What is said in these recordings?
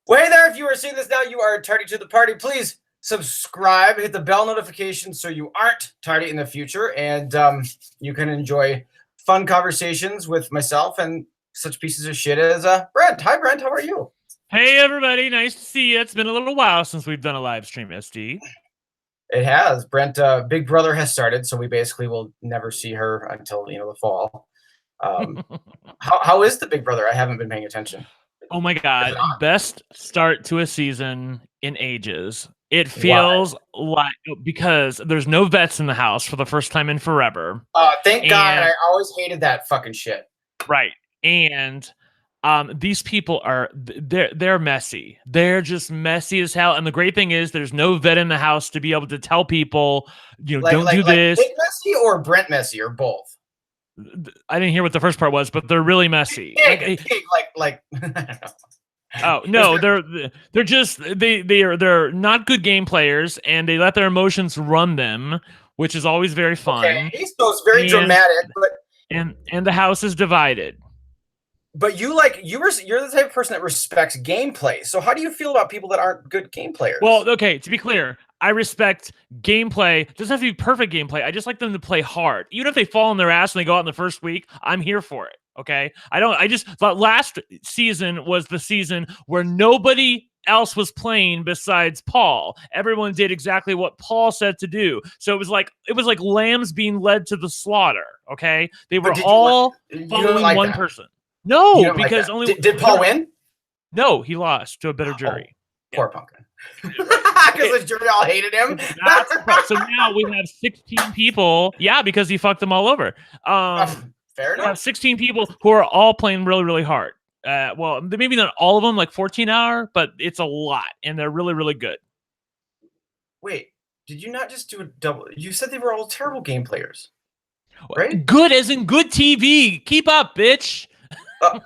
Well, hey there, if you are seeing this now, you are tardy to the party. Please subscribe, hit the bell notification so you aren't tardy in the future, and you can enjoy fun conversations with myself and such pieces of shit as Brent. Hi, Brent. How are you? Hey, everybody. Nice to see you. It's been a little while since we've done a live stream, SD. It has. Brent, Big Brother has started, so we basically will never see her until, the fall. How is the Big Brother? I haven't been paying attention. Oh my God. Best start to a season in ages. It feels like because there's no vets in the house for the first time in forever. Thank God. I always hated that fucking shit. Right. And these people are they're messy. They're just messy as hell. And the great thing is there's no vet in the house to be able to tell people, don't do this. Big messy or Brent messy or both? I didn't hear what the first part was, but they're really messy. Oh no, they're just they're not good game players, and they let their emotions run them, which is always very fun. Okay, so it's very dramatic, but and the house is divided. But you're the type of person that respects gameplay. So how do you feel about people that aren't good game players? Well, okay, to be clear, I respect gameplay. It doesn't have to be perfect gameplay. I just like them to play hard. Even if they fall on their ass and they go out in the first week, I'm here for it. Okay. I just thought last season was the season where nobody else was playing besides Paul. Everyone did exactly what Paul said to do. So it was like lambs being led to the slaughter. Okay. They were all following one person. No, because only did Paul win? No, he lost to a better jury. Poor pumpkin. Because the jury all hated him. So now we have 16 people. Yeah, because he fucked them all over. Fair enough. We have 16 people who are all playing really, really hard. Well, maybe not all of them, like 14-hour, but it's a lot, and they're really, really good. Wait, did you not just do a double? You said they were all terrible game players, right? Good as in good TV. Keep up, bitch. I'm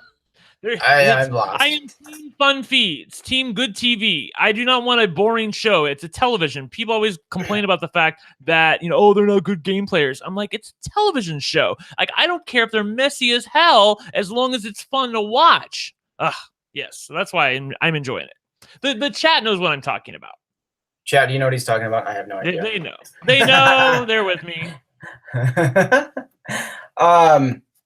lost. I am team fun feeds, team good TV. I do not want a boring show. It's a television. People always complain about the fact that, they're not good game players. I'm like, it's a television show. Like, I don't care if they're messy as hell as long as it's fun to watch. Yes. So that's why I'm enjoying it. The chat knows what I'm talking about. Chat, do you know what he's talking about? I have no idea. They know. They know. They're with me.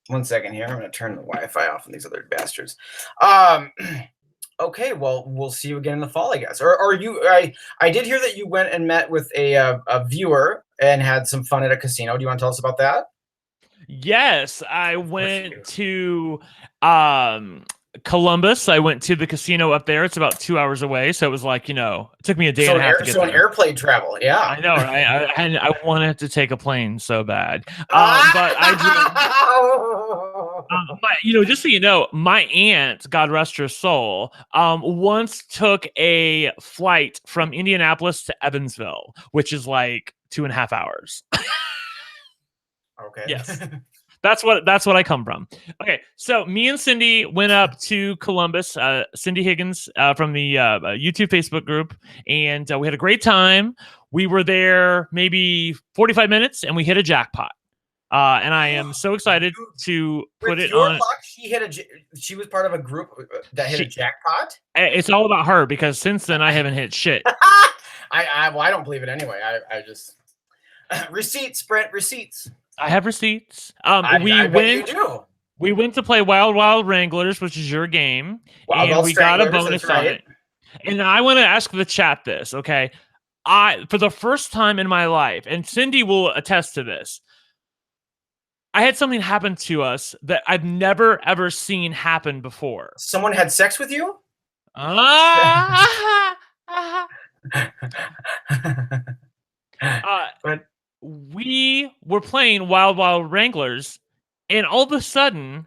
1 second here. I'm going to turn the Wi-Fi off on these other bastards. Okay, well, we'll see you again in the fall, I guess. Or you? I did hear that you went and met with a viewer and had some fun at a casino. Do you want to tell us about that? Yes, I went to Columbus. I went to the casino up there. It's about 2 hours away, so it was like, it took me a day and a half to get there. So an airplane travel, yeah. I know, right? I wanted to take a plane so bad, but I just so you know, my aunt, God rest her soul, once took a flight from Indianapolis to Evansville, which is like 2.5 hours. Okay. Yes. That's what I come from. Okay, so me and Cindy went up to Columbus, Cindy Higgins from the YouTube Facebook group, and we had a great time. We were there maybe 45 minutes, and we hit a jackpot. And I am so excited to put it on. Luck, she was part of a group that hit a jackpot. It's all about her because since then I haven't hit shit. I don't believe it anyway. I just receipts, Brent, receipts. I have receipts. We went to play Wild Wild Wranglers, which is your game, and we got a bonus on it. And I want to ask the chat this, okay? For the first time in my life, and Cindy will attest to this, I had something happen to us that I've never ever seen happen before. Someone had sex with you? We were playing Wild Wild Wranglers, and all of a sudden,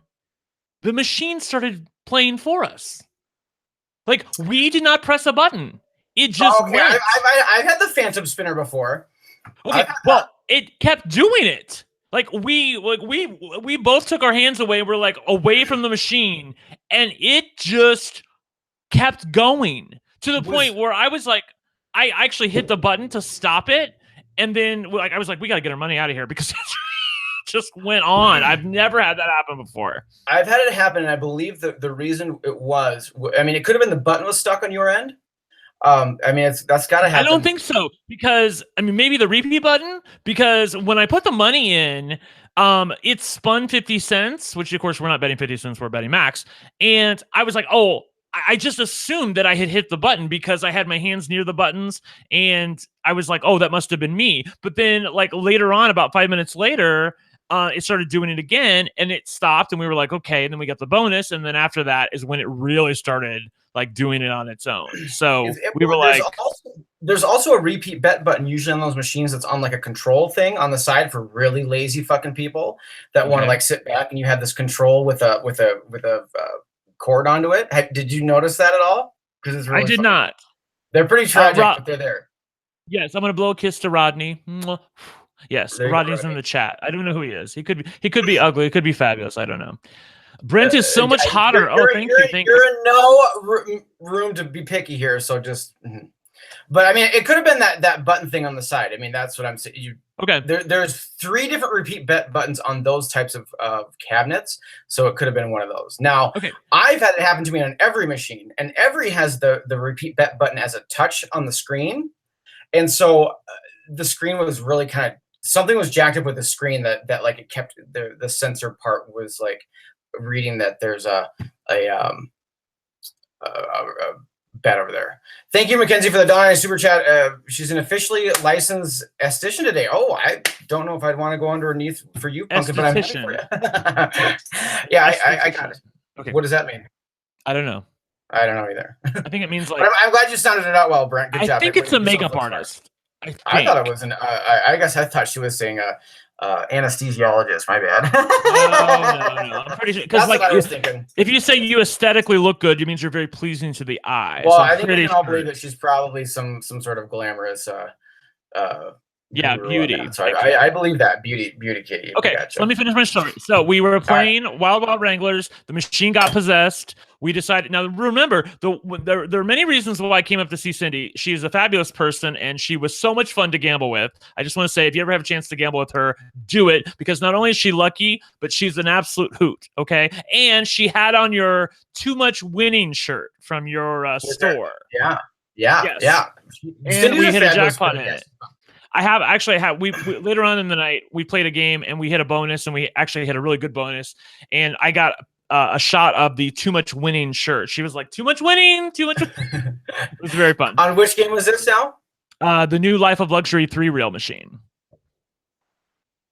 the machine started playing for us. Like, we did not press a button. It just went. I've had the Phantom Spinner before. Okay, well, it kept doing it. Like, we both took our hands away. We're like away from the machine, and it just kept going to the point where I was like, I actually hit the button to stop it. And then I was like, we got to get our money out of here because just went on. I've never had that happen before. I've had it happen, and I believe that the reason it was, I mean, it could have been the button was stuck on your end. I mean, that's got to happen. I don't think so, because I mean, maybe the repeat button, because when I put the money in, it spun 50 cents, which of course we're not betting 50 cents, we're betting max. And I was like, oh, I just assumed that I had hit the button because I had my hands near the buttons, and I was like, oh, that must have been me. But then like later on, about 5 minutes later, it started doing it again, and it stopped, and we were like, okay. And then we got the bonus, and then after that is when it really started like doing it on its own. So we were like, there's also a repeat bet button usually on those machines that's on like a control thing on the side for really lazy fucking people that want to like sit back, and you have this control with a cord onto it. Did you notice that at all? Because it's really I did fun. not. They're pretty tragic, but they're there. Yes, I'm gonna blow a kiss to Rodney. Yes, Rodney's in the chat. I don't know who he is. He could be ugly. He could be fabulous. I don't know. Brent is so much hotter. Thank you. You're in no room to be picky here, so just. But I mean, it could have been that button thing on the side. I mean, that's what I'm saying. Okay. There's 3 different repeat bet buttons on those types of cabinets, so it could have been one of those. Now, I've had it happen to me on every machine, and every has the repeat bet button as a touch on the screen, and so the screen was really kind of something was jacked up with the screen that like it kept the sensor part was like reading that there's a bet over there. Thank you, Mackenzie, for the $1 super chat. She's an officially licensed esthetician today. Oh, I don't know if I'd want to go underneath for you, Pumpkin, but I'm happy for you. Yeah, I got it. Okay. What does that mean? I don't know. I don't know either. I think it means like. I'm glad you sounded it out well, Brent. Good job. I think it's a makeup artist. I thought it was an. I guess I thought she was saying anesthesiologist. My bad. No. I'm pretty sure because like I was thinking. If you say you aesthetically look good, it means you're very pleasing to the eye. Well, so I think we can all believe that she's probably some sort of glamorous. Beauty. So I believe that beauty kitty. Okay, Gotcha. So let me finish my story. So we were playing Wild Wild Wranglers. The machine got possessed. We decided. Now remember, there are many reasons why I came up to see Cindy. She's a fabulous person, and she was so much fun to gamble with. I just want to say, if you ever have a chance to gamble with her, do it, because not only is she lucky, but she's an absolute hoot. Okay, and she had on your Too Much Winning shirt from your store. Yeah. And we hit a jackpot in it. We later on in the night we played a game and we hit a bonus, and we actually hit a really good bonus, and I got a shot of the Too Much Winning shirt. She was like, too much winning. It was very fun. On which game was this now? The new Life of Luxury 3-reel machine.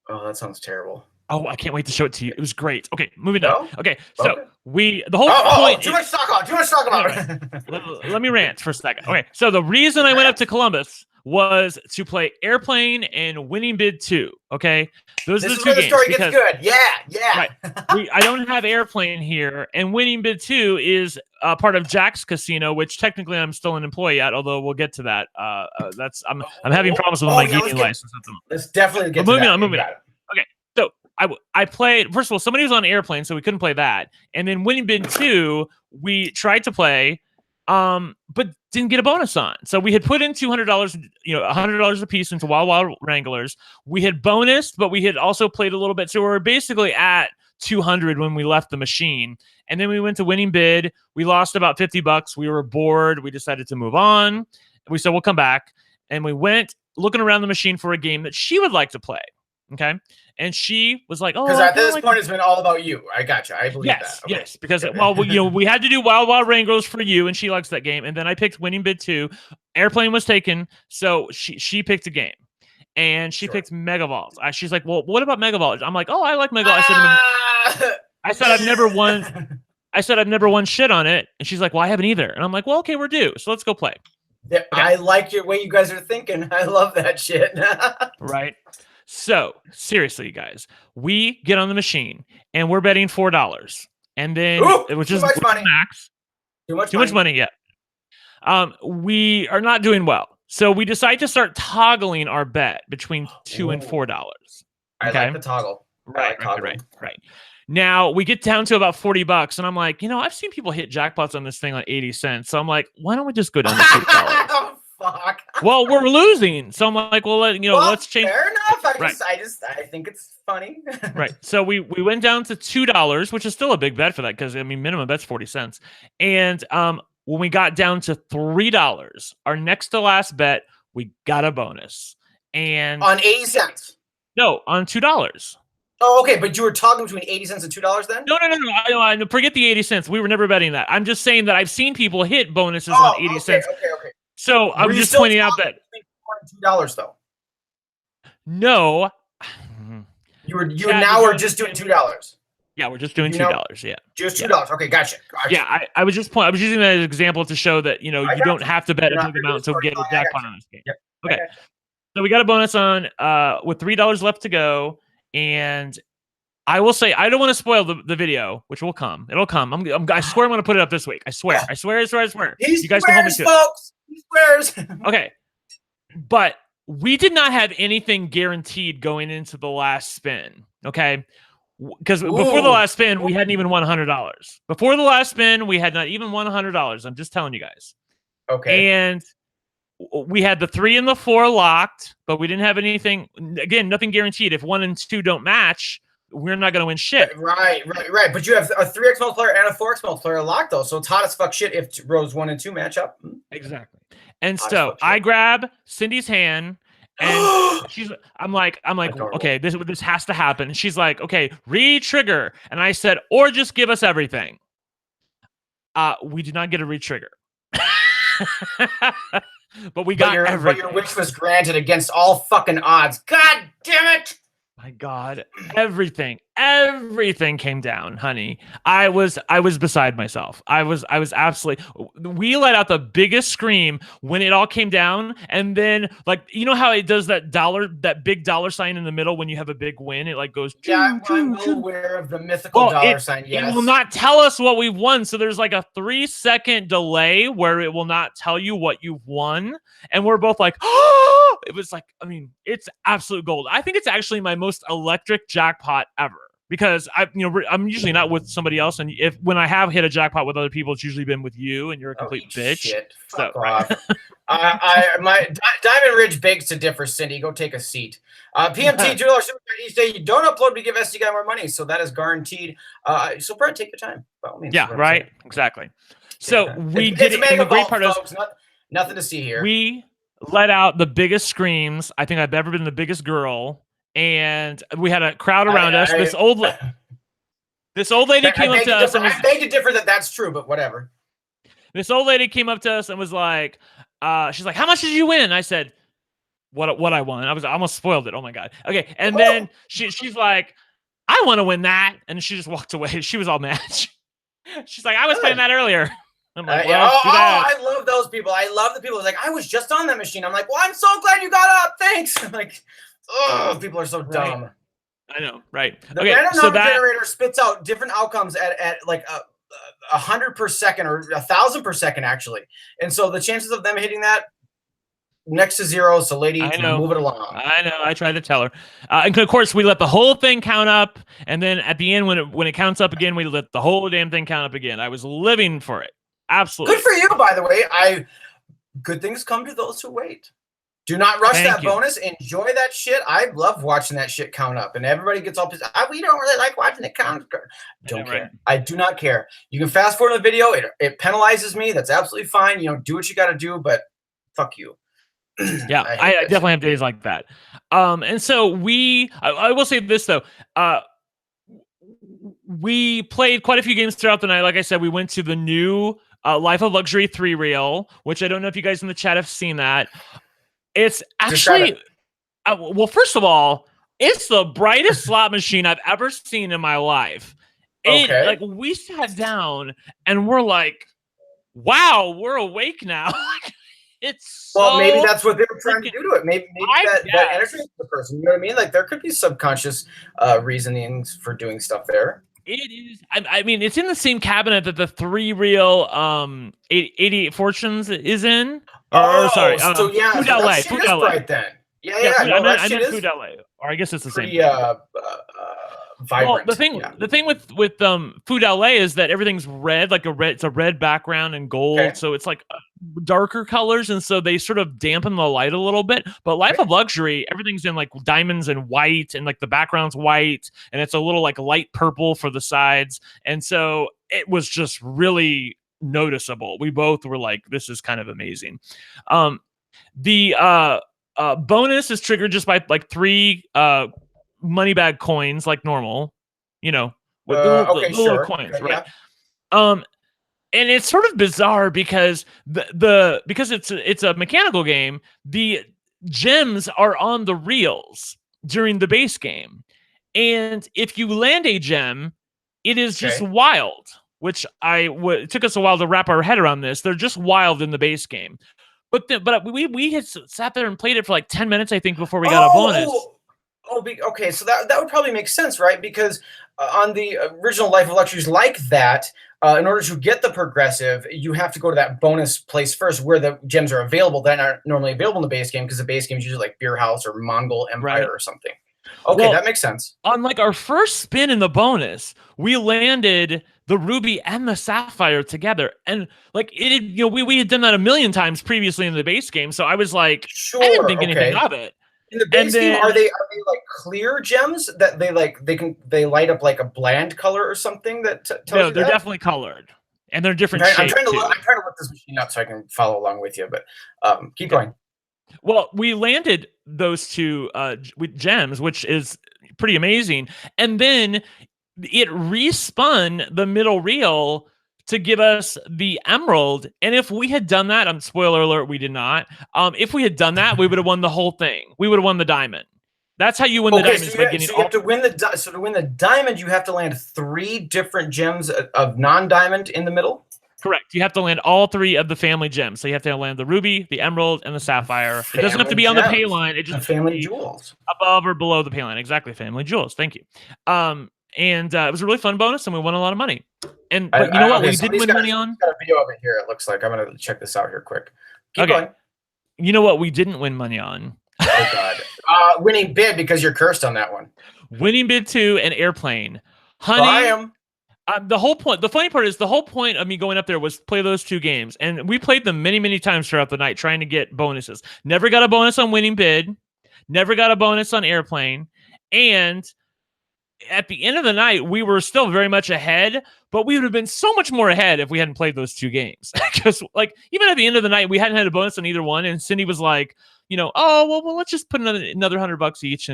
Oh, that sounds terrible. Oh, I can't wait to show it to you. It was great. Okay, moving on. Okay, so the whole point. Too much talk about. Let me rant for a second. Okay, so the reason I went up to Columbus was to play Airplane and Winning Bid 2. Okay, those are the 2 games. The story gets good. Yeah. Right. I don't have Airplane here, and Winning Bid 2 is part of Jack's Casino, which technically I'm still an employee at, although we'll get to that. I'm having problems with my gaming license at the moment. Let's definitely get moving on. Okay, so I played. First of all, somebody was on Airplane, so we couldn't play that, and then Winning Bid 2 we tried to play. But didn't get a bonus on. So we had put in $200, $100 a piece into Wild Wild Wranglers. We had bonused, but we had also played a little bit. So we were basically at 200 when we left the machine. And then we went to Winning Bid. We lost about $50. We were bored. We decided to move on. We said, we'll come back. And we went looking around the machine for a game that she would like to play. Okay. And she was like, "Oh, because at this point it's been all about you." I gotcha. I believe that. Okay. Yes, because we had to do Wild Wild Wranglers for you, and she likes that game. And then I picked Winning Bid 2. Airplane was taken, so she picked a game, and she picked Mega Balls. She's like, "Well, what about Mega Balls?" I'm like, "Oh, I like Mega Balls." I said I've never won. I said I've never won shit on it, and she's like, "Well, I haven't either." And I'm like, "Well, okay, we're due, so let's go play." Yeah, okay. I like your way you guys are thinking. I love that shit. Right. So seriously, you guys, we get on the machine and we're betting $4, and then which is max. Too much money. Yeah. We are not doing well, so we decide to start toggling our bet between $2 and $4. Okay? I like the toggle. Right. Now we get down to about $40, and I'm like, I've seen people hit jackpots on this thing on 80 cents, so I'm like, why don't we just go down to $6? Fuck. Well, we're losing, so I'm like, let's change. Fair enough. I Right. I think it's funny. Right. So we went down to $2, which is still a big bet for that because I mean minimum bet's 40 cents. And when we got down to $3, our next to last bet, we got a bonus. And on 80 cents. No, on $2. Oh, okay, but you were talking between 80 cents and $2 then? No. I forget the 80 cents. We were never betting that. I'm just saying that I've seen people hit bonuses on 80 cents. Okay. So I'm just pointing out that $2 though. No. You now are just doing $2. Yeah, we're just doing $2. Yeah, just $2. Okay, gotcha. Yeah, I was using that as an example to show that you don't have to bet a big amount to get a jackpot on this game. Yep. Okay, so we got a bonus on with $3 left to go, and I will say I don't want to spoil the video, which will come. It'll come. I swear I'm going to put it up this week. I swear. You guys can hold me to it. Folks. He swears. Okay, but we did not have anything guaranteed going into the last spin. Okay. Because before the last spin, we hadn't even won $100. Before the last spin, we had not even won $100. I'm just telling you guys. Okay. And we had the 3 and the 4 locked, but we didn't have anything. Again, nothing guaranteed. If 1 and 2 don't match, we're not going to win shit. Right. But you have a 3x multiplier and a 4x multiplier locked, though. So it's hot as fuck shit if rows 1 and 2 match up. Exactly. And so I grab Cindy's hand. And I'm like, okay, this has to happen. She's like, okay, re-trigger. And I said, or just give us everything. We did not get a re-trigger. But we got everything. But your wish was granted against all fucking odds. God damn it. My God, everything came down, honey. I was beside myself. I was absolutely. We let out the biggest scream when it all came down, and then how it does that big dollar sign in the middle when you have a big win. It goes. Yeah, I'm well aware of the mythical dollar sign. Yes, it will not tell us what we've won. So there's a 3-second delay where it will not tell you what you've won, and we're both like, oh. It was it's absolute gold. I think it's actually my most electric jackpot ever because I'm usually not with somebody else, and when I have hit a jackpot with other people, it's usually been with you, and you're a complete bitch. Shit. Fuck off. My Diamond Ridge begs to differ. Cindy, go take a seat. PMT $2 super each day you don't upload, we give SDGuy more money, so that is guaranteed. So Brent, take your time. By all means, yeah, right, exactly. So we did it. And the great part is nothing to see here. We let out the biggest screams. I think I've ever been the biggest girl, and we had a crowd around us. This old lady came up to us and I beg to differ that that's true, but whatever. This old lady came up to us and was like, she's like, "How much did you win?" And I said, "What I won." I almost spoiled it. Oh my God. Okay, and then she's like, "I want to win that," and she just walked away. She was all mad. She's like, "I was playing that earlier." I'm like, I love those people. I love the people who's like, I was just on that machine. I'm like, well, I'm so glad you got up. Thanks. I'm like, oh, people are so dumb. Right. I know, right? The random number generator spits out different outcomes at like 100 per second or 1,000 per second, actually. And so the chances of them hitting that next to zero. So, lady, move it along. I know. I tried to tell her. And of course, we let the whole thing count up. And then at the end, when it counts up again, we let the whole damn thing count up again. I was living for it. Absolutely. Good for you, by the way. Good things come to those who wait. Do not rush that bonus. Enjoy that shit. I love watching that shit count up, and everybody gets all pissed. We don't really like watching it count. Don't care. Right. I do not care. You can fast forward the video. It penalizes me. That's absolutely fine. Do what you got to do, but fuck you. Yeah, I definitely have days like that. And so I will say this though. We played quite a few games throughout the night. Like I said, we went to the new Life of Luxury 3-reel, which I don't know if you guys in the chat have seen that. It's actually, well, first of all, it's the brightest slot machine I've ever seen in my life. We sat down and we're like, wow, we're awake now. It's well, maybe that's what they were trying to do to it. Maybe that energizes the person. You know what I mean? Like there could be subconscious reasonings for doing stuff there. It is. I mean, it's in the same cabinet that the 3-reel 88 Fortunes is in. Sorry. So yeah, Food so LA. Food LA. Right then. Yeah. I meant Food LA. Or I guess it's the same. Vibrant. Well, the thing with Food LA is that everything's red, it's a red background and gold. Okay. So it's like darker colors, and so they sort of dampen the light a little bit. But Life of Luxury, everything's in like diamonds and white, and like the background's white, and it's a little like light purple for the sides, and so it was just really noticeable. We both were like, this is kind of amazing. The bonus is triggered just by like 3 money bag coins, like normal, with the little coins, okay, right? Yeah. And it's sort of bizarre because because it's a mechanical game, the gems are on the reels during the base game, and if you land a gem, it is just wild. Which it took us a while to wrap our head around this. They're just wild in the base game. But we had sat there and played it for like 10 minutes, I think, before we got a bonus. Okay. So that would probably make sense, right? Because on the original Life of Luxuries like that, in order to get the progressive, you have to go to that bonus place first where the gems are available that aren't normally available in the base game, because the base game is usually like Beer House or Mongol Empire or something. Okay, well, that makes sense. On like our first spin in the bonus, we landed the ruby and the sapphire together, and like we had done that a million times previously in the base game. So I was like, I didn't think anything of it. In the base game, are they like clear gems that they light up like a bland color or something? That tells you they're definitely colored, and they're different shapes. I'm trying to look this machine up so I can follow along with you, but keep going. Well, we landed those 2 with gems, which is pretty amazing. And then it respun the middle reel to give us the emerald. And if we had done that, spoiler alert, we did not. If we had done that, we would have won the whole thing. We would have won the diamond. That's how you win the diamond. So you have to win to win the diamond, you have to land 3 different gems of non-diamond in the middle? Correct. You have to land all 3 of the family gems. So you have to land the ruby, the emerald, and the sapphire. It doesn't have to be on the pay line. It just family jewels above or below the pay line. Exactly, family jewels. Thank you. And it was a really fun bonus, and we won a lot of money. But you know what? We didn't win money on. Got a video of it here. It looks like I'm gonna check this out here quick. Keep going. You know what? We didn't win money on. Oh God. Winning bid, because you're cursed on that one. Winning bid 2 and airplane, honey. The funny part is the whole point of me going up there was play those 2 games. And we played them many, many times throughout the night trying to get bonuses. Never got a bonus on winning bid. Never got a bonus on airplane. And at the end of the night, we were still very much ahead, but we would have been so much more ahead if we hadn't played those 2 games. Because like even at the end of the night, we hadn't had a bonus on either one. And Cindy was like, well, let's just put another $100 each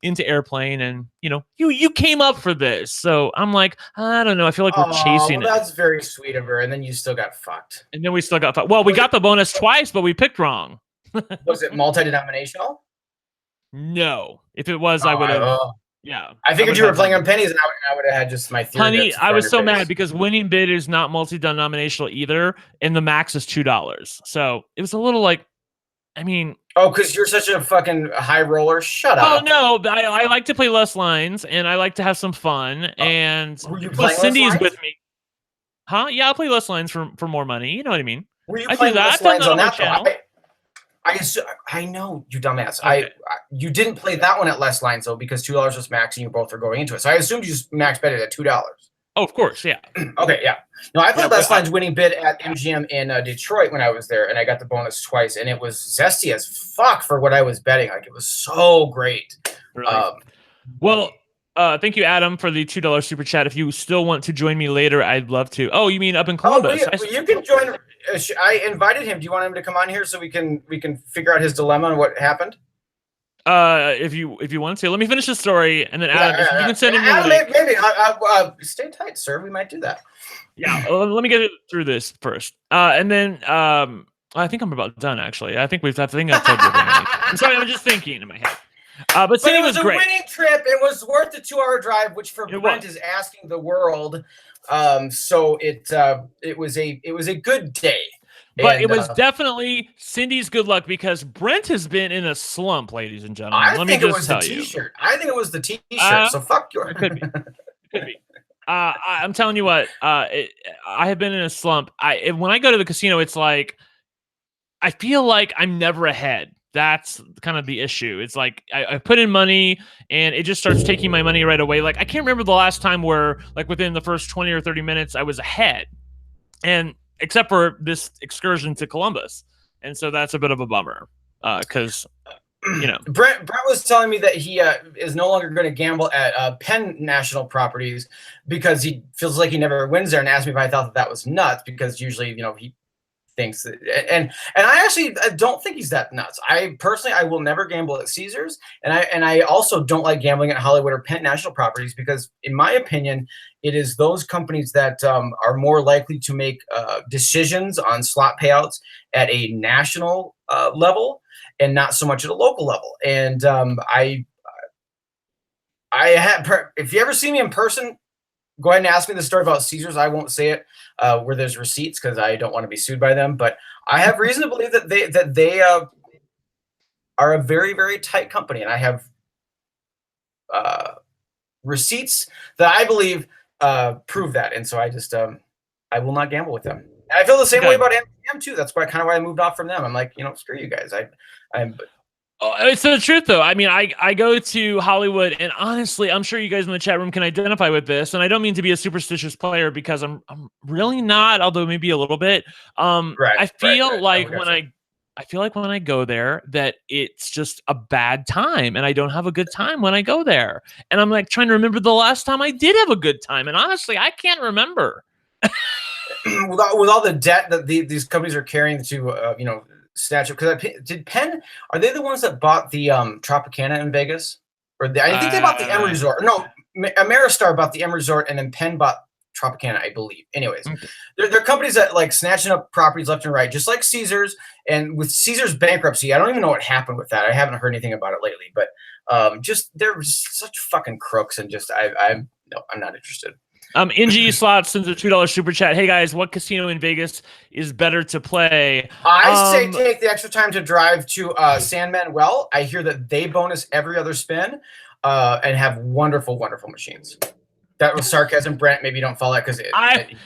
into airplane, and you came up for this, so I'm like, I don't know, I feel like we're chasing it. That's very sweet of her, and then you still got fucked. And then we still got fucked. Well, we got the bonus twice, but we picked wrong. Was it multi-denominational? No, if it was, I would have. Yeah, I figured you were playing on pennies, and I would have had just my theory. Honey, I was so mad because winning bid is not multi-denominational either, and the max is $2. So it was a little like, because you're such a fucking high roller. Shut up. Oh no, I like to play less lines, and I like to have some fun. And Cindy is with me. Huh? Yeah, I'll play less lines for more money. You know what I mean? Were you playing less lines on that channel? I know, you dumbass. Okay. You didn't play that one at less lines though, because $2 was max, and you both were going into it. So I assumed you just max bet it at $2. Oh, of course, yeah. Okay, yeah. No, I played less lines winning bid at MGM in Detroit when I was there, and I got the bonus twice, and it was zesty as fuck for what I was betting. Like, it was so great. Well, thank you, Adam, for the $2 super chat. If you still want to join me later, I'd love to. Oh, you mean up in Columbus? You can join. I invited him. Do you want him to come on here so we can figure out his dilemma and what happened? If you want to, let me finish the story, and then Adam, you can send him. Maybe. Stay tight, sir. We might do that. Yeah. Let me get through this first, and then I think I'm about done. Actually, I think I've told you everything. I'm sorry. I'm just thinking in my head. But Cindy was great. It was a winning trip. It was worth the 2-hour drive, which for Brent is asking the world. So it was a good day. But it was definitely Cindy's good luck, because Brent has been in a slump, ladies and gentlemen. Let me just tell you. I think it was the t-shirt. So fuck your. It could be. It could be. I'm telling you what. I have been in a slump. When I go to the casino, it's like I feel like I'm never ahead. That's kind of the issue. It's like I put in money, and it just starts taking my money right away. Like I can't remember the last time where, like, within the first 20 or 30 minutes, I was ahead. And except for this excursion to Columbus, and so that's a bit of a bummer because Brent was telling me that he is no longer going to gamble at Penn National Properties because he feels like he never wins there, and asked me if I thought that was nuts because usually he thinks that, and I actually don't think he's that nuts. I personally will never gamble at Caesars, and I also don't like gambling at Hollywood or Penn National Properties because in my opinion it is those companies that are more likely to make decisions on slot payouts at a national level and not so much at a local level. And if you ever see me in person, go ahead and ask me the story about Caesars. I won't say it where there's receipts because I don't want to be sued by them. But I have reason to believe that they are a very, very tight company, and I have receipts that I believe prove that. And so I just I will not gamble with them. And I feel the same way about MGM too. That's kind of why I moved off from them. I'm like, screw you guys. I'm. It's the truth, though. I mean, I go to Hollywood, and honestly, I'm sure you guys in the chat room can identify with this. And I don't mean to be a superstitious player because I'm really not, although maybe a little bit. I feel like when I go there that it's just a bad time, and I don't have a good time when I go there. And I'm like trying to remember the last time I did have a good time, and honestly, I can't remember. with all the debt that these companies are carrying to snatch up, because did Penn, are they the ones that bought the Tropicana in Vegas, or I think they bought the M Resort? No, Ameristar bought the M Resort, and then Penn bought Tropicana, I believe. Anyways, they're companies that like snatching up properties left and right, just like Caesars. And with Caesars bankruptcy, I don't even know what happened with that. I haven't heard anything about it lately, but they're such fucking crooks, and just I'm not interested. NG Slots sends a $2 super chat. Hey guys, what casino in Vegas is better to play? I say take the extra time to drive to San Manuel. I hear that they bonus every other spin and have wonderful, wonderful machines. That was sarcasm, Brent. Maybe you don't follow that because okay, all right.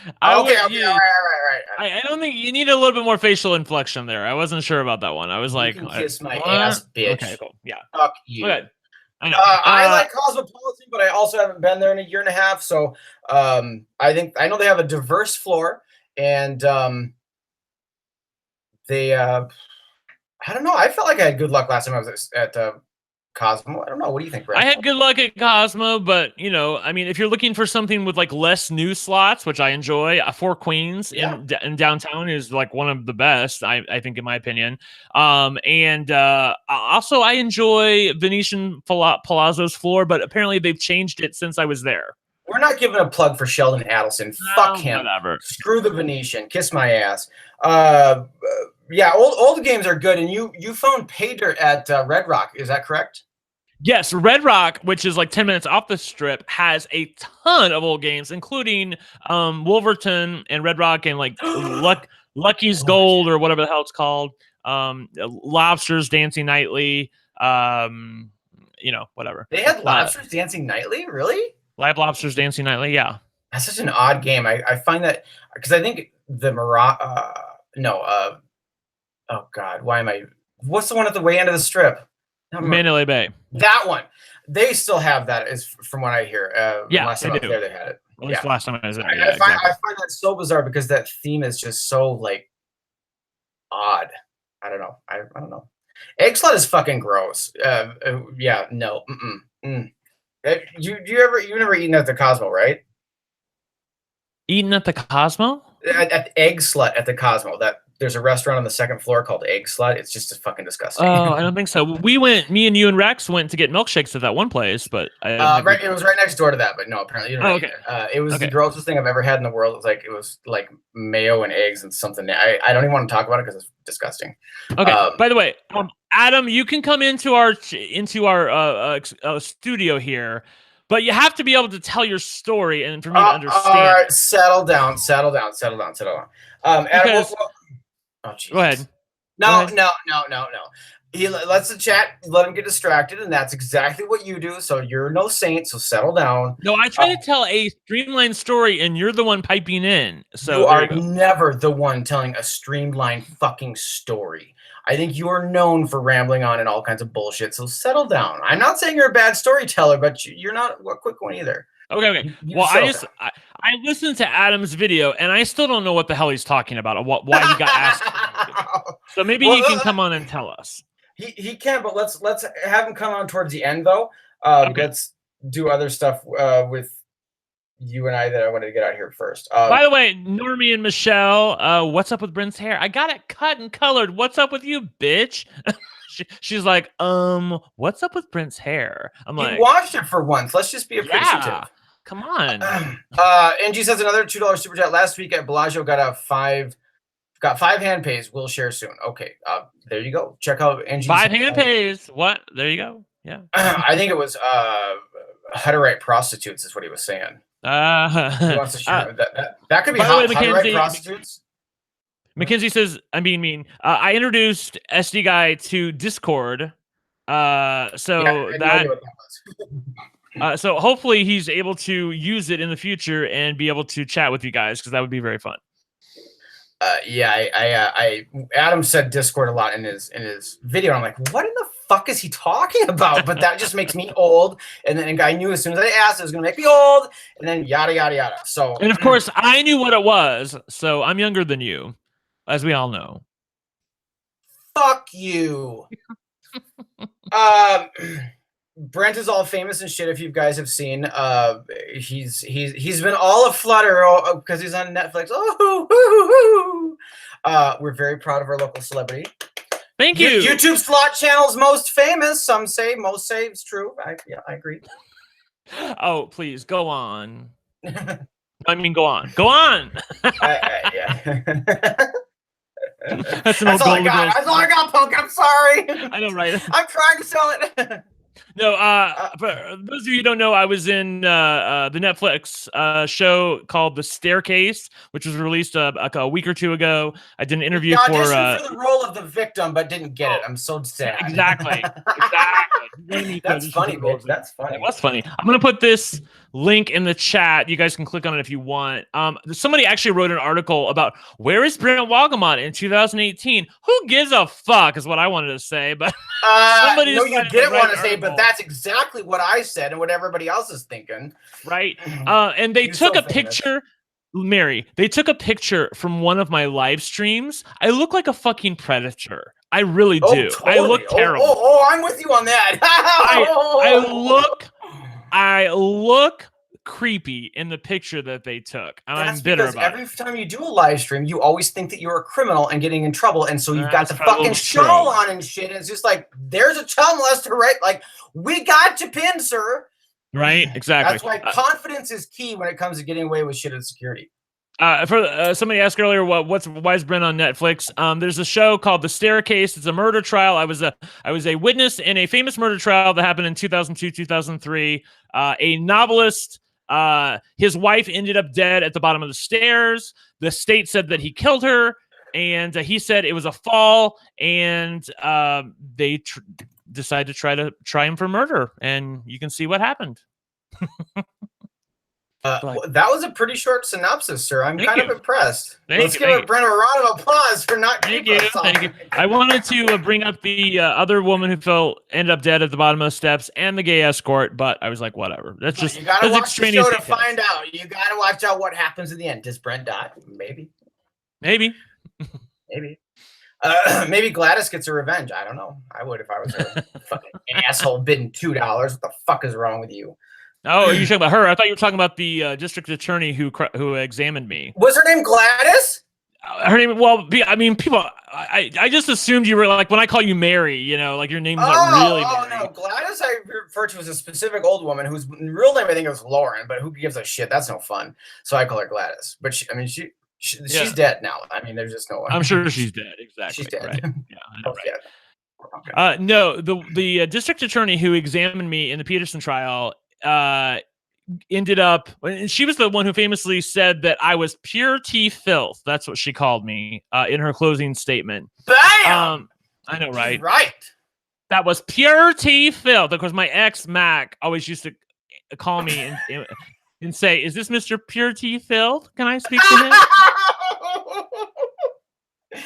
I don't think you need a little bit more facial inflection there. I wasn't sure about that one. I was like, kiss my ass, bitch. Okay, cool. Yeah. Fuck you. Okay. I know. I like Cosmopolitan, but I also haven't been there in a year and a half. So I know they have a diverse floor, and they I don't know. I felt like I had good luck last time I was at Cosmo. I don't know. What do you think, Brent? I had good luck at Cosmo, but I mean, if you're looking for something with like less new slots, which I enjoy, Four Queens in downtown is like one of the best, I think, in my opinion. And also I enjoy Venetian Palazzo's floor, but apparently they've changed it since I was there. We're not giving a plug for Sheldon Adelson. Fuck him. Whatever. Screw the Venetian. Kiss my ass. Yeah, old games are good, and you found pay dirt at Red Rock. Is that correct? Yes, Red Rock, which is like 10 minutes off the strip, has a ton of old games, including Wolverton and Red Rock and like Lucky's Gold or whatever the hell it's called. Lobsters Dancing Nightly. Whatever. They had Lobsters Dancing Nightly? Really? Live Lobsters Dancing Nightly, yeah. That's such an odd game. I find that because I think the oh God, why am I? What's the one at the way end of the strip? Mandalay Bay. That one. They still have that, is from what I hear. Last time they I was there, they had it. At least last time I was there. I find that so bizarre because that theme is just so like odd. I don't know. I don't know. Egg slut is fucking gross. Yeah, no. You never eaten at the Cosmo, right? Eaten at the Cosmo? At Egg Slut at the Cosmo. There's a restaurant on the second floor called Egg Slut. It's just fucking disgusting. Oh, I don't think so. Me and you and Rex went to get milkshakes at that one place, but it was right next door to that. But no, apparently you didn't. It was the grossest thing I've ever had in the world. It was like mayo and eggs and something. I don't even want to talk about it because it's disgusting. Okay. By the way, Adam, you can come into our studio here, but you have to be able to tell your story and for me to understand. All right, settle down. Adam, oh, geez. Go ahead. No. He lets the chat let him get distracted, and that's exactly what you do. So you're no saint. So settle down. No, I try to tell a streamlined story, and you're the one piping in. So you are never the one telling a streamlined fucking story. I think you are known for rambling on and all kinds of bullshit. So settle down. I'm not saying you're a bad storyteller, but you're not a quick one either. Okay. Well, I listened to Adam's video, and I still don't know what the hell he's talking about, or why he got asked. So maybe he can come on and tell us. He can, but let's have him come on towards the end, though. Okay. Let's do other stuff with you and I that I wanted to get out here first. By the way, Normie and Michelle, what's up with Brent's hair? I got it cut and colored. What's up with you, bitch? She's like, what's up with Brent's hair? I'm like, you watched it for once. Let's just be appreciative. Yeah, come on. Angie says another $2 super chat. Last week at Bellagio got five hand pays. We'll share soon. Okay, there you go. Check out Angie's 5 hand pays. What? There you go. Yeah. I think it was Hutterite prostitutes is what he was saying. He wants to share that could be Hutterite prostitutes. Mackenzie says, I'm being mean. I introduced SDGuy to Discord. So hopefully he's able to use it in the future and be able to chat with you guys, because that would be very fun. Adam said Discord a lot in his video. And I'm like, what in the fuck is he talking about? But that just makes me old. And then I knew as soon as I asked, it was going to make me old. And then yada, yada, yada. So, and of course, I knew what it was. So I'm younger than you, as we all know. Fuck you. Brent is all famous and shit. If you guys have seen, he's been all aflutter because he's on Netflix. We're very proud of our local celebrity. Thank you. YouTube slot channel's most famous. Some say, most say it's true. I agree. Oh, please go on. I mean, go on. Go on. Yeah. That's all I got. That's all I got, Punk. I'm sorry. I know, right? I'm trying to sell it. No, for those of you who don't know, I was in the Netflix show called The Staircase, which was released a week or two ago. I did an interview for the role of the victim, but didn't get it. I'm so sad. Exactly. That's funny, bitch. That's funny. That was funny. I'm gonna put this link in the chat. You guys can click on it if you want. Somebody actually wrote an article about where is Brent Wagamon in 2018. Who gives a fuck is what I wanted to say, but somebody no, you didn't want to say, but that's exactly what I said and what everybody else is thinking. Right. And they took a picture. Mary, they took a picture from one of my live streams. I look like a fucking predator. I really do. Totally. I look terrible. I'm with you on that. I look creepy in the picture that they took, and I'm bitter about it. Every time you do a live stream, you always think that you're a criminal and getting in trouble, and so you've got the fucking show on and shit, and it's just like, there's a child molester, right? Like, we got you pinned, sir. Right, exactly. That's why confidence is key when it comes to getting away with shit at security. For somebody asked earlier, why is Brent on Netflix? There's a show called The Staircase. It's a murder trial. I was a witness in a famous murder trial that happened in 2002, 2003. A novelist, his wife ended up dead at the bottom of the stairs. The state said that he killed her, and he said it was a fall. And they decided to try him for murder, and you can see what happened. That was a pretty short synopsis, sir. I'm kind of impressed. Let's give Brent a round of applause for not keeping us on. Thank you. I wanted to bring up the other woman who ended up dead at the bottom of the steps, and the gay escort, but I was like, whatever. That's just, you gotta watch the show to find out. You gotta watch out what happens in the end. Does Brent die? Maybe. Maybe Gladys gets a revenge. I don't know. I would if I was her. Fucking asshole bidding $2. What the fuck is wrong with you? Oh, are you talking about her? I thought you were talking about the district attorney who examined me. Was her name Gladys? Her name, well, I mean, people, I just assumed you were like, when I call you Mary, like your name's not really Mary. Oh, no, Gladys I refer to as a specific old woman whose real name I think was Lauren, but who gives a shit? That's no fun. So I call her Gladys. But she's dead now. I mean, there's just no one. I'm sure she's dead. Exactly. She's dead. Right. Yeah, I know, right. Okay. No, the district attorney who examined me in the Peterson trial ended up, and she was the one who famously said that I was pure tea filth. That's what she called me in her closing statement. Bam! I know, right? Right. That was pure tea filth. Of course, my ex Mac always used to call me and say, "Is this Mr. Pure Tea Filth? Can I speak to him?"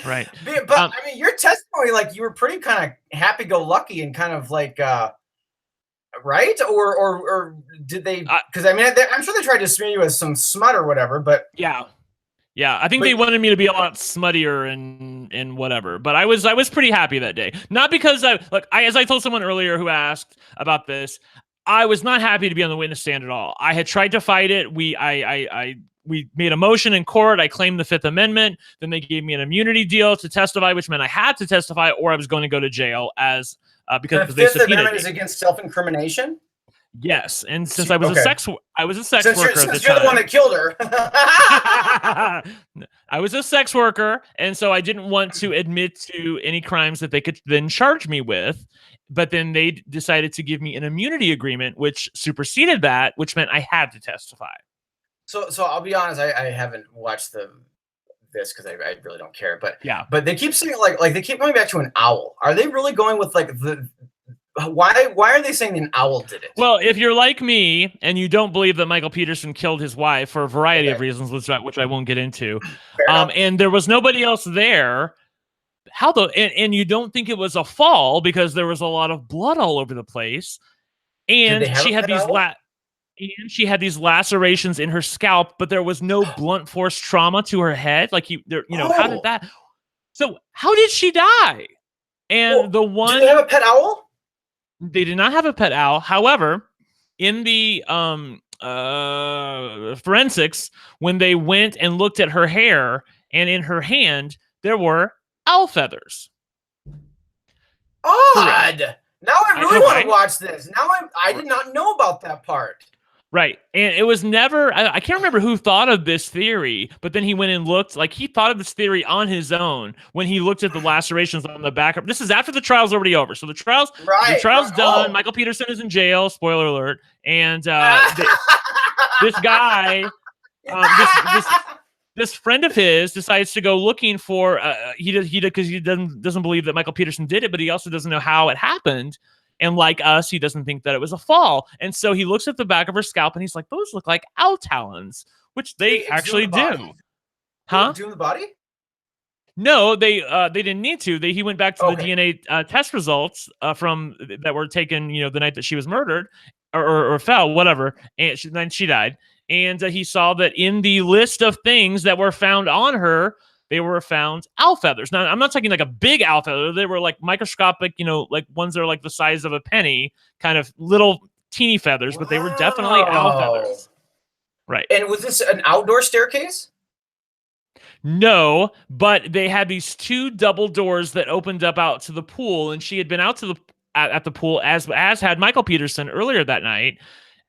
Right. But I mean, your testimony, like, you were pretty kind of happy-go-lucky and kind of like right? Or did they? Because I mean, I'm sure they tried to smear you as some smut or whatever, but yeah. Yeah, I think they wanted me to be a lot smuttier and whatever. But I was pretty happy that day. Not because as I told someone earlier who asked about this, I was not happy to be on the witness stand at all. I had tried to fight it. We made a motion in court. I claimed the Fifth Amendment. Then they gave me an immunity deal to testify, which meant I had to testify or I was going to go to jail because the they Fifth subpoenaed Amendment me. is against self-incrimination. Yes, and since I was a sex worker at the since time, you're the one that killed her. I was a sex worker, and so I didn't want to admit to any crimes that they could then charge me with. But then they decided to give me an immunity agreement, which superseded that, which meant I had to testify. So I'll be honest, I haven't watched this because I really don't care. But yeah, but they keep saying like they keep going back to an owl. Are they really going with like the? Why are they saying an owl did it? Well, if you're like me and you don't believe that Michael Peterson killed his wife for a variety of reasons, which I won't get into, and there was nobody else there, and you don't think it was a fall because there was a lot of blood all over the place, and she had these lacerations in her scalp, but there was no blunt force trauma to her head. How did that? So how did she die? And the one, do they have a pet owl? They did not have a pet owl. However, in the forensics, when they went and looked at her hair and in her hand, there were owl feathers. Odd. Now I really want to watch this. Now I did not know about that part. Right. And it was never, I can't remember who thought of this theory, but then he went and looked, he thought of this theory on his own when he looked at the lacerations on the back. This is after the trial's already over. So the trial's done. Michael Peterson is in jail, spoiler alert. And this guy, this friend of his decides to go looking for, because he doesn't believe that Michael Peterson did it, but he also doesn't know how it happened. And like us, he doesn't think that it was a fall. And so he looks at the back of her scalp and he's like, those look like owl talons, which they actually do. Huh? Doing the body? No, they didn't need to. He went back to the DNA test results from that were taken, the night that she was murdered or fell, whatever. And then she died. And he saw that in the list of things that were found on her, they were found owl feathers. Now, I'm not talking like a big owl feather. They were like microscopic, like ones that are like the size of a penny, kind of little teeny feathers, but they were definitely owl feathers. Right. And was this an outdoor staircase? No, but they had these two double doors that opened up out to the pool, and she had been out to at the pool as had Michael Peterson earlier that night.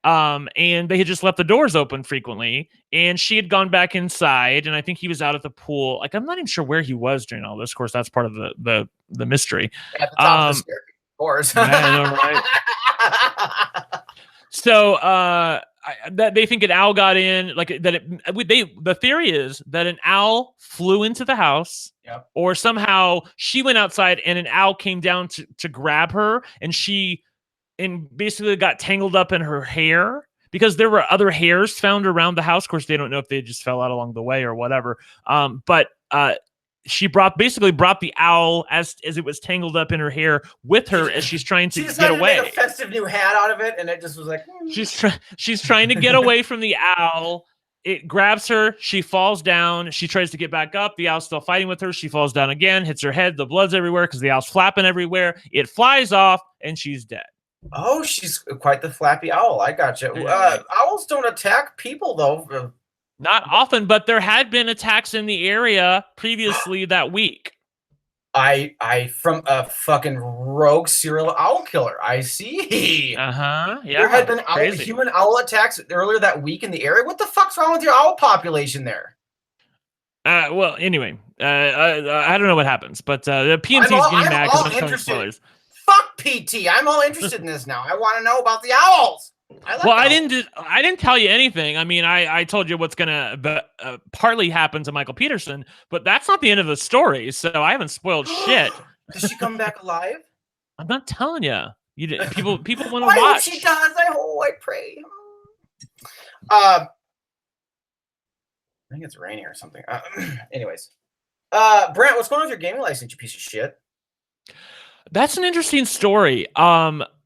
And they had just left the doors open frequently, and she had gone back inside, and I think he was out at the pool. Like, I'm not even sure where he was during all this. Of course, that's part of the mystery. At the top of the stairs, of course. I know, right? So, that they think an owl got in, the theory is that an owl flew into the house, or somehow she went outside and an owl came down to grab her, and basically got tangled up in her hair because there were other hairs found around the house. Of course, they don't know if they just fell out along the way or whatever. But she brought the owl as it was tangled up in her hair with her as she's trying to get away. To make a festive new hat out of it, and it just was like she's trying to get away from the owl. It grabs her. She falls down. She tries to get back up. The owl's still fighting with her. She falls down again, hits her head. The blood's everywhere because the owl's flapping everywhere. It flies off, and she's dead. Oh, she's quite the flappy owl. I gotcha. Owls don't attack people, though. Not often, but there had been attacks in the area previously that week. From a fucking rogue serial owl killer. I see. Yeah. There had been human owl attacks earlier that week in the area. What the fuck's wrong with your owl population there? Well, anyway, I don't know what happens, but the PNC is getting mad because I'm telling spoilers. Fuck PT. I'm all interested in this now. I want to know about the owls. I didn't tell you anything. I mean, I told you what's gonna partly happen to Michael Peterson, but that's not the end of the story. So I haven't spoiled shit. Does she come back alive? I'm not telling you. People want to watch. I hope she does. I pray. I think it's raining or something. Anyways, Brent, what's going on with your gaming license, you piece of shit? That's an interesting story.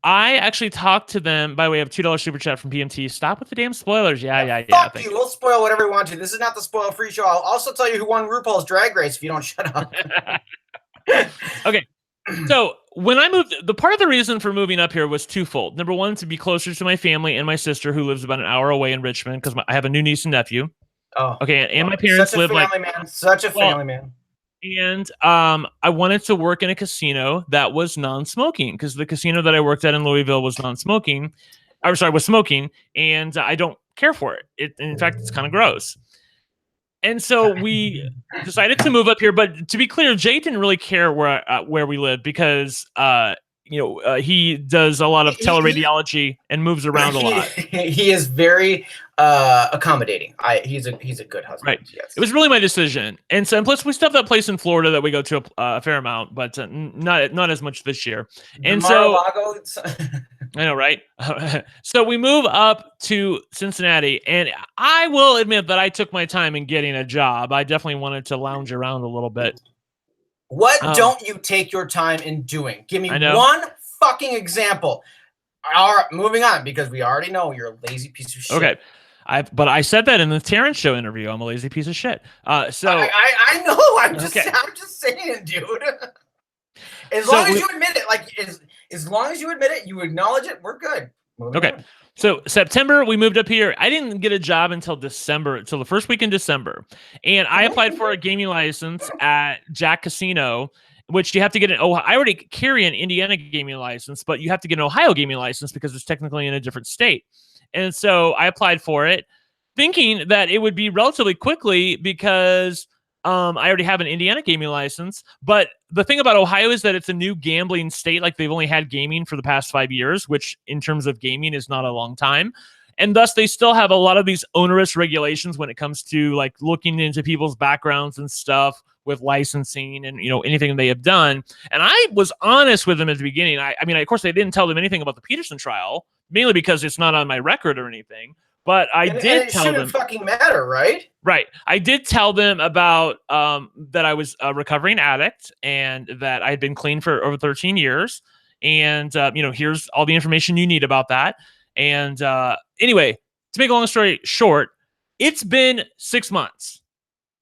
I actually talked to them by way of $2 super chat from PMT. Stop with the damn spoilers. Yeah. Fuck you. We'll spoil whatever we want to. This is not the spoil free show. I'll also tell you who won RuPaul's Drag Race if you don't shut up. Okay. So when I moved, the part of the reason for moving up here was twofold. Number one, to be closer to my family and my sister, who lives about an hour away in Richmond, because I have a new niece and nephew. Oh, okay, and my parents live like such a family man. And I wanted to work in a casino that was non-smoking, because the casino that I worked at in Louisville was non-smoking. Was smoking, and I don't care for it. In fact, it's kind of gross. And so we decided to move up here. But to be clear, Jay didn't really care where we live, because he does a lot of teleradiology and moves around a lot. He is very accommodating. He's a good husband. Right. Yes. It was really my decision. And plus we still have that place in Florida that we go to a fair amount, but not as much this year. And Mar-a-Lago. I know, right? So we move up to Cincinnati, and I will admit that I took my time in getting a job. I definitely wanted to lounge around a little bit. What don't you take your time in doing? Give me one fucking example. All right, moving on, because we already know you're a lazy piece of shit. Okay. But I said that in the Terrence Show interview. I'm a lazy piece of shit. So I know. I'm just saying, dude. As long as you admit it, as long as you admit it, you acknowledge it, we're good. Moving on. So September, we moved up here. I didn't get a job until December, until the first week in December. And I applied for a gaming license at Jack Casino, which you have to get an I already carry an Indiana gaming license, but you have to get an Ohio gaming license because it's technically in a different state. And so I applied for it, thinking that it would be relatively quickly, because I already have an Indiana gaming license. But the thing about Ohio is that it's a new gambling state. Like, they've only had gaming for the past 5 years, which in terms of gaming is not a long time. And thus they still have a lot of these onerous regulations when it comes to like looking into people's backgrounds and stuff with licensing and, anything they have done. And I was honest with them at the beginning. I mean, of course, they didn't tell them anything about the Peterson trial, mainly because it's not on my record or anything. But I did tell them. It shouldn't fucking matter, right? Right. I did tell them about that I was a recovering addict and that I had been clean for over 13 years. And, here's all the information you need about that. And anyway, to make a long story short, it's been 6 months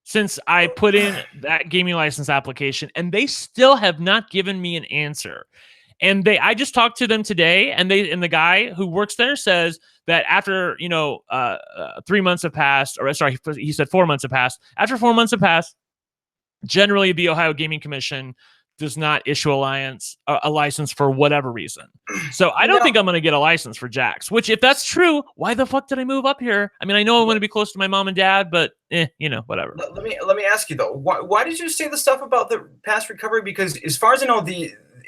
since I put in that gaming license application, and they still have not given me an answer. And I just talked to them today, and the guy who works there says that after 3 months have passed, or sorry, he said 4 months have passed. After 4 months have passed, generally the Ohio Gaming Commission does not issue a license for whatever reason. So I don't think I'm going to get a license for Jacks, which, if that's true, why the fuck did I move up here? I mean, I know I want to be close to my mom and dad, but whatever. Let me ask you though, why did you say the stuff about the past recovery? Because as far as I know,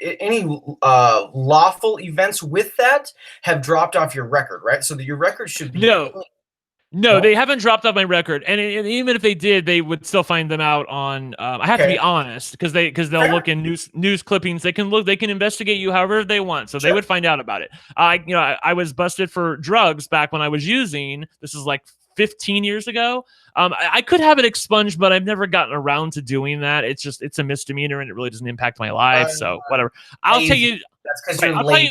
any lawful events with that have dropped off your record, right? So that your record should be No, they haven't dropped off my record, and even if they did, they would still find them out on. I have to be honest, because they'll look in news clippings. They can investigate you however they want, so they would find out about it. I was busted for drugs back when I was using. This is like 15 years ago. I could have it expunged, but I've never gotten around to doing that. It's a misdemeanor, and it really doesn't impact my life. So whatever. I'll tell you. That's because you're I'll tell you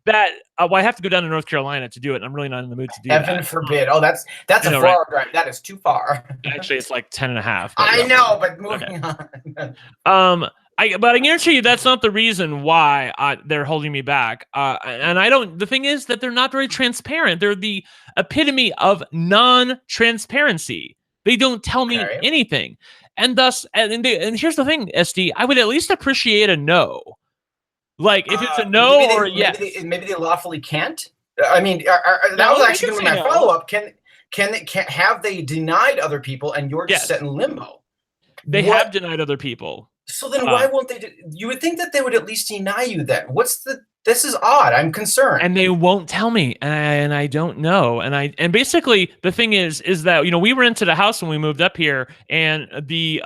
that I have to go down to North Carolina to do it. And I'm really not in the mood to do that. Heaven forbid. Oh, that's a 4-hour drive. That is too far. Actually, it's like 10 and a half. I know, but moving on. But I guarantee you that's not the reason why they're holding me back. And I don't. The thing is that they're not very transparent. They're the epitome of non-transparency. They don't tell me anything, and thus, and here's the thing, SD. I would at least appreciate a no. Like, if it's a no or a yes. Maybe they lawfully can't. I mean, that was actually going to be my follow-up. Have they denied other people, and you're just set in limbo? They have denied other people. So then why won't they? You would think that they would at least deny you then. This is odd. I'm concerned. And they won't tell me, and I don't know. And basically the thing is that, we rented a house when we moved up here, and the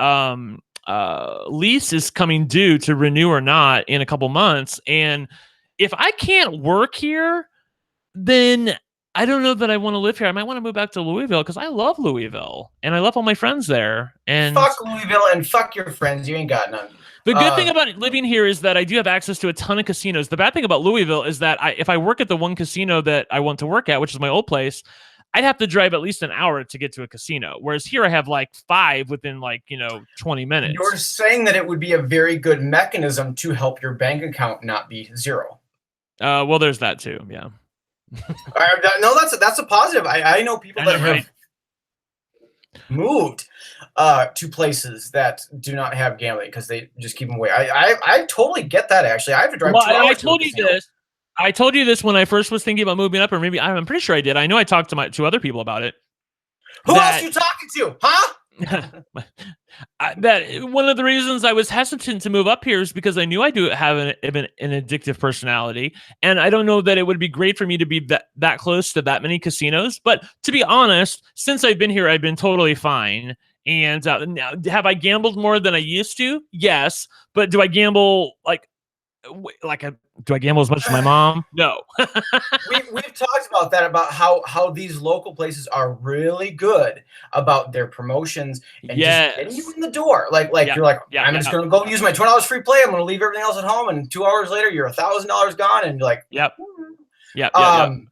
lease is coming due to renew or not in a couple months. And if I can't work here, then I don't know that I want to live here. I might want to move back to Louisville because I love Louisville and I love all my friends there. And fuck Louisville and fuck your friends. You ain't got none. The good thing about living here is that I do have access to a ton of casinos. The bad thing about Louisville is that if I work at the one casino that I want to work at, which is my old place, I'd have to drive at least an hour to get to a casino. Whereas here I have like 5 within 20 minutes. You're saying that it would be a very good mechanism to help your bank account not be zero. Well, there's that too. Yeah. No, that's a positive. I know people that have moved to places that do not have gambling because they just keep them away. I totally get that. Actually, I have to drive 2 hours. I told you this. I told you this when I first was thinking about moving up, or maybe I'm pretty sure I did. I know I talked to other people about it. Who else you talking to, huh? That one of the reasons I was hesitant to move up here is because I knew I do have an addictive personality, and I don't know that it would be great for me to be that close to that many casinos. But to be honest, since I've been here, I've been totally fine. And now, have I gambled more than I used to? Yes, but do I gamble do I gamble as much as my mom? No. We've talked about that, about how these local places are really good about their promotions and just getting you in the door. You're like, I'm just going to go use my $20 free play. I'm going to leave everything else at home, and 2 hours later, you're $1,000 gone, and you're like,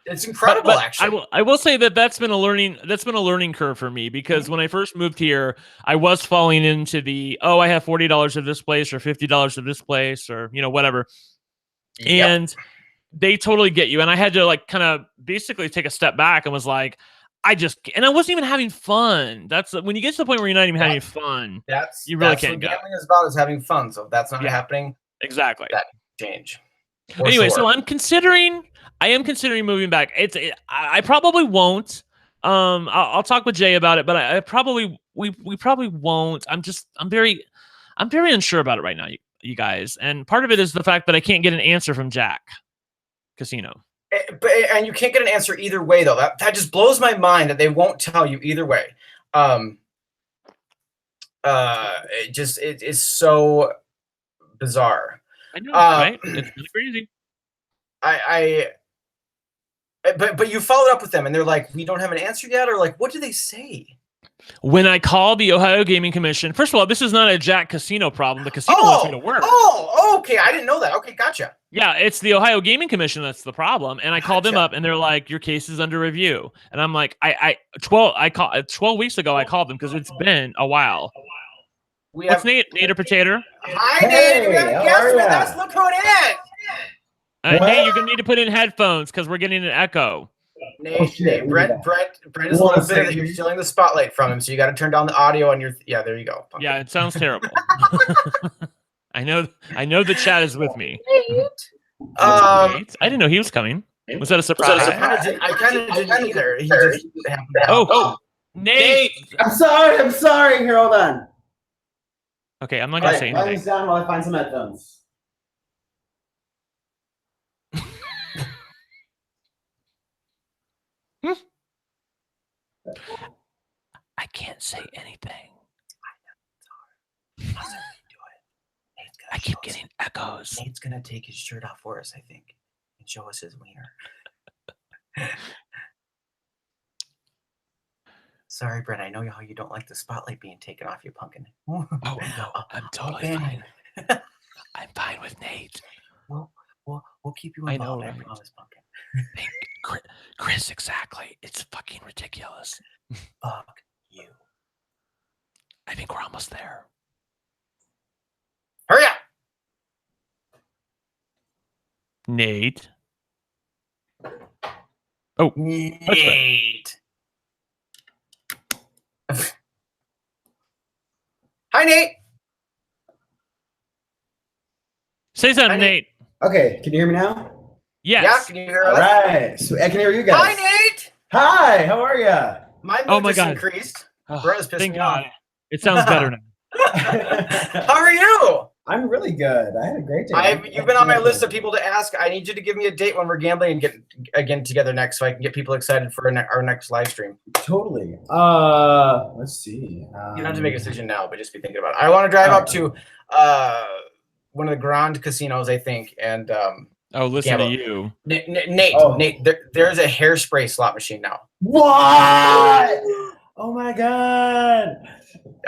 it's incredible. But actually, I will say that's been a learning curve for me, because when I first moved here, I was falling into I have $40 of this place or $50 of this place or whatever. Yep. And they totally get you. And I had to kind of basically take a step back and was like, I wasn't even having fun. That's when you get to the point where you're not even having fun. You really can't go. Gambling is about, is having fun. So if that's not happening, exactly. That change. Anyway, so I am considering moving back. I probably won't. I'll talk with Jay about it, but we probably won't. I'm very unsure about it right now, you guys. And part of it is the fact that I can't get an answer from Jack Casino. And you can't get an answer either way, though. That just blows my mind that they won't tell you either way. It is so bizarre. I know, right? It's really crazy. But you followed up with them, and they're like, "We don't have an answer yet," or like, "What do they say?" When I call the Ohio Gaming Commission, first of all, this is not a Jack Casino problem. The casino wants me to work. Oh, okay. I didn't know that. Okay, gotcha. Yeah, it's the Ohio Gaming Commission that's the problem. And I called them up, and they're like, "Your case is under review." And I'm like, 12 weeks ago, I called them because it's been a while. What's Nate? Nate or Potato? Hi, Nate. We have a guest with us. Look who it is. Hey, you're gonna need to put in headphones because we're getting an echo. Nate, Brent is a little bit that you're stealing the spotlight from him, so you got to turn down the audio on your. Yeah, there you go. Yeah, it sounds terrible. I know the chat is with me. I didn't know he was coming. Was that a surprise? I kind of didn't either. He just happened to happen. Nate! I'm sorry. Here, hold on. Okay, I'm not gonna say anything. Write down while I find some headphones. I can't say anything. I keep getting echoes. Nate's gonna take his shirt off for us, I think, and show us his wiener. Sorry, Brent. I know how you don't like the spotlight being taken off you, pumpkin. Oh no, I'm totally fine. I'm fine with Nate. We'll keep you involved. I promise, pumpkin. Chris, exactly. It's fucking ridiculous. Fuck you. I think we're almost there. Hurry up! Nate. Oh, Nate. Hi, Nate. Say something, Nate. Okay, can you hear me now? Yes. Yeah, can you hear us? All right, so I can hear you guys. Hi, Nate. Hi, how are you? My mood just increased. Brent is pissing me off. It sounds better now. How are you? I'm really good. I had a great day. You've been on my list of people to ask. I need you to give me a date when we're gambling and get again together next, so I can get people excited for our next live stream. Totally. Let's see. You don't have to make a decision now, but just be thinking about it. I want to drive up to one of the Grand casinos, I think, and Oh, listen to Gamble. you. Nate, Oh. Nate, there's a hairspray slot machine now. What? Oh my god!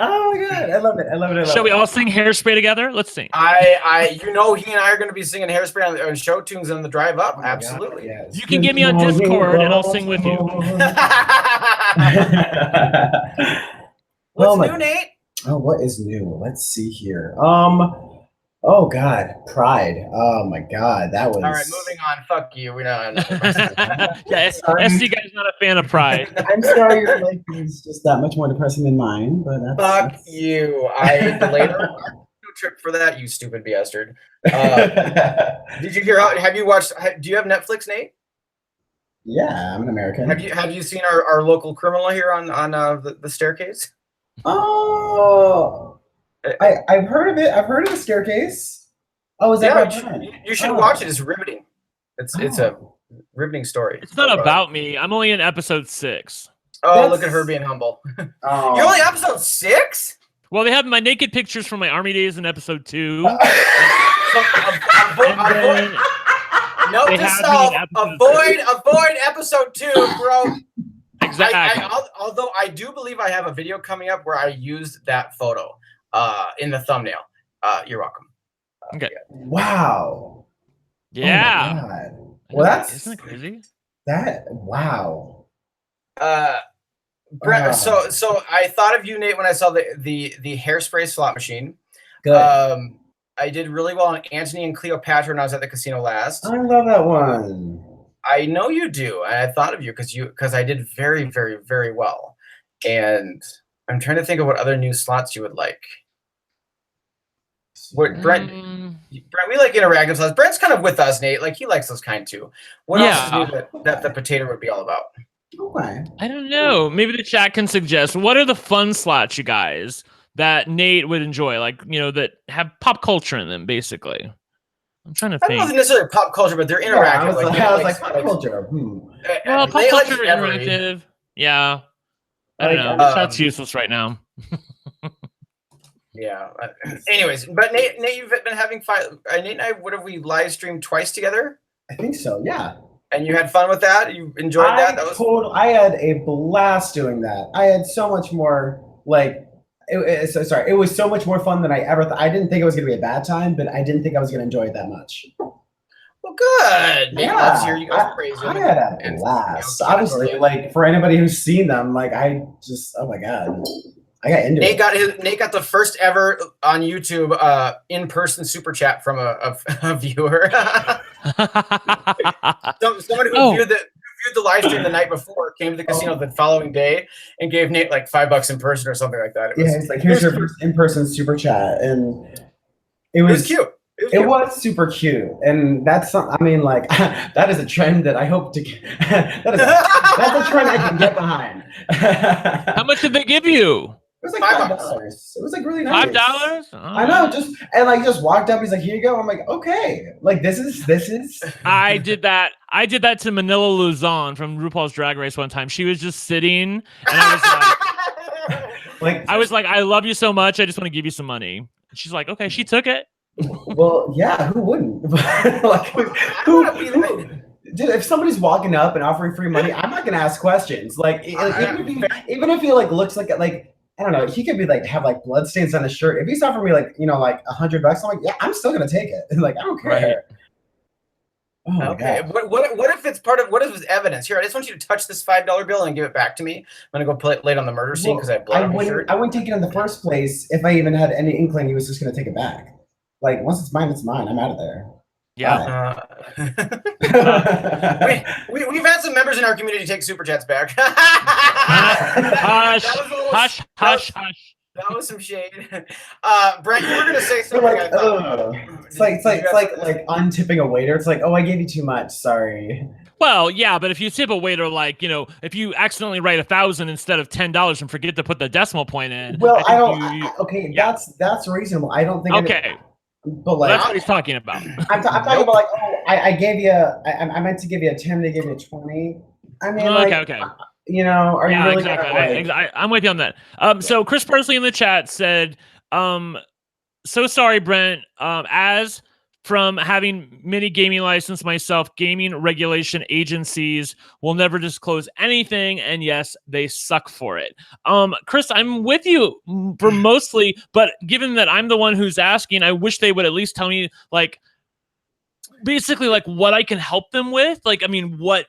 Oh my god! I love it! I love it! I love Shall we it. all sing Hairspray together? Let's sing. He and I are going to be singing Hairspray on show tunes on the drive up. Oh my God, Absolutely. yes. You can get me on Discord and I'll sing with you. What's Oh my- new, Nate? Oh, what is new? Let's see here. Oh god, Pride. Oh my god, that was. All right, moving on. Fuck you. We don't. Yeah, SD Guy's not a fan of Pride. I'm sorry your life is just that much more depressing than mine, but Fuck you. I delayed our trip for that, you stupid bastard. Did you hear? Have you watched? Do you have Netflix, Nate? Yeah, I'm an American. Have you seen our local criminal here on the staircase? Oh, I've heard of it. I've heard of the staircase. Oh, is that right? You should watch it. It's riveting. It's a riveting story. It's not about me. I'm only in episode 6. Oh, look at her being humble. Oh. You're only episode 6? Well, they have my naked pictures from my army days in episode 2. Note to self: avoid episode 2, bro. Exactly. Although I do believe I have a video coming up where I used that photo in the thumbnail. You're welcome. Okay. Wow. Yeah. Oh my God. Well, isn't it crazy? Wow. Brent, so I thought of you, Nate, when I saw the hairspray slot machine. Good. I did really well on Antony and Cleopatra when I was at the casino last. I love that one. I know you do, and I thought of you because I did very, very, very well. And I'm trying to think of what other new slots you would like. What Brent, we like interactive slots. Brent's kind of with us, Nate. Like he likes those kind too. What else is new that the potato would be all about? Okay. I don't know. Maybe the chat can suggest what are the fun slots, you guys, that Nate would enjoy, like that have pop culture in them, basically. I'm trying to think. I don't know if they're necessarily pop culture, but they're interactive. I was like pop culture. Well, pop culture interactive. Yeah. I don't know. The chat's useless right now. Yeah. Anyways, but Nate, you've been having fun. Nate and I, what have we live streamed twice together? I think so. Yeah. And you had fun with that? You enjoyed that? I had a blast doing that. I had so much more it was so much more fun than I ever thought. I didn't think it was going to be a bad time, but I didn't think I was going to enjoy it that much. Well, good. Nate loves hearing you guys praise I had a blast. Obviously, like for anybody who's seen them, like oh my God. I got into it. Nate got the first ever on YouTube in-person super chat from a viewer. Someone who viewed the live stream the night before came to the casino the following day and gave Nate like $5 in person or something like that. It's like, here's your first in-person super chat, and it was cute. It was super cute, and that's I mean, like that is a trend that I hope to get. That's a trend I can get behind. How much did they give you? It was like $5. It was like really nice. $5? Oh. I know, just walked up. He's like, "Here you go." I'm like, "Okay, like this is." I did that. I did that to Manila Luzon from RuPaul's Drag Race one time. She was just sitting, and I was like, "I love you so much. I just want to give you some money." And she's like, "Okay." She took it. Well, yeah, who wouldn't? Like, dude, if somebody's walking up and offering free money, I'm not gonna ask questions. Like, even if he like looks like I don't know, he could be like have like bloodstains on his shirt. If he's offering me like like $100, I'm like, yeah, I'm still gonna take it. Like, I don't care. Right. Oh, okay. What if it's what if it's evidence? Here, I just want you to touch this $5 bill and give it back to me. I'm gonna go lay it on the murder scene because I have blood on my shirt. I wouldn't take it in the first place if I even had any inkling he was just gonna take it back. Like, once it's mine, it's mine. I'm out of there. Yeah. We've had some members in our community take super chats back. Hush. That was some shade. Brent, you were gonna say something. Like, it's like untipping a waiter. It's like, oh, I gave you too much. Sorry. Well, yeah, but if you tip a waiter, like, if you accidentally write 1,000 instead of $10 and forget to put the decimal point in. Well, that's reasonable. I don't think. Okay. But like, that's what he's talking about. I'm talking about like, oh, I gave you. I meant to give you a 10. They gave you a 20. I mean, okay. Are you really exactly? I'm with you on that. So Chris Persley in the chat said, "So sorry, Brent. As from having mini gaming license myself, gaming regulation agencies will never disclose anything, and yes, they suck for it. Chris, I'm with you for mostly, but given that I'm the one who's asking, I wish they would at least tell me like basically like what I can help them with. Like, I mean, what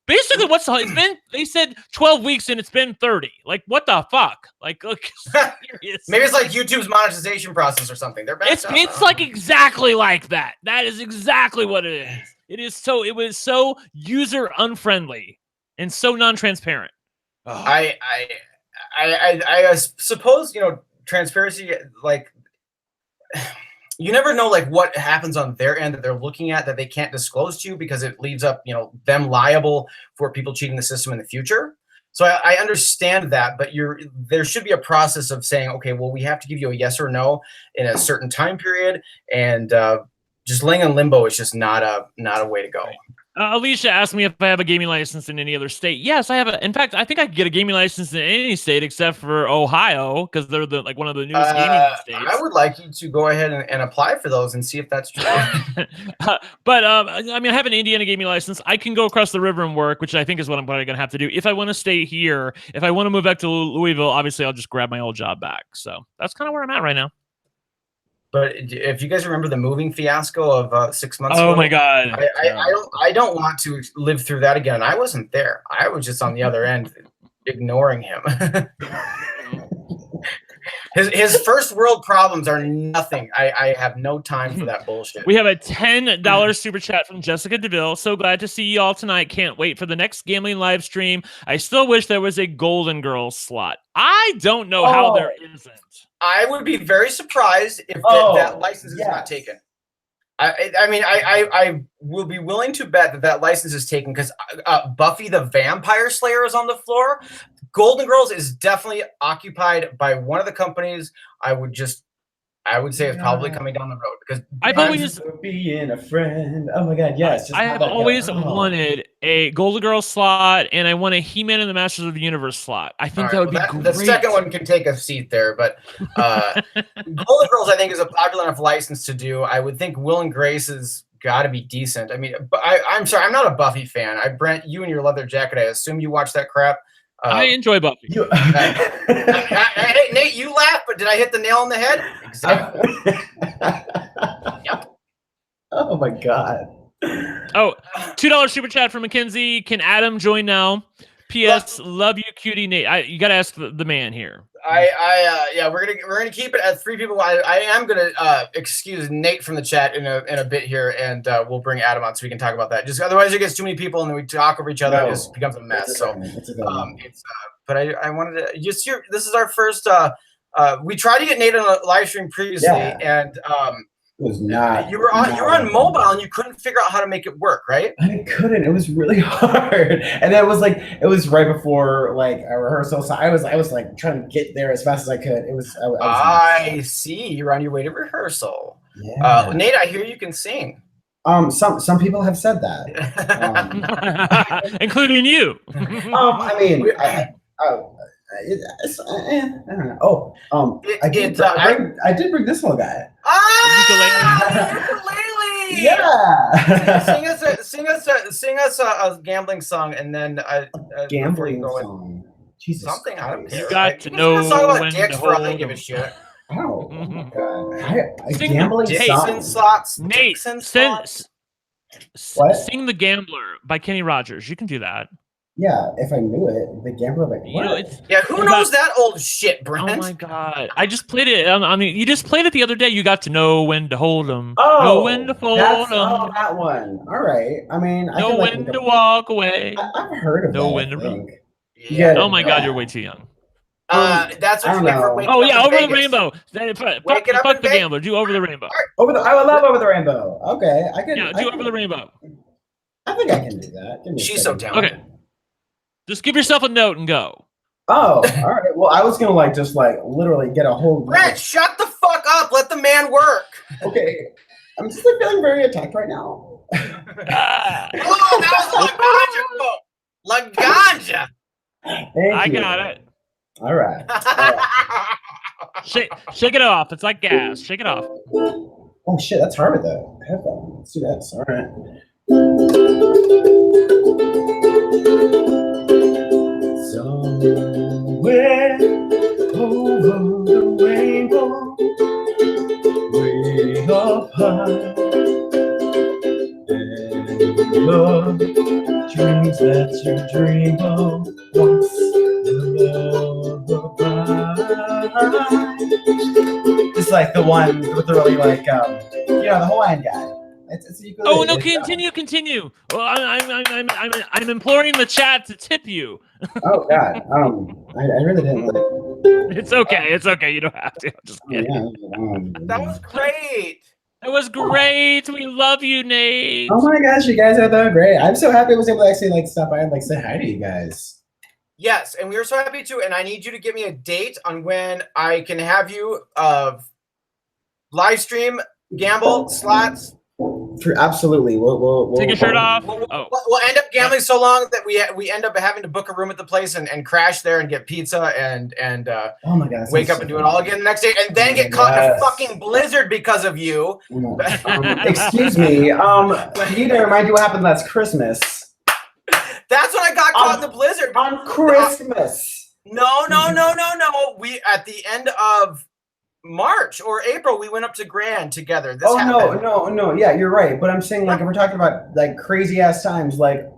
basically what's it's been, they said 12 weeks and it's been 30. Like, what the fuck? Like, look, serious. Maybe it's like YouTube's monetization process or something. They're back. It's like exactly like that. That is exactly what it is. It was so user unfriendly and so non-transparent. Oh. I suppose, you know, transparency, like you never know like what happens on their end that they're looking at that they can't disclose to you, because it leaves up, you know, them liable for people cheating the system in the future. So I understand that, but there should be a process of saying, okay, well, we have to give you a yes or no in a certain time period, and just laying in limbo is just not a way to go. Right. Alicia asked me if I have a gaming license in any other state. Yes, I have. In fact, I think I could get a gaming license in any state except for Ohio, because they're like one of the newest gaming states. I would like you to go ahead and apply for those and see if that's true. But I mean, I have an Indiana gaming license. I can go across the river and work, which I think is what I'm probably going to have to do. If I want to stay here, if I want to move back to Louisville, obviously I'll just grab my old job back. So that's kind of where I'm at right now. But if you guys remember the moving fiasco of 6 months ago, oh my god, I don't want to live through that again. I wasn't there. I was just on the other end, ignoring him. His first world problems are nothing. I have no time for that bullshit. We have a $10 super chat from Jessica DeVille. So glad to see you all tonight. Can't wait for the next gambling live stream. I still wish there was a Golden Girls slot. I don't know how there isn't. I would be very surprised if that license is not taken. I mean, I will be willing to bet that license is taken, because Buffy the Vampire Slayer is on the floor. Golden Girls is definitely occupied by one of the companies. I would say it's probably coming down the road, because I've always being a friend. Oh my god, yes! I have always wanted a Golden Girls slot, and I want a He-Man and the Masters of the Universe slot. I think that would be great. The second one can take a seat there, but Golden Girls I think is a popular enough license to do. I would think Will and Grace has got to be decent. I mean, but I'm sorry, I'm not a Buffy fan. Brent, you and your leather jacket, I assume you watch that crap. I enjoy Buffy. Hey, Nate, you laugh, but did I hit the nail on the head? Exactly. Yep. Oh my god. Oh, $2 super chat from Mackenzie. Can Adam join now? P.S. Love you, cutie Nate. You gotta ask the man here. Yeah, we're gonna keep it at 3 people. I am gonna excuse Nate from the chat in a bit here, and we'll bring Adam on so we can talk about that. Just otherwise, it gets too many people, and then we talk over each other, and it just becomes a mess. But I wanted to just hear. This is our first. We tried to get Nate on a live stream previously, and it was not. You were on mobile and you couldn't figure out how to make it work, right? I couldn't. It was really hard, and it was right before like a rehearsal, so I was like trying to get there as fast as I could. It was. I see. You're on your way to rehearsal. Yeah. Nate, I hear you can sing. Some people have said that, including you. I mean, I don't know. I did bring this little guy. Ukulele. Yeah. Sing us a gambling song, and then gambling song. Jesus something Christ. I don't care. You got to know when to hold. I don't give a shit. Oh my god. Gambling Jason slots. Nate, sing The Gambler by Kenny Rogers. You can do that. Yeah, if I knew it, The Gambler. Like, who knows that old shit, Brent? Oh my god, I just played it. I mean, you just played it the other day. You got to know when to hold them. Oh, know when to fold them. Oh, that one. All right. I mean, know when to walk away. I've heard of that. Know when to run. Yeah. Oh my god, you're way too young. That's what you get for waking up. Oh yeah, Over Vegas. The Rainbow. Fuck The Gambler. Do Over the Rainbow. I would love Over the Rainbow. Okay, I can. Yeah, do Over the Rainbow. I think I can do that. She's so talented. Okay. Just give yourself a note and go. Oh, all right. Well, I was gonna just literally get a whole. Brent, shut the fuck up. Let the man work. Okay, I'm just feeling very attacked right now. Oh, that was Laganja. I got it. All right. Shake it off. It's like gas. Shake it off. Oh shit, that's hard with the headphone. Let's do this. All right. Somewhere over the rainbow, way up high, and the dreams that you dream of once it's like the one with the really like the Hawaiian guy. It's a ukulele. Oh no! Continue. Well, I'm imploring the chat to tip you. Oh God. I really didn't. Like, It's okay. It's okay. You don't have to. Just kidding. That was great. That was great. We love you, Nate. Oh my gosh, you guys are so great. I'm so happy I was able to actually like stop by and like say hi to you guys. Yes, and we are so happy too. And I need you to give me a date on when I can have you live stream, gamble, slots. Absolutely. We'll take your shirt off. We'll end up gambling so long that we end up having to book a room at the place and crash there and get pizza and oh my God, wake up and do it all again the next day and then get caught in a fucking blizzard because of you. Excuse me. You need to remind you what happened last Christmas. That's when I got caught in the blizzard. On Christmas. No. We at the end of March or April, we went up to Grand together. This happened. No. Yeah, you're right. But I'm saying, like, if we're talking about like crazy ass times, like,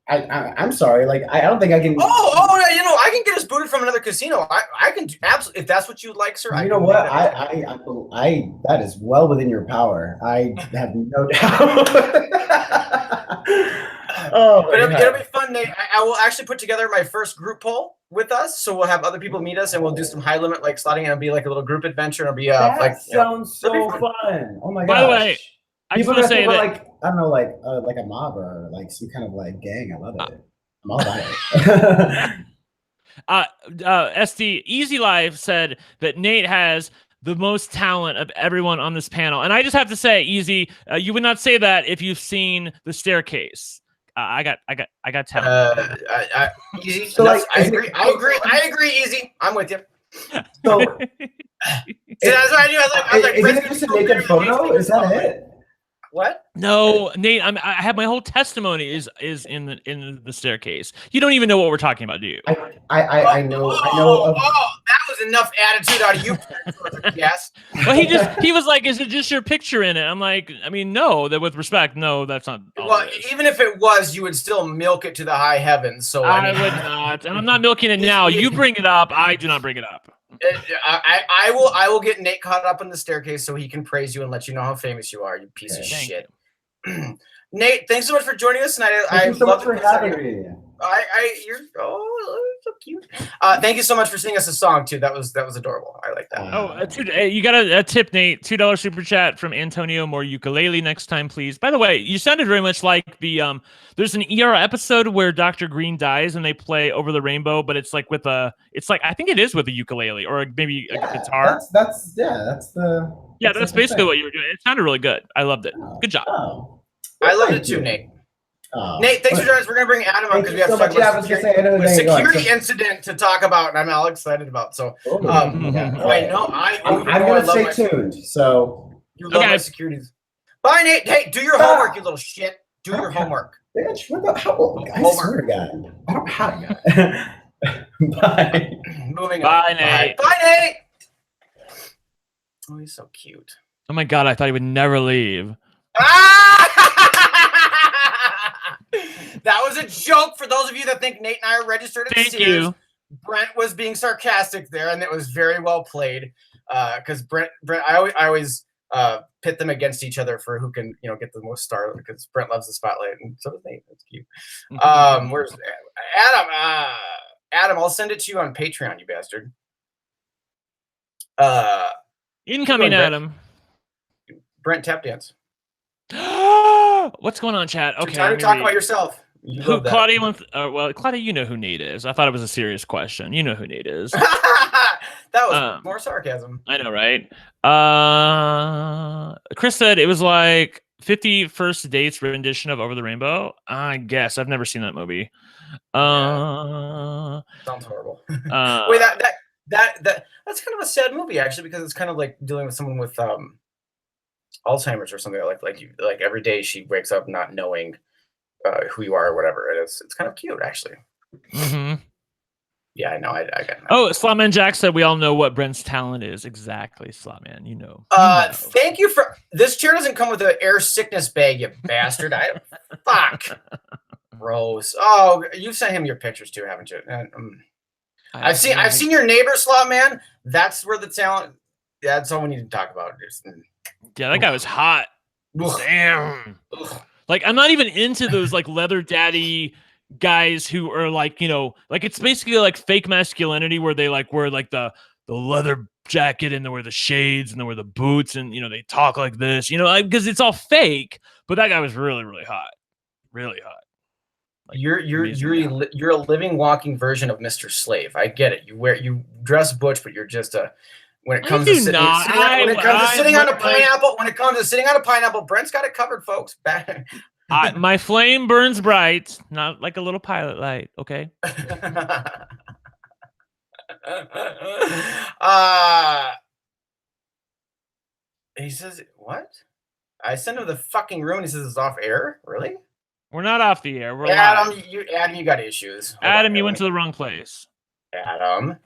I'm sorry, like, I don't think I can. I can get us booted from another casino. I can absolutely, if that's what you'd like, sir. You know what? I that is well within your power. I have no doubt. But it'll be fun, Nate. I will actually put together my first group poll with us, so we'll have other people meet us, and we'll do some high limit like slotting, and it'll be like a little group adventure. It'll be sounds so fun. Oh my gosh! By the way, I just want to say that like I don't know, like a mob or like some kind of like gang. I love it. I'm all about it. SD Easy Life said that Nate has the most talent of everyone on this panel, and I just have to say, Easy, you would not say that if you've seen The Staircase. I got talent. Easy. So like, I agree. Easy. I'm with you. So that's what I do. I was like, is it just a naked photo? Is that it? What? No, Nate. I have my whole testimony is in the Staircase. You don't even know what we're talking about, do you? I know. That was enough attitude out of you. Yes. Well, he was like, "Is it just your picture in it?" I'm like, I mean, no. That with respect, no, that's not. Well, even if it was, you would still milk it to the high heavens. So I would not, and I'm not milking it now. You bring it up. I do not bring it up. I will get Nate caught up in the Staircase so he can praise you and let you know how famous you are, you piece of shit. Nate, thanks so much for joining us tonight. Thank you so much for having me. You're so cute. Thank you so much for singing us a song too. That was adorable. I like that. You got a tip, Nate. $2 super chat from Antonio. More ukulele next time, please. By the way, you sounded very much like the there's an ER episode where Dr. Green dies and they play Over the Rainbow, but it's like I think it is with a ukulele or maybe a guitar. That's basically what you were doing. It sounded really good. I loved it. Good job. I loved it too, Nate. Nate, thanks for joining us. We're gonna bring Adam on because we have to talk about a security incident to talk about, and I'm all excited about. So, I'm gonna stay tuned. So, you love my securities. Bye, Nate. Hey, do your homework, you little shit. Do your homework. Bitch, what the hell? I swear to God, I don't have it. Bye. Moving on. Nate. Bye, Nate. Oh, he's so cute. Oh my God, I thought he would never leave. That was a joke for those of you that think Nate and I are registered at Sears. Brent was being sarcastic there, and it was very well played. Because Brent, I always pit them against each other for who can get the most star, because Brent loves the spotlight, and so does Nate. That's cute. Where's Adam? Adam, I'll send it to you on Patreon, you bastard. Incoming, Adam. Brent tap dance. What's going on, chat? Okay, time to talk about yourself. Who Claudia? Well, Claudia, you know who Nate is. I thought it was a serious question. You know who Nate is. That was more sarcasm. I know, right? Chris said it was like 50 First Dates rendition of Over the Rainbow. I guess I've never seen that movie. Sounds horrible. Wait, that's kind of a sad movie actually, because it's kind of like dealing with someone with Alzheimer's or something like every day she wakes up not knowing who you are or whatever. And it's kind of cute actually. Mm-hmm. Yeah, I know. I got. Oh, Slotman Jack said we all know what Brent's talent is. Exactly, Slotman. You know. Thank you for this chair. Doesn't come with an air sickness bag, you bastard. Fuck. Gross. Oh, you've sent him your pictures too, haven't you? I've seen your neighbor, Slotman. That's where the talent. That's all we need to talk about. Yeah, that guy was hot. Ugh. Damn. Ugh. Like, I'm not even into those like leather daddy guys who are like, you know, like it's basically like fake masculinity where they like wear like the leather jacket and they wear the shades and they wear the boots and, you know, they talk like this, you know, because it's all fake. But that guy was really, really hot. Really hot. Like, you're a living, walking version of Mr. Slave. I get it. You dress butch, but you're just a. When it comes to sitting on a pineapple, Brent's got it covered, folks. My flame burns bright, not like a little pilot light. Okay. He says what? I sent him the fucking room. And he says it's off air. Really? We're not off the air. We're Adam. live. You got issues. Adam, you went to the wrong place. Adam.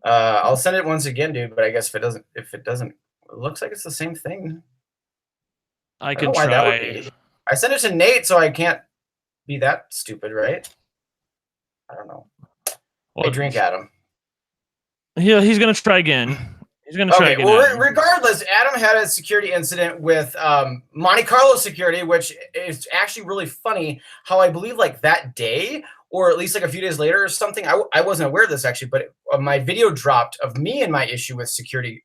I'll send it once again, dude. But I guess if it doesn't, it looks like it's the same thing. I could try. I sent it to Nate, so I can't be that stupid, right? I don't know. Well, hey, drink, Adam. Yeah, he's gonna try again. He's gonna try again. Well, regardless, Adam had a security incident with Monte Carlo security, which is actually really funny. How I believe like that day, or at least like a few days later or something. I wasn't aware of this actually, but my video dropped of me and my issue with security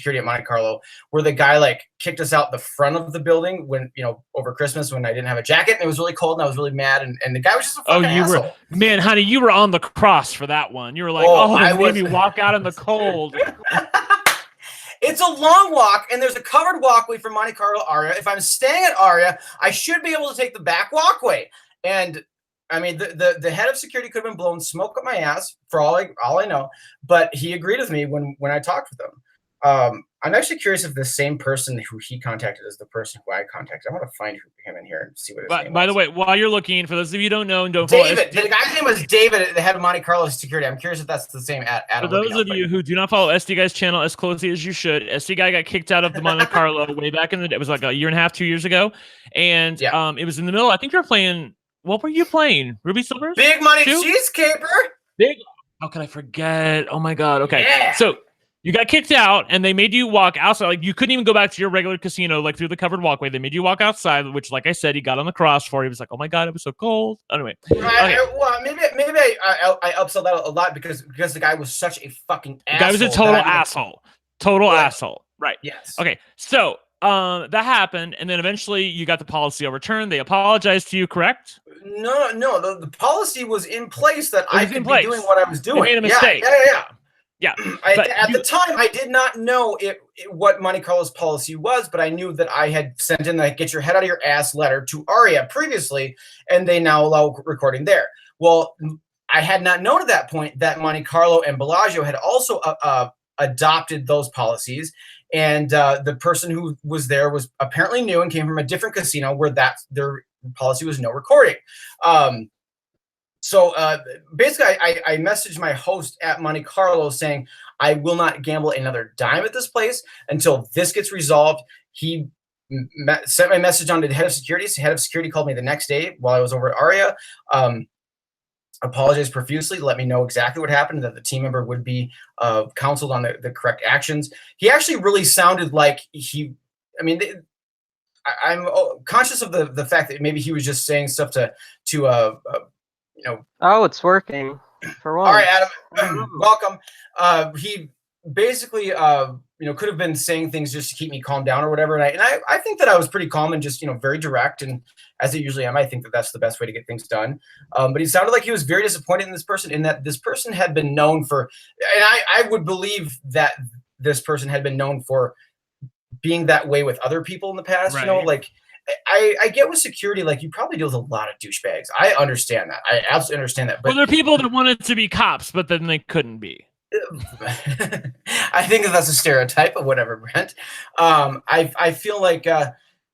at Monte Carlo, where the guy like kicked us out the front of the building when, you know, over Christmas when I didn't have a jacket and it was really cold and I was really mad and the guy was just a fucking asshole. Man, honey, you were on the cross for that one. You were like, I made me walk out in the cold. It's a long walk, and there's a covered walkway from Monte Carlo Aria. If I'm staying at Aria, I should be able to take the back walkway. And I mean, the head of security could have been blowing smoke up my ass for all I know, but he agreed with me when I talked with him. I'm actually curious if the same person who he contacted is the person who I contacted. I want to find him in here and see what his name is. By the way, while you're looking, for those of you who don't know and don't David. The guy's name was David, the head of Monte Carlo security. I'm curious if that's the same Adam. For those of you who do not follow SDGuy's channel as closely as you should, SDGuy got kicked out of the Monte Carlo way back in the day. It was like a year and a half, 2 years ago. And it was in the middle. I think you were playing. What were you playing? Ruby Silvers? Big Money Cheese Caper. Big. How can I forget? Oh my God. Okay. Yeah. So you got kicked out and they made you walk outside. Like you couldn't even go back to your regular casino, like through the covered walkway. They made you walk outside, which, like I said, he got on the cross for. He was like, "Oh my God, it was so cold." Anyway, maybe I upsold that a lot because the guy was such a fucking asshole. The guy was a total asshole. Total asshole. Right. Yes. Okay. So that happened, and then eventually you got the policy overturned. They apologized to you, correct? No. The policy was in place that I could be doing what I was doing. They made a mistake. Yeah. At the time, I did not know what Monte Carlo's policy was, but I knew that I had sent in the "get your head out of your ass" letter to Aria previously, and they now allow recording there. Well, I had not known at that point that Monte Carlo and Bellagio had also adopted those policies, and the person who was there was apparently new and came from a different casino where their policy was no recording. So basically, I messaged my host at Monte Carlo saying, I will not gamble another dime at this place until this gets resolved. He sent my message on to the head of security. So the head of security called me the next day while I was over at Aria. Apologized profusely, let me know exactly what happened, that the team member would be counseled on the correct actions. He actually really sounded like I'm conscious of the fact that maybe he was just saying stuff to Oh, it's working for one. All right, Adam, welcome. He basically, could have been saying things just to keep me calm down or whatever. And I think that I was pretty calm and just, very direct. And as I usually am, I think that that's the best way to get things done. But he sounded like he was very disappointed in this person, in that this person had been known for, and I would believe that this person had been known for being that way with other people in the past, right. I get with security, like you probably deal with a lot of douchebags. I understand that. I absolutely understand that. But there are people that wanted to be cops, but then they couldn't be. I think that's a stereotype, but whatever, Brent. I feel like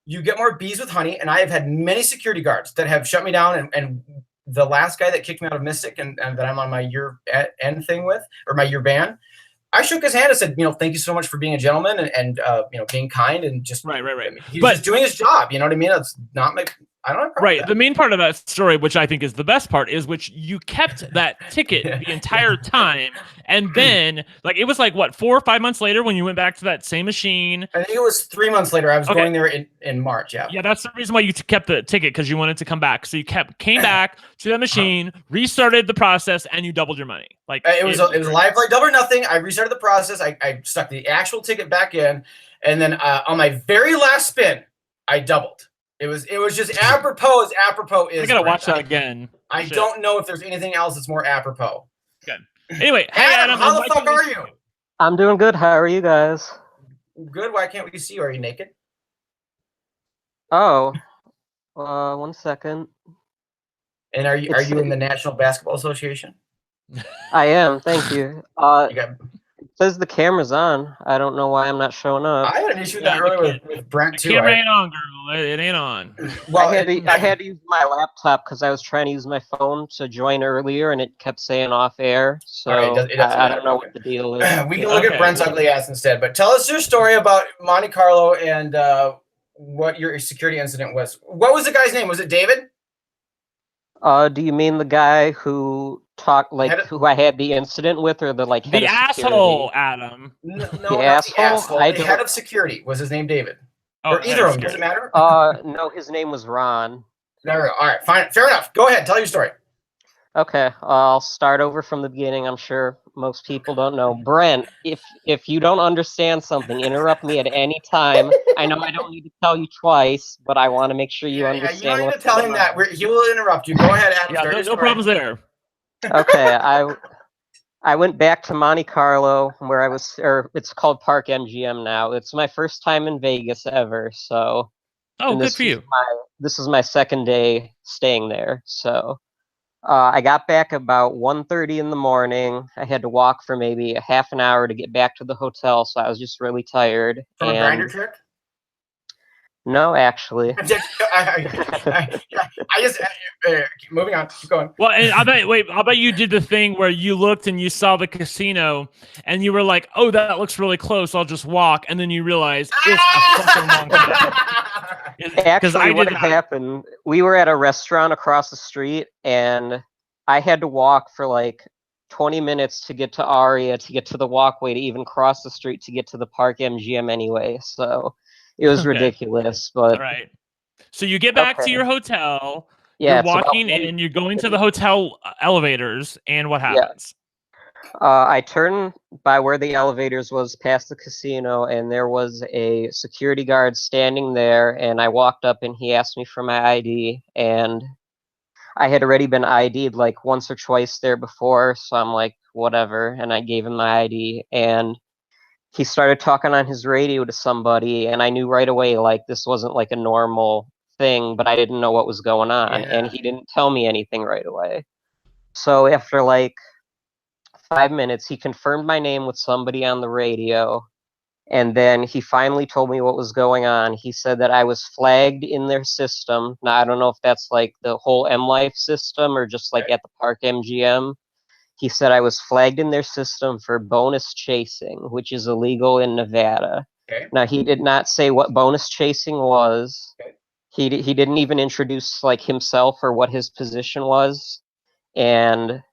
you get more bees with honey, and I have had many security guards that have shut me down, and the last guy that kicked me out of Mystic and that I'm on my year end thing with, or my year ban, I shook his hand and said, thank you so much for being a gentleman and being kind and just right. He's just doing his job. You know what I mean? That's not my. I don't have a problem Right. with that. The main part of that story, which I think is the best part, is which you kept that ticket the entire time. And then, like, it was like, what, 4 or 5 months later when you went back to that same machine? I think it was 3 months later. I was going there in March. Yeah. Yeah, that's the reason why you kept the ticket, because you wanted to come back. So you came back to that machine, restarted the process, and you doubled your money. Like it was live, like double or nothing. I restarted the process. I stuck the actual ticket back in, and then on my very last spin, I doubled. It was just apropos. Apropos is. I gotta watch that again. I don't know if there's anything else that's more apropos. Good. Anyway, hey Adam, how the fuck are you? I'm doing good. How are you guys? Good. Why can't we see you? Are you naked? Oh, 1 second. And are you in the National Basketball Association? I am. Thank you. It says the camera's on. I don't know why I'm not showing up. I had an issue with that earlier with Brent too. The camera ain't on, girl. It ain't on. Well, I had to use my laptop because I was trying to use my phone to join earlier, and it kept saying off air. So I don't know what the deal is. We can look at Brent's ugly ass instead. But tell us your story about Monte Carlo and what your security incident was. What was the guy's name? Was it David? Do you mean the guy who who I had the incident with, or the head of asshole, Adam? No, the asshole. The head of security was his name, David. Oh, or either of them. Does it matter? No, his name was Ron. There we go. All right, fine, fair enough. Go ahead, tell your story. Okay, I'll start over from the beginning. I'm sure most people don't know. Brent, if you don't understand something, interrupt me at any time. I know I don't need to tell you twice, but I want to make sure you understand. You don't need to tell him that. He will interrupt you. Go ahead, Adam. Yeah, there's no problems there. Okay, I went back to Monte Carlo where I was, or it's called Park MGM now. It's my first time in Vegas ever, so. Oh, good for you. This is my second day staying there, so. I got back about 1:30 in the morning. I had to walk for maybe a half an hour to get back to the hotel, so I was just really tired. From a grinder trick? No, actually. Moving on. Keep going. Well, and I bet you did the thing where you looked and you saw the casino, and you were like, "Oh, that looks really close. I'll just walk," and then you realize it's a fucking long time. Actually, what happened, we were at a restaurant across the street, and I had to walk for 20 minutes to get to Aria, to get to the walkway, to even cross the street to get to the Park MGM anyway. So it was ridiculous. But all right. So you get back to your hotel. Yeah, you're walking in, you're going to the hotel elevators, and what happens? I turned by where the elevators was past the casino, and there was a security guard standing there, and I walked up and he asked me for my ID, and I had already been ID'd once or twice there before, so I'm like, whatever, and I gave him my ID, and he started talking on his radio to somebody, and I knew right away this wasn't a normal thing, but I didn't know what was going on, and he didn't tell me anything right away. So after 5 minutes, he confirmed my name with somebody on the radio, and then he finally told me what was going on. He said that I was flagged in their system. Now, I don't know if that's the whole M-Life system or just at the Park MGM. He said I was flagged in their system for bonus chasing, which is illegal in Nevada. Okay. Now, he did not say what bonus chasing was. Okay. He didn't even introduce himself or what his position was, and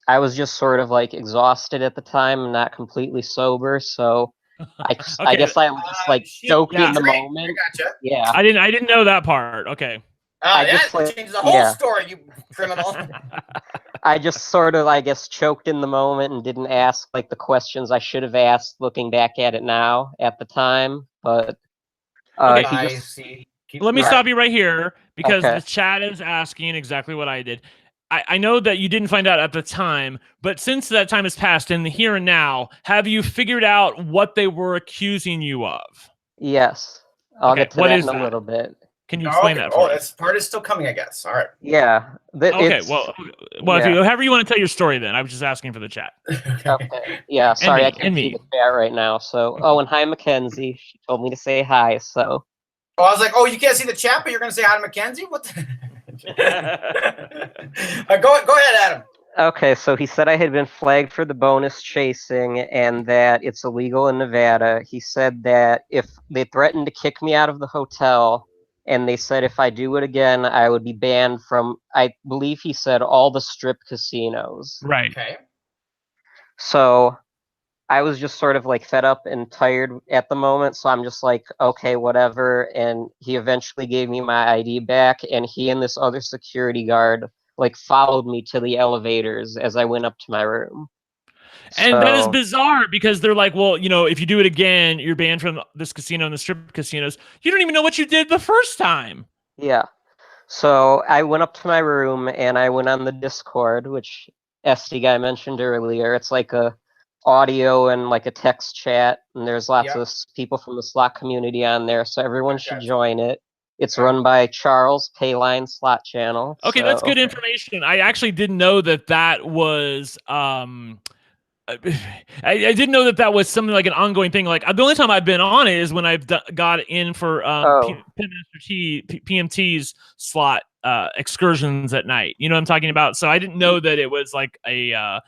I was just sort of exhausted at the time and not completely sober, so I guess I was just stoked in the moment. I gotcha. Yeah, I didn't know that part. Okay. That changes the whole story, you criminal. I just sort of, I guess, choked in the moment and didn't ask the questions I should have asked looking back at it now at the time, but I see. Let me stop you right here because the chat is asking exactly what I did. I know that you didn't find out at the time, but since that time has passed in the here and now, have you figured out what they were accusing you of? Yes. I'll get to that in a little bit. Can you explain that for me? This part is still coming, I guess. All right. Okay, well, if you, however you want to tell your story, then I was just asking for the chat. Okay. Yeah, sorry, I can't see the chat right now. So, and hi, Mackenzie. She told me to say hi. So. Oh, I was like, you can't see the chat, but you're gonna say hi to Mackenzie? What? Go ahead, Adam. Okay, so he said I had been flagged for the bonus chasing and that it's illegal in Nevada. He said that if they threatened to kick me out of the hotel, and they said if I do it again, I would be banned from, I believe he said, all the strip casinos. Right. Okay. So I was just sort of like fed up and tired at the moment, so I'm just like, okay, whatever. And he eventually gave me my ID back, and he and this other security guard like followed me to the elevators as I went up to my room. And that is bizarre because they're like, well, if you do it again, you're banned from this casino and the strip casinos. You don't even know what you did the first time. Yeah. So I went up to my room and I went on the Discord, which SDGuy mentioned earlier. It's like a audio and like a text chat, and there's lots of people from the slot community on there, so everyone should join it. It's run by Charles Payline Slot Channel. Okay, that's good information. I actually didn't know that was I didn't know that was something like an ongoing thing. Like the only time I've been on it is when I've got in for PMT's slot excursions at night. You know what I'm talking about? So I didn't know that it was like a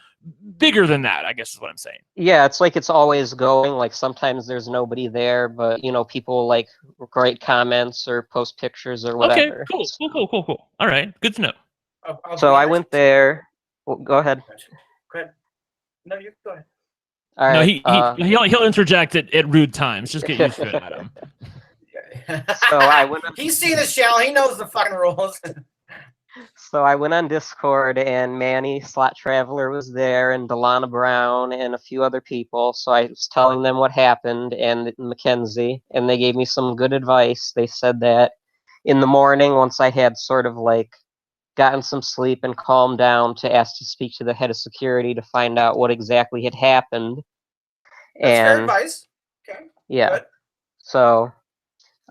bigger than that, I guess is what I'm saying. Yeah, it's like it's always going. Like sometimes there's nobody there, but people like write comments or post pictures or whatever. Okay, cool. All right, good to know. So I went there. Well, go ahead. Go ahead. No, you go ahead. All right. No, he'll interject at rude times. Just get used to it, Adam. So I went. He's seen this channel. He knows the fucking rules. So I went on Discord, and Manny Slot Traveler was there, and Delana Brown, and a few other people. So I was telling them what happened, and Mackenzie, and they gave me some good advice. They said that in the morning, once I had sort of like gotten some sleep and calmed down, to ask to speak to the head of security to find out what exactly had happened. That's fair advice. Okay. Yeah. Good. So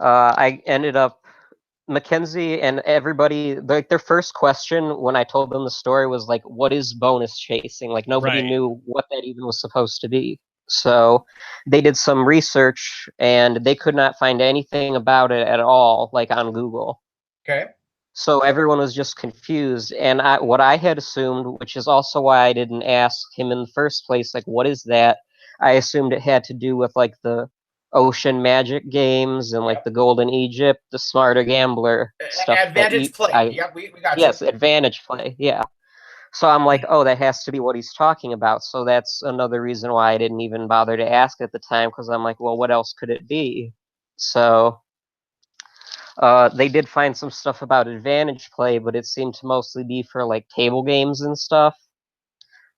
I ended up, Mackenzie and everybody, like their first question when I told them the story was like, what is bonus chasing? Like nobody knew what that even was supposed to be. So they did some research and they could not find anything about it at all, like on Google. Okay. So everyone was just confused. And what I had assumed, which is also why I didn't ask him in the first place, like, what is that? I assumed it had to do with like the Ocean Magic games and like the Golden Egypt, the Smarter Gambler stuff. Advantage play. Yep, we got yes, advantage play. Yeah. So I'm like, oh, that has to be what he's talking about. So that's another reason why I didn't even bother to ask at the time, because I'm like, well, what else could it be? So they did find some stuff about advantage play, but it seemed to mostly be for like table games and stuff.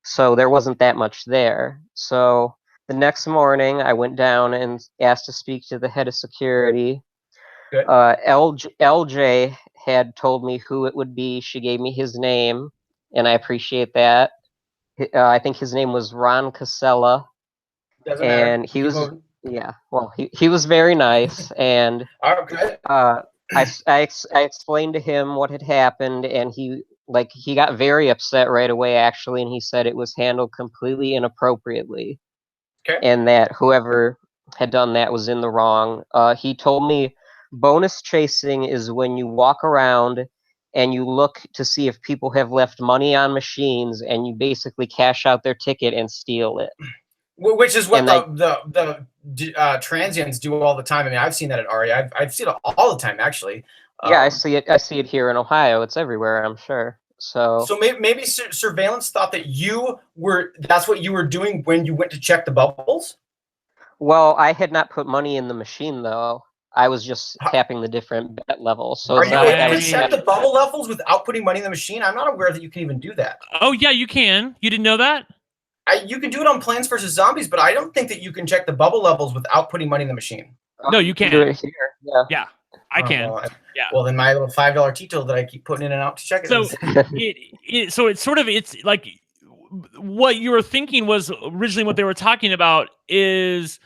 So there wasn't that much there. So the next morning, I went down and asked to speak to the head of security. Good. LJ had told me who it would be. She gave me his name, and I appreciate that. I think his name was Ron Casella. Doesn't matter. He was, yeah, well, he was very nice. And I explained to him what had happened, and he got very upset right away, actually, and he said it was handled completely inappropriately. Okay. And that whoever had done that was in the wrong. He told me bonus chasing is when you walk around and you look to see if people have left money on machines, and you basically cash out their ticket and steal it. Which is what the transients do all the time. I mean, I've seen that at RE. I've seen it all the time, actually. Yeah, I see it. I see it here in Ohio. It's everywhere, I'm sure. So maybe surveillance thought that that's what you were doing when you went to check the bubbles? Well, I had not put money in the machine, though. I was just tapping the different bet levels. So are you able to check the bubble levels without putting money in the machine? I'm not aware that you can even do that. Oh, yeah, you can. You didn't know that? You can do it on Plants vs. Zombies, but I don't think that you can check the bubble levels without putting money in the machine. No, you can. Do it here. Yeah, I can. Yeah. Well, then my little $5 Tito that I keep putting in and out to check it. So it's like what you were thinking was originally what they were talking about is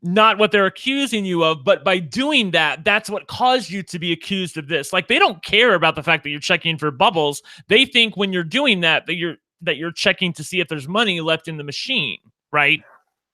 not what they're accusing you of, but by doing that, that's what caused you to be accused of this. Like, they don't care about the fact that you're checking for bubbles. They think when you're doing that, that you're checking to see if there's money left in the machine, right?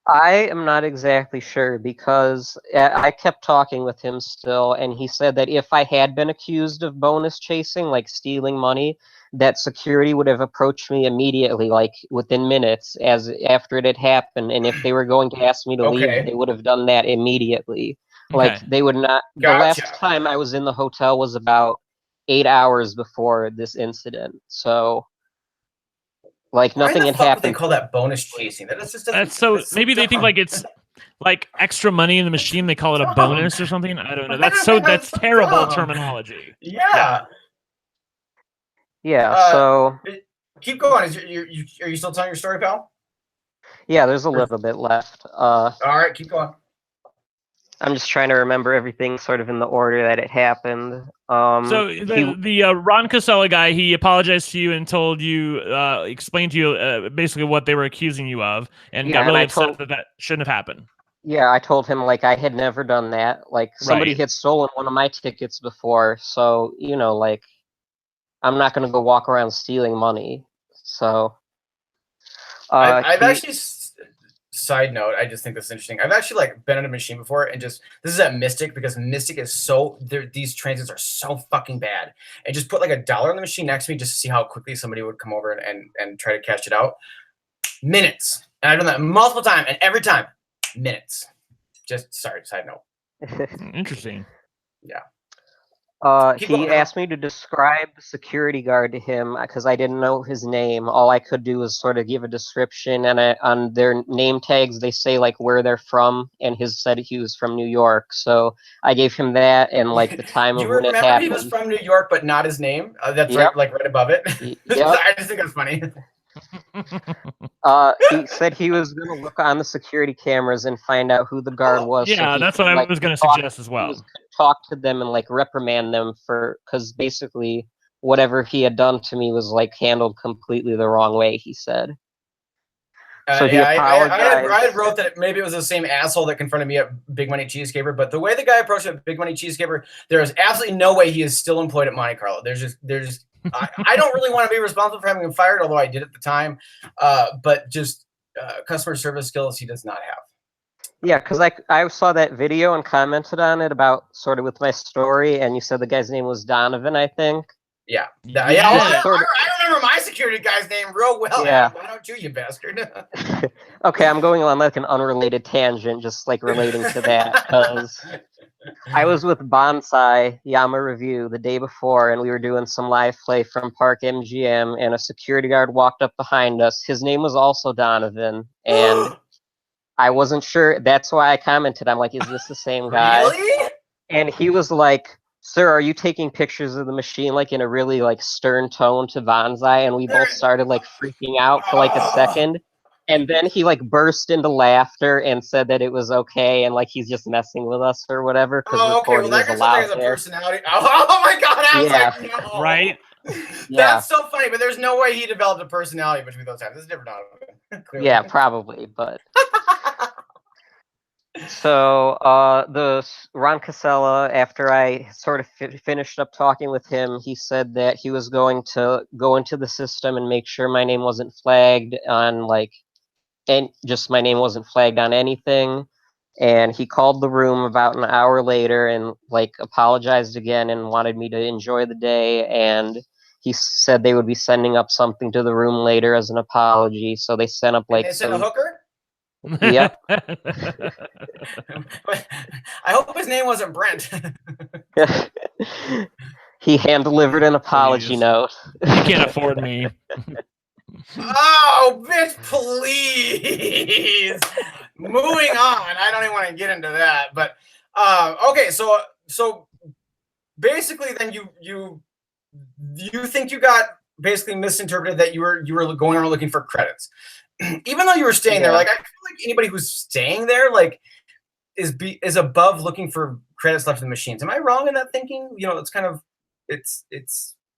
I am not exactly sure because I kept talking with him still, and he said that if I had been accused of bonus chasing, like stealing money, that security would have approached me immediately, like within minutes, as after it had happened. And if they were going to ask me to leave, they would have done that immediately. Like they would not. The last time I was in the hotel was about 8 hours before this incident, so. Like nothing had happened. They call that bonus chasing. That's so maybe they think like it's like extra money in the machine. They call it a bonus or something. I don't know. That's terrible terminology. Yeah. Yeah. So keep going. Are you still telling your story, pal? Yeah, there's a little bit left. All right, keep going. I'm just trying to remember everything sort of in the order that it happened. So the Ron Casella guy, he apologized to you and told you, explained to you basically what they were accusing you of, and got really upset that shouldn't have happened. Yeah, I told him like I had never done that. Like somebody had stolen one of my tickets before, so you know, like I'm not gonna go walk around stealing money. So I've actually. Side note, I just think this is interesting. I've actually like been in a machine before, and just this is at Mystic because Mystic is so these transits are so fucking bad. And just put like $1 in the machine next to me just to see how quickly somebody would come over and try to cash it out. Minutes, and I've done that multiple times, and every time, minutes. Just sorry, side note. Interesting. Yeah. He asked me to describe the security guard to him because I didn't know his name. All I could do was sort of give a description, and on their name tags they say like where they're from, and his said he was from New York. So I gave him that and like the time of when it happened. He was from New York, but not his name. That's right above it. I just think that's funny. He said he was going to look on the security cameras and find out who the guard was. Yeah, that's what I was going to suggest as well. Talk to them and like reprimand them because basically whatever he had done to me was like handled completely the wrong way, he said. So he apologized. I had wrote that maybe it was the same asshole that confronted me at Big Money Cheesecaper, but the way the guy approached it at Big Money Cheesecaper, there is absolutely no way he is still employed at Monte Carlo. There's just I don't really want to be responsible for having him fired, although I did at the time. But just customer service skills he does not have. Yeah, because I saw that video and commented on it about sort of with my story, and you said the guy's name was Donovan, I think. Yeah. I remember my security guy's name real well. Yeah. Why don't you bastard? Okay, I'm going on like an unrelated tangent, just like relating to that, because I was with Bonsai Yama Review the day before, and we were doing some live play from Park MGM, and a security guard walked up behind us. His name was also Donovan, and I wasn't sure. That's why I commented. I'm like, is this the same guy? Really? And he was like, sir, are you taking pictures of the machine, like in a really like stern tone to Bonsai? And we both started like freaking out for like a second. And then he like burst into laughter and said that it was okay and like he's just messing with us or whatever. Okay. Well, that guy has a personality. Oh my God. I was like, no. Right? That's so funny, but there's no way he developed a personality between those times. It's different. Yeah, probably, but. So the Ron Casella, after I sort of finished up talking with him, he said that he was going to go into the system and make sure my name wasn't flagged on like, and just my name wasn't flagged on anything. And he called the room about an hour later and like apologized again and wanted me to enjoy the day. And he said they would be sending up something to the room later as an apology. So they sent up like a hooker. Yep. I hope his name wasn't Brent. He hand-delivered an apology note. You can't afford me. Oh, bitch, please. Moving on. I don't even want to get into that. But okay, so basically then you think you got basically misinterpreted that you were going around looking for credits. Even though you were staying there, like I feel like anybody who's staying there, like, is above looking for credits left in the machines. Am I wrong in that thinking? You know, it's kind of, it's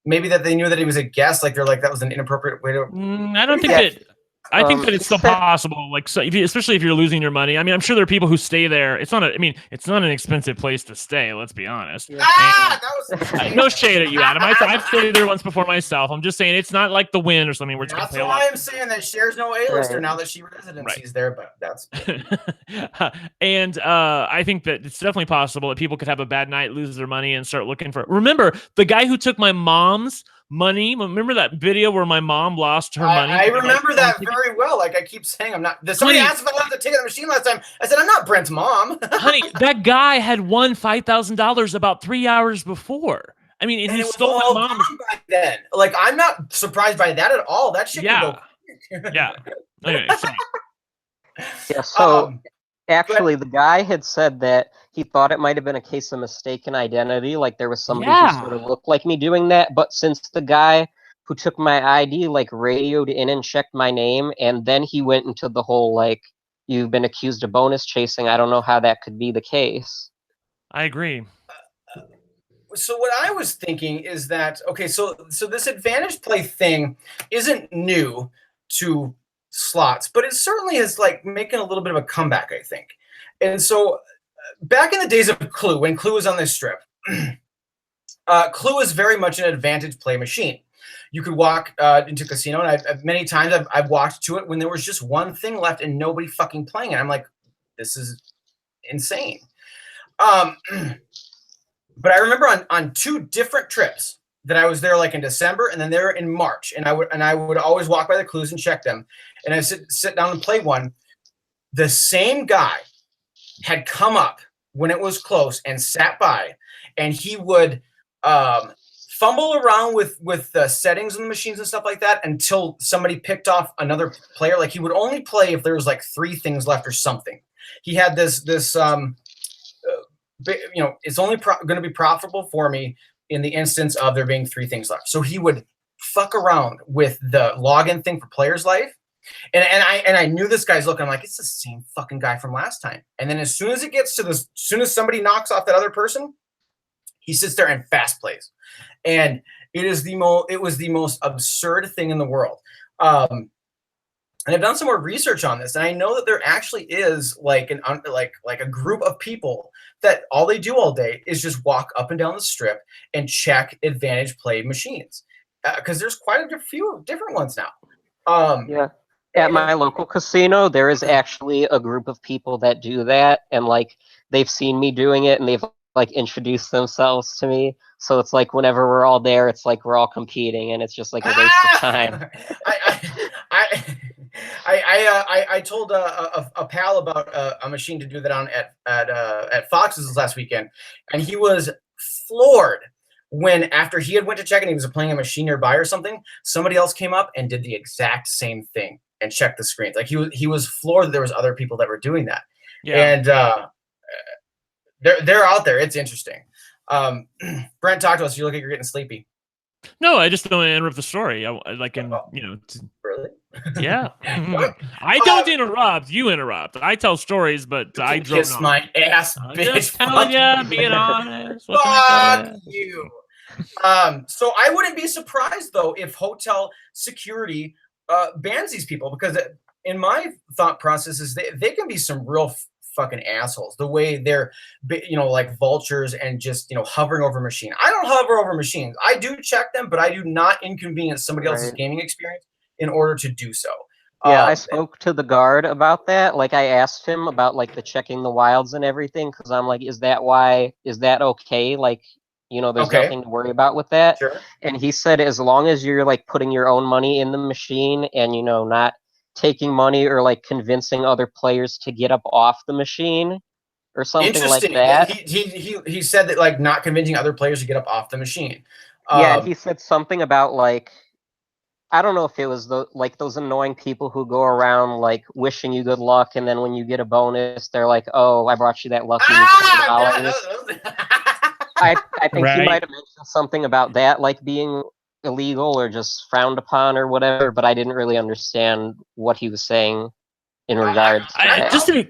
maybe that they knew that he was a guest, like they're like that was an inappropriate way to. I don't think that. I think that it's still possible. Like, so especially if you're losing your money. I mean, I'm sure there are people who stay there. It's not an expensive place to stay. Let's be honest. Yeah. That was No shade at you, Adam. I've stayed there once before myself. I'm just saying it's not like the Wynn or something where it's That's gonna pay a why lot. I'm saying that shares no A-lister Right. now that she residencies there, but that's And I think that it's definitely possible that people could have a bad night, lose their money, and start looking for. Remember the guy who took my mom's money? Remember that video where my mom lost her money? I remember that very well. Like I keep saying, I'm not. Somebody asked if I left the ticket at the machine last time. I said I'm not Brent's mom. Honey, that guy had won $5,000 about 3 hours before. I mean, and he stole my mom's. Back then. Like I'm not surprised by that at all. That shit can go quick. Yeah. Anyway, sorry. Yeah, so actually the guy had said that he thought it might have been a case of mistaken identity, like there was somebody who sort of looked like me doing that, but since the guy who took my ID like radioed in and checked my name, and then he went into the whole like, you've been accused of bonus chasing, I don't know how that could be the case. I agree. So what I was thinking is that, okay, so this advantage play thing isn't new to slots, but it certainly is like making a little bit of a comeback, I think. And so back in the days of Clue, when Clue was on this strip, Clue is very much an advantage play machine. You could walk into a casino, and many times I've walked to it when there was just one thing left and nobody fucking playing it. I'm like, this is insane. But I remember on two different trips that I was there, like in December and then there in March, and I would always walk by the clues and check them, and I sit down and play one. The same guy had come up when it was close and sat by, and he would fumble around with the settings on the machines and stuff like that until somebody picked off another player. Like he would only play if there was like 3 things left or something. He had this it's only going to be profitable for me in the instance of there being 3 things left. So he would fuck around with the login thing for player's life. And I knew this guy's look. I'm like, it's the same fucking guy from last time. And then as soon as it gets to as soon as somebody knocks off that other person, he sits there and fast plays. And it was the most absurd thing in the world. And I've done some more research on this, and I know that there actually is like a group of people that all they do all day is just walk up and down the strip and check advantage play machines, because there's quite a few different ones now. Yeah, at my local casino, there is actually a group of people that do that, and like they've seen me doing it, and they've like introduced themselves to me. So it's like whenever we're all there, it's like we're all competing, and it's just like a waste of time. I told a pal about a machine to do that on at Fox's last weekend, and he was floored when after he had went to check and he was playing a machine nearby or something, somebody else came up and did the exact same thing and checked the screens. Like he was floored that there was other people that were doing that. Yeah. And they're out there. It's interesting. Brent, talk to us. You look like you're getting sleepy. No, I just don't want to interrupt the story. Really? Yeah. I don't interrupt. You interrupt. I tell stories, but I drone kiss on. my ass, I'm bitch. just telling you, being honest. Fuck you. So I wouldn't be surprised though if hotel security bans these people, because in my thought process is they can be some real fucking assholes, the way they're like vultures and just hovering over a machine. I don't hover over machines. I do check them, but I do not inconvenience somebody else's gaming experience in order to do so. Yeah, I spoke to the guard about that. Like I asked him about like the checking the wilds and everything, because I'm like, is that okay? Like, there's nothing to worry about with that. Sure. And he said as long as you're like putting your own money in the machine and not taking money or like convincing other players to get up off the machine or something like that. He said that like not convincing other players to get up off the machine. Yeah, he said something about like, I don't know if it was like those annoying people who go around like wishing you good luck, and then when you get a bonus, they're like, "Oh, I brought you that lucky $20." I think he might have mentioned something about that, like being illegal or just frowned upon or whatever, but I didn't really understand what he was saying in regards to that. Just to be,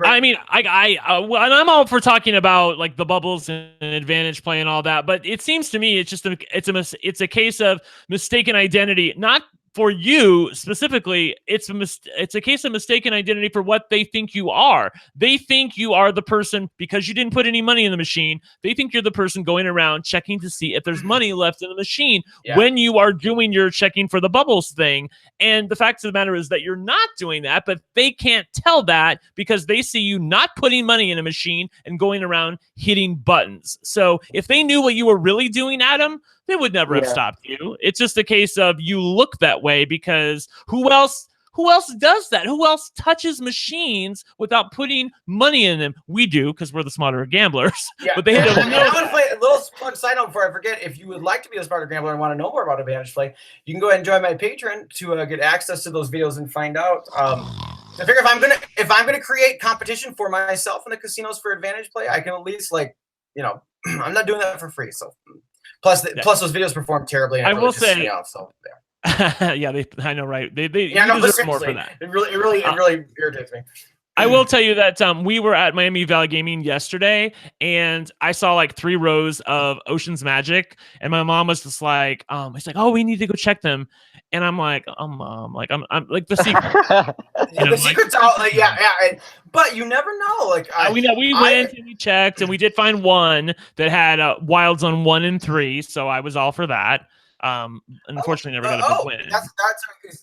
I mean, I'm all for talking about like the bubbles and advantage play and all that, but it seems to me it's just it's a case of mistaken identity, not for you specifically, it's a case of mistaken identity for what they think you are. They think you are the person, because you didn't put any money in the machine, they think you're the person going around checking to see if there's money left in the machine when you are doing your checking for the bubbles thing. And the fact of the matter is that you're not doing that, but they can't tell that because they see you not putting money in a machine and going around hitting buttons. So if they knew what you were really doing, Adam, they would never have stopped you. It's just a case of you look that way because who else does that? Who else touches machines without putting money in them? We do, because we're the smarter gamblers. Yeah. But they don't know. I want to play a little fun side note before I forget. If you would like to be a smarter gambler and want to know more about Advantage Play, you can go ahead and join my Patreon to get access to those videos and find out. I figure if I'm gonna create competition for myself in the casinos for Advantage Play, I can at least I'm not doing that for free. So plus those videos perform terribly. And I will say, me off, so there. Yeah, I know, right? They no, deserve more for that. It really irritates me. I will tell you that we were at Miami Valley Gaming yesterday, and I saw like 3 rows of Ocean's Magic, and my mom was just like, it's like, oh, we need to go check them, and I'm like, Mom, like I'm like the secret. The secret's out, but you never know. Like we went and we checked, and we did find one that had wilds on 1 and 3, so I was all for that. Unfortunately, never got a big win.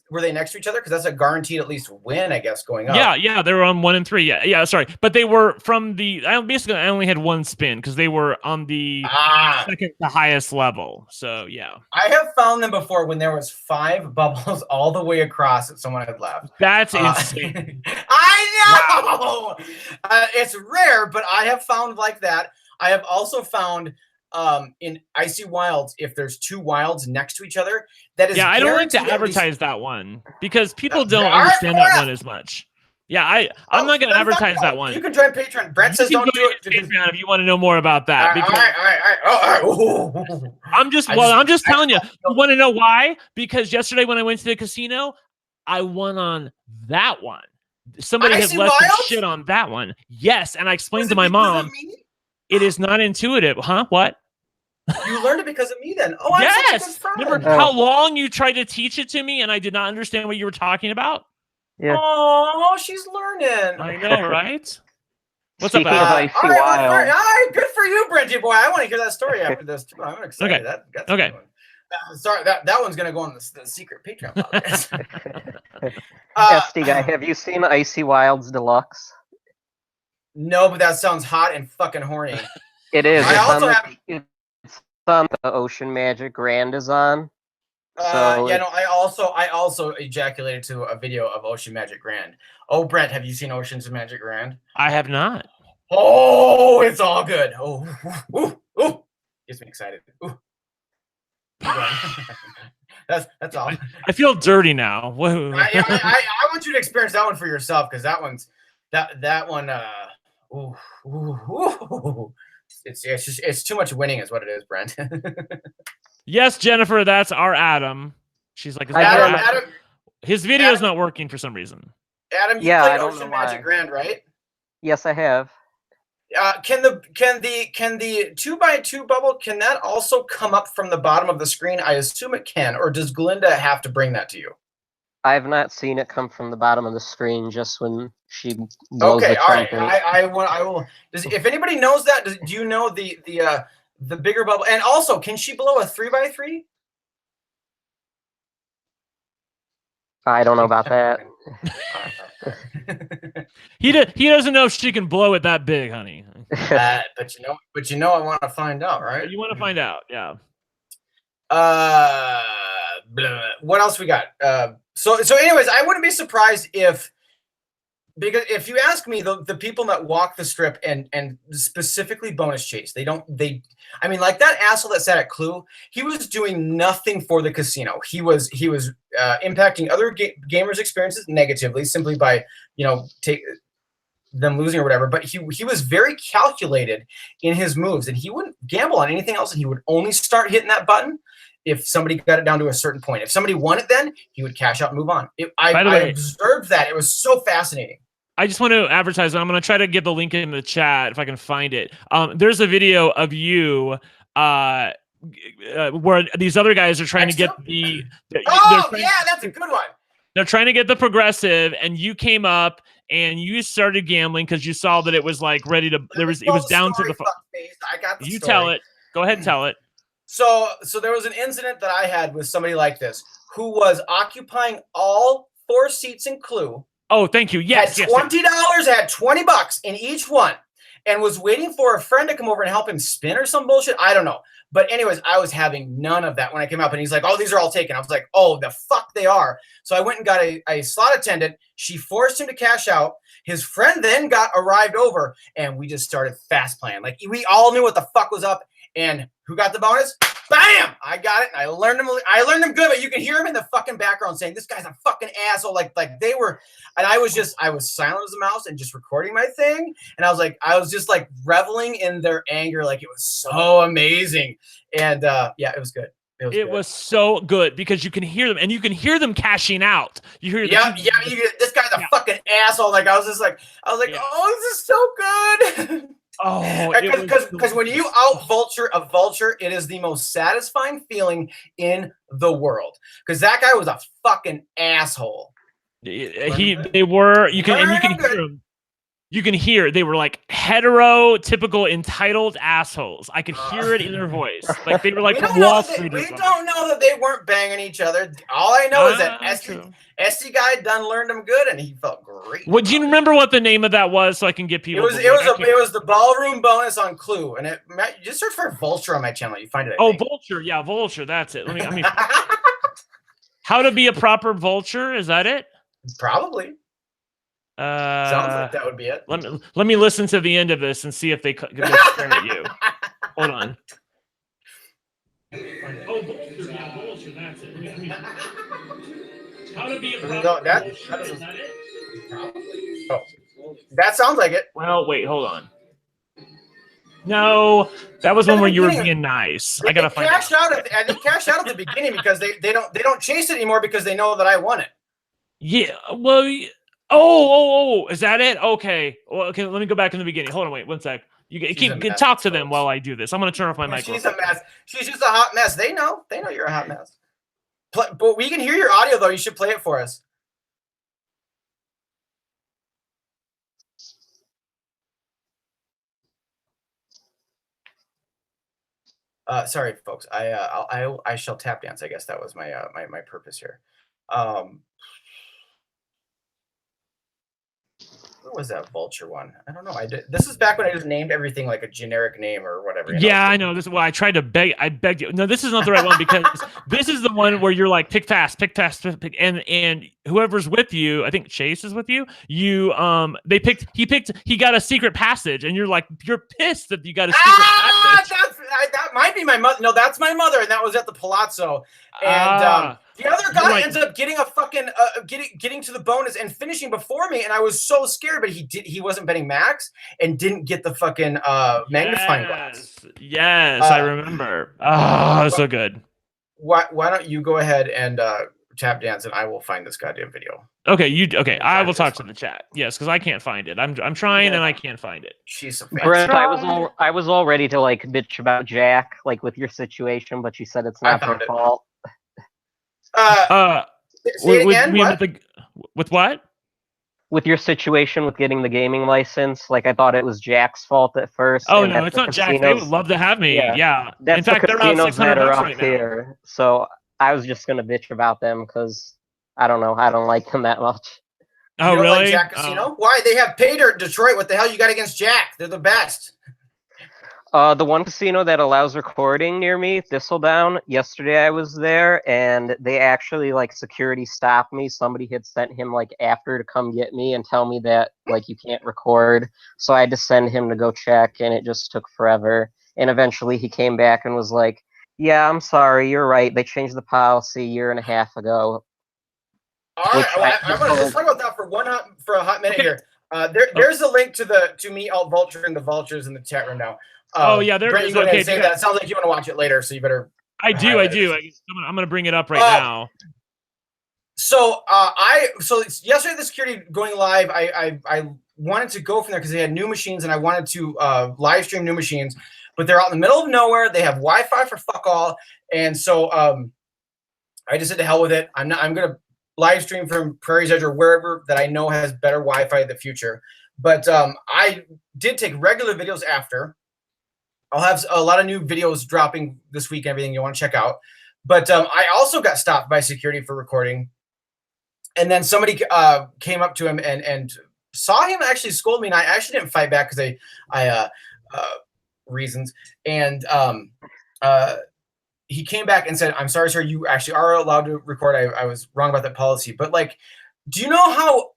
Were they next to each other? Because that's a guaranteed at least win, I guess, going up. Yeah, they were on 1 and 3. Yeah, sorry, but they were from the. I only had 1 spin because they were on the second to highest level. So yeah, I have found them before when there was 5 bubbles all the way across that someone had left. That's insane. I know. Wow. It's rare, but I have found like that. I have also found. In Icy Wilds, if there's 2 wilds next to each other, that is I don't like to advertise that one because people don't understand that one as much. Yeah, I'm not going to advertise that one. You can join Patreon. Brent says don't do it. Patreon if you want to know more about that. All right. I'm just telling you. You want to know why? Because yesterday when I went to the casino, I won on that one. Somebody has left some shit on that one. Yes, and I explained to my mom. It is not intuitive, huh? What? You learned it because of me then. Oh, I'm yes. such a good friend. Remember how long you tried to teach it to me and I did not understand what you were talking about? Yeah. Oh, she's learning. I know, right? What's Speaking up, of Icy Wild. All right, good for you, Brenty boy. I want to hear that story after this too. I'm excited. Okay. That's okay. Sorry, that one's gonna go on the secret Patreon podcast. SDGuy, have you seen Icy Wilds Deluxe? No, but that sounds hot and fucking horny. It is. It's on the Ocean Magic Grand is on. I also ejaculated to a video of Ocean Magic Grand. Oh, Brent, have you seen Ocean's Magic Grand? I have not. Oh, it's all good. Oh, ooh. Gets me excited. Ooh. That's all. I feel dirty now. I want you to experience that one for yourself because that one. It's too much winning, is what it is, Brent. Yes, Jennifer, that's our Adam. She's like, Adam, his video's not working for some reason. Adam, you played Ocean Magic Grand, right? Yes, I have. Can the 2x2 bubble, can that also come up from the bottom of the screen? I assume it can, or does Glinda have to bring that to you? I have not seen it come from the bottom of the screen, just when she blows okay, the all right. trumpet. I will. If anybody knows that, do you know the bigger bubble? And also, can she blow a 3x3? I don't know about that. He doesn't know if she can blow it that big, honey. But you know, I want to find out, right? You want to find out, yeah. What else we got? So anyways, I wouldn't be surprised because if you ask me, the people that walk the strip and specifically bonus chase, I mean, like that asshole that sat at Clue, he was doing nothing for the casino. He was impacting other gamers' experiences negatively simply by take them losing or whatever. But he was very calculated in his moves, and he wouldn't gamble on anything else, and he would only start hitting that button if somebody got it down to a certain point. If somebody won it, then he would cash out and move on. I observed that. It was so fascinating. I just want to advertise. I'm going to try to get the link in the chat if I can find it. There's a video of you where these other guys are trying to get the that's a good one. They're trying to get the progressive, and you came up and you started gambling because you saw that it was like ready to. It was down to the. I got the you story. Tell it. Go ahead and tell it. So there was an incident that I had with somebody like this who was occupying all 4 seats in Clue. Oh, thank you. Yes, had $20, had $20 in each one, and was waiting for a friend to come over and help him spin or some bullshit. I don't know. But anyways, I was having none of that when I came up, and he's like, "Oh, these are all taken." I was like, "Oh, the fuck they are." So I went and got a slot attendant. She forced him to cash out. His friend then arrived over, and we just started fast playing. Like, we all knew what the fuck was up. And who got the bonus? Bam! I got it. And I learned them good, but you can hear him in the fucking background saying, "This guy's a fucking asshole." Like they were, and I was silent as a mouse and just recording my thing. And I was just like reveling in their anger. Like, it was so amazing. And yeah, it was good. It was so good because you can hear them, and you can hear them cashing out. You hear, this guy's a fucking asshole. Like, I was like, oh, this is so good. Oh, because when you out vulture a vulture, it is the most satisfying feeling in the world. Because that guy was a fucking asshole. They were. You can hear them. You can hear they were like typical entitled assholes. I could hear it in their voice. Like they were like from Wall Street. We don't know that they weren't banging each other. All I know is that SDGuy done learned them good, and he felt great. Well, do you remember what the name of that was, so I can get people? It was the ballroom bonus on Clue, and you just search for Vulture on my channel. You find it. Vulture, yeah, Vulture. That's it. Let me. How to be a proper vulture? Is that it? Probably. Sounds like that would be it. Let me listen to the end of this and see if they stare at you. Hold on. Vulture, that's it. How to be a proper vulture? Is that it? That sounds like it. Well, wait, hold on. No, that was one where you were being nice. I gotta find out. They cash out at the beginning because they don't chase it anymore because they know that I won it. Yeah. Well. Oh, is that it? Okay. Well, okay, let me go back in the beginning. Hold on, wait, 1 sec. You keep talk to them while I do this. I'm gonna turn off my microphone. She's a mess. She's just a hot mess. They know you're a hot mess. But we can hear your audio though. You should play it for us. Sorry, folks. I shall tap dance. I guess that was my my purpose here. What was that vulture one? I don't know. This is back when I just named everything like a generic name or whatever. Yeah, I know. I tried to beg. I begged you. No, this is not the right one because this is the one where you're like pick fast, and whoever's with you, I think Chase is with you. He got a secret passage, and you're pissed that you got a secret passage. That might be my mother. No, that's my mother, and that was at the Palazzo. And the other guy ends up getting a fucking getting to the bonus and finishing before me, and I was so scared. But he wasn't betting max and didn't get the fucking magnifying glass. Yes, I remember. Oh, so good. Why don't you go ahead and tap dance, and I will find this goddamn video. Okay, I will talk to the chat. Yes, because I can't find it. I'm trying and I can't find it. She's Brent, I was all ready to like bitch about Jack, like with your situation, but you said it's not their fault. With what? With your situation with getting the gaming license, like I thought it was Jack's fault at first. Oh no, it's not Jack. They would love to have me. Yeah. In fact, they're around $600 right now. So I was just gonna bitch about them because I don't know, I don't like them that much. Oh really? Like Jack Casino? Why? They have Pay Dirt Detroit. What the hell you got against Jack? They're the best. The one casino that allows recording near me, Thistledown, yesterday I was there, and they actually, like, security stopped me. Somebody had sent him, like, after to come get me and tell me that, like, you can't record. So I had to send him to go check, and it just took forever. And eventually he came back and was like, yeah, I'm sorry, you're right. They changed the policy a year and a half ago. All right, I'm going to just talk about that for a hot minute here. There's a link to me, Alt Vulture, and the Vultures in the chat room now. Yeah, there Brent, is. Okay, say that. It sounds like you want to watch it later, so you better. I do. I'm going to bring it up right now. So yesterday the security going live, I wanted to go from there because they had new machines and I wanted to live stream new machines. but they're out in the middle of nowhere. They have Wi-Fi for fuck all, and so I just said to hell with it. I'm gonna live stream from Prairie's Edge or wherever that I know has better Wi-Fi in the future. But I did take regular videos after. I'll have a lot of new videos dropping this week, everything you want to check out. But I also got stopped by security for recording. And then somebody came up to him and saw him actually scold me. And I actually didn't fight back because I reasons. And he came back and said, "I'm sorry, sir, you actually are allowed to record. I was wrong about that policy." But like, do you know how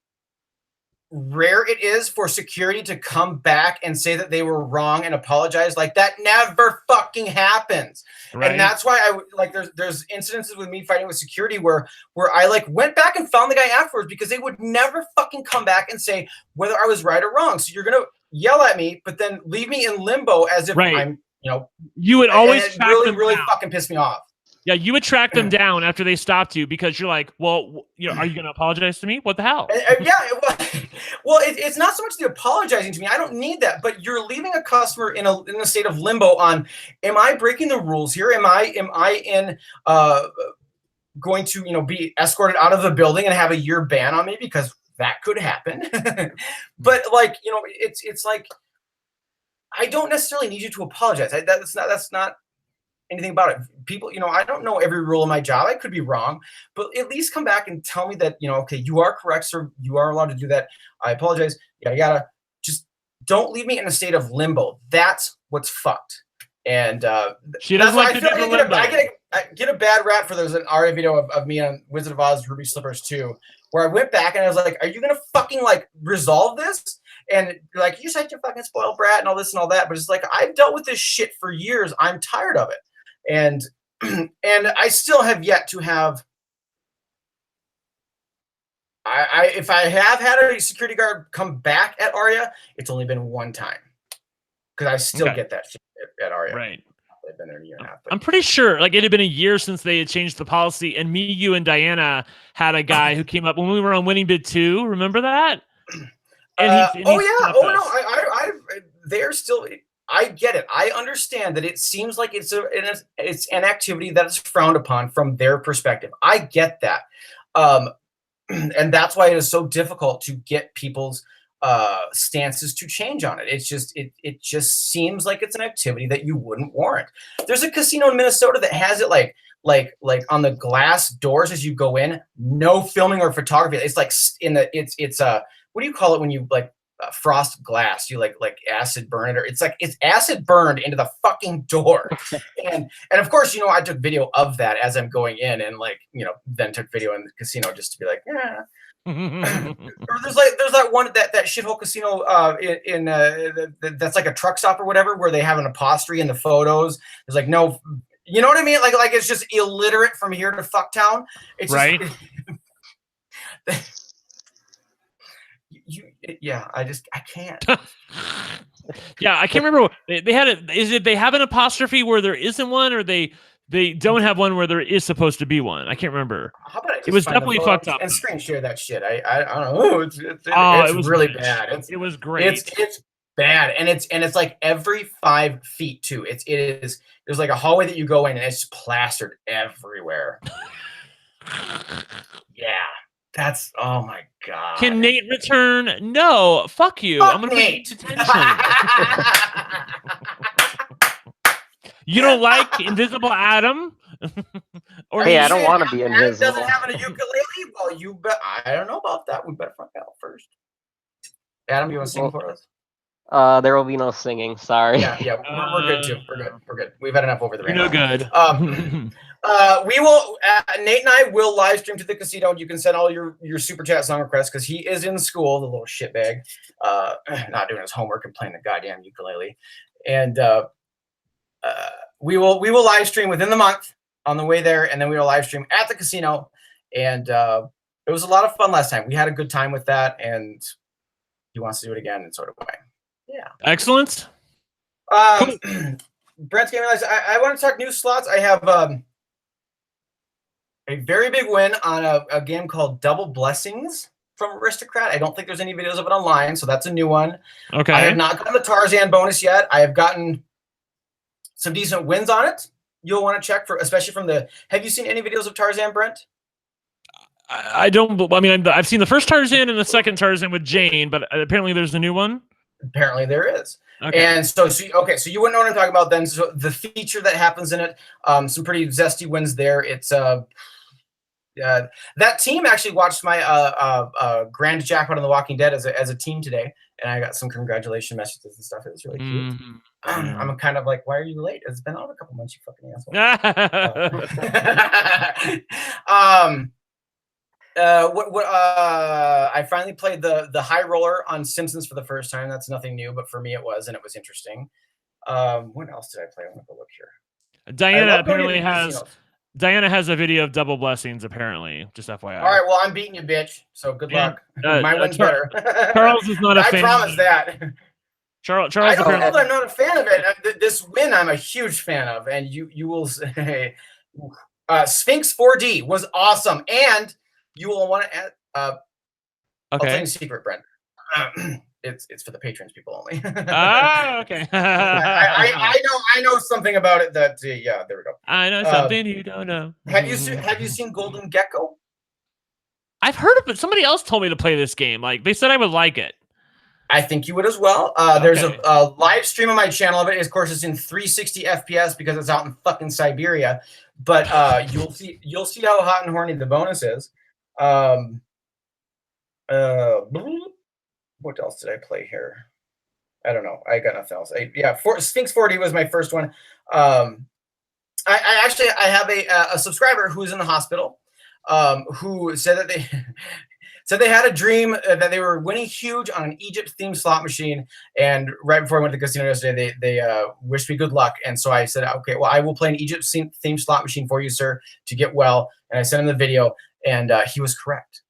rare it is for security to come back and say that they were wrong and apologize? Like, that never fucking happens. Right. And that's why I like there's incidences with me fighting with security where I like went back and found the guy afterwards because they would never fucking come back and say whether I was right or wrong. So you're gonna yell at me, but then leave me in limbo as if I'm, you know, you would always really fucking piss me off. Yeah, you would track them down after they stopped you because you're like, well, you know, are you going to apologize to me? What the hell? Well, it's not so much the apologizing to me. I don't need that. But you're leaving a customer in a state of limbo on, am I breaking the rules here? Am I in going to, you know, be escorted out of the building and have a year ban on me? Because that could happen. But like, you know, it's like, I don't necessarily need you to apologize. That's not anything about it. People, you know, I don't know every rule of my job. I could be wrong, but at least come back and tell me that, you know, okay, you are correct, sir. You are allowed to do that. I apologize. Yada yada. Just don't leave me in a state of limbo. That's what's fucked. And she doesn't like to I get a bad rap for there's an Aria video of me on Wizard of Oz Ruby Slippers 2, where I went back and I was like, are you gonna fucking like resolve this? And you're like, you said you're fucking spoiled brat and all this and all that, but it's like, I've dealt with this shit for years. I'm tired of it. And I still have yet to have. If I have had a security guard come back at Aria, it's only been one time, because I still get that shit at Aria. Right. They've been there a year and a half. I'm pretty sure like it had been a year since they had changed the policy, and me, you, and Diana had a guy who came up when we were on Winning Bid 2. Remember that? And they're still. I get it. I understand that it seems like it's an activity that is frowned upon from their perspective. I get that. And that's why it is so difficult to get people's stances to change on it. It's just it just seems like it's an activity that you wouldn't warrant. There's a casino in Minnesota that has it like on the glass doors as you go in, no filming or photography. It's like it's what do you call it when you like frost glass? You like acid burn it, or it's acid burned into the fucking door. and of course, you know, I took video of that as I'm going in, and like, you know, then took video in the casino just to be like, yeah. Or there's that one that shithole casino in that's like a truck stop or whatever, where they have an apostrophe in the photos. There's like no, you know what I mean? Like it's just illiterate from here to fucktown. It's right. I can't. Yeah, I can't remember. They had it. Is it they have an apostrophe where there isn't one, or they don't have one where there is supposed to be one? I can't remember. How about it was definitely fucked up and screen share that shit. I don't know. It was really bad. It was great. It's bad, and it's like every 5 feet too. There's like a hallway that you go in, and it's plastered everywhere. Yeah. That's, oh my God. Can Nate return? No, fuck you. Fuck I'm gonna Nate. pay attention. You don't like Invisible Adam? Or hey, I don't want to be invisible. Adam doesn't have a ukulele? Well, I don't know about that. We better find out first. Adam, you want to sing for us? There will be no singing. Sorry. Yeah, we're good too. We're good. We've had enough over the rainbow. No good. We will. Nate and I will live stream to the casino. You can send all your super chat song requests because he is in school, the little shitbag, not doing his homework and playing the goddamn ukulele. And we will live stream within the month on the way there, and then we will live stream at the casino. And it was a lot of fun last time. We had a good time with that, and he wants to do it again, and sort of way. Yeah. Excellent. Cool. Brent's Gaming Lives. I want to talk new slots. I have a very big win on a game called Double Blessings from Aristocrat. I don't think there's any videos of it online, so that's a new one. Okay. I have not gotten the Tarzan bonus yet. I have gotten some decent wins on it. You'll want to check for, especially from the. Have you seen any videos of Tarzan, Brent? I don't. I mean, I've seen the first Tarzan and the second Tarzan with Jane, but apparently there's a new one. Apparently there is. Okay. And so you wouldn't know what I'm talking about then. So the feature that happens in it, some pretty zesty wins there. It's that team actually watched my grand jackpot on The Walking Dead as a team today, and I got some congratulation messages and stuff. It was really cute. I'm kind of like, why are you late? It's been on a couple months, you fucking asshole. I finally played the high roller on Simpsons for the first time. That's nothing new, but for me it was, and it was interesting. What else did I play? I'm gonna go look here. Diana apparently has a video of double blessings. Apparently, just FYI. All right, well I'm beating you, bitch. So good luck. My win's better. Charles is not a fan. I promise that. Charles, I don't know that I'm not a fan of it. This win, I'm a huge fan of, and you will say, Sphinx 4D was awesome, and you will want to add. I'll tell you a secret, Brent. It's for the patrons, people only. Okay. I know something about it that yeah, there we go. I know something you don't know. Have you seen Golden Gecko? I've heard of it. Somebody else told me to play this game. Like they said I would like it. I think you would as well. There's a live stream on my channel of it. Of course, it's in 360 FPS because it's out in fucking Siberia. But you'll see how hot and horny the bonus is. What else did I play here? I don't know. I got nothing else. Sphinx 4D was my first one. I have a subscriber who's in the hospital, who said that they they had a dream that they were winning huge on an Egypt themed slot machine. And right before I went to the casino yesterday, they wished me good luck. And so I said, okay, well, I will play an Egypt themed slot machine for you, sir, to get well. And I sent him the video, and he was correct.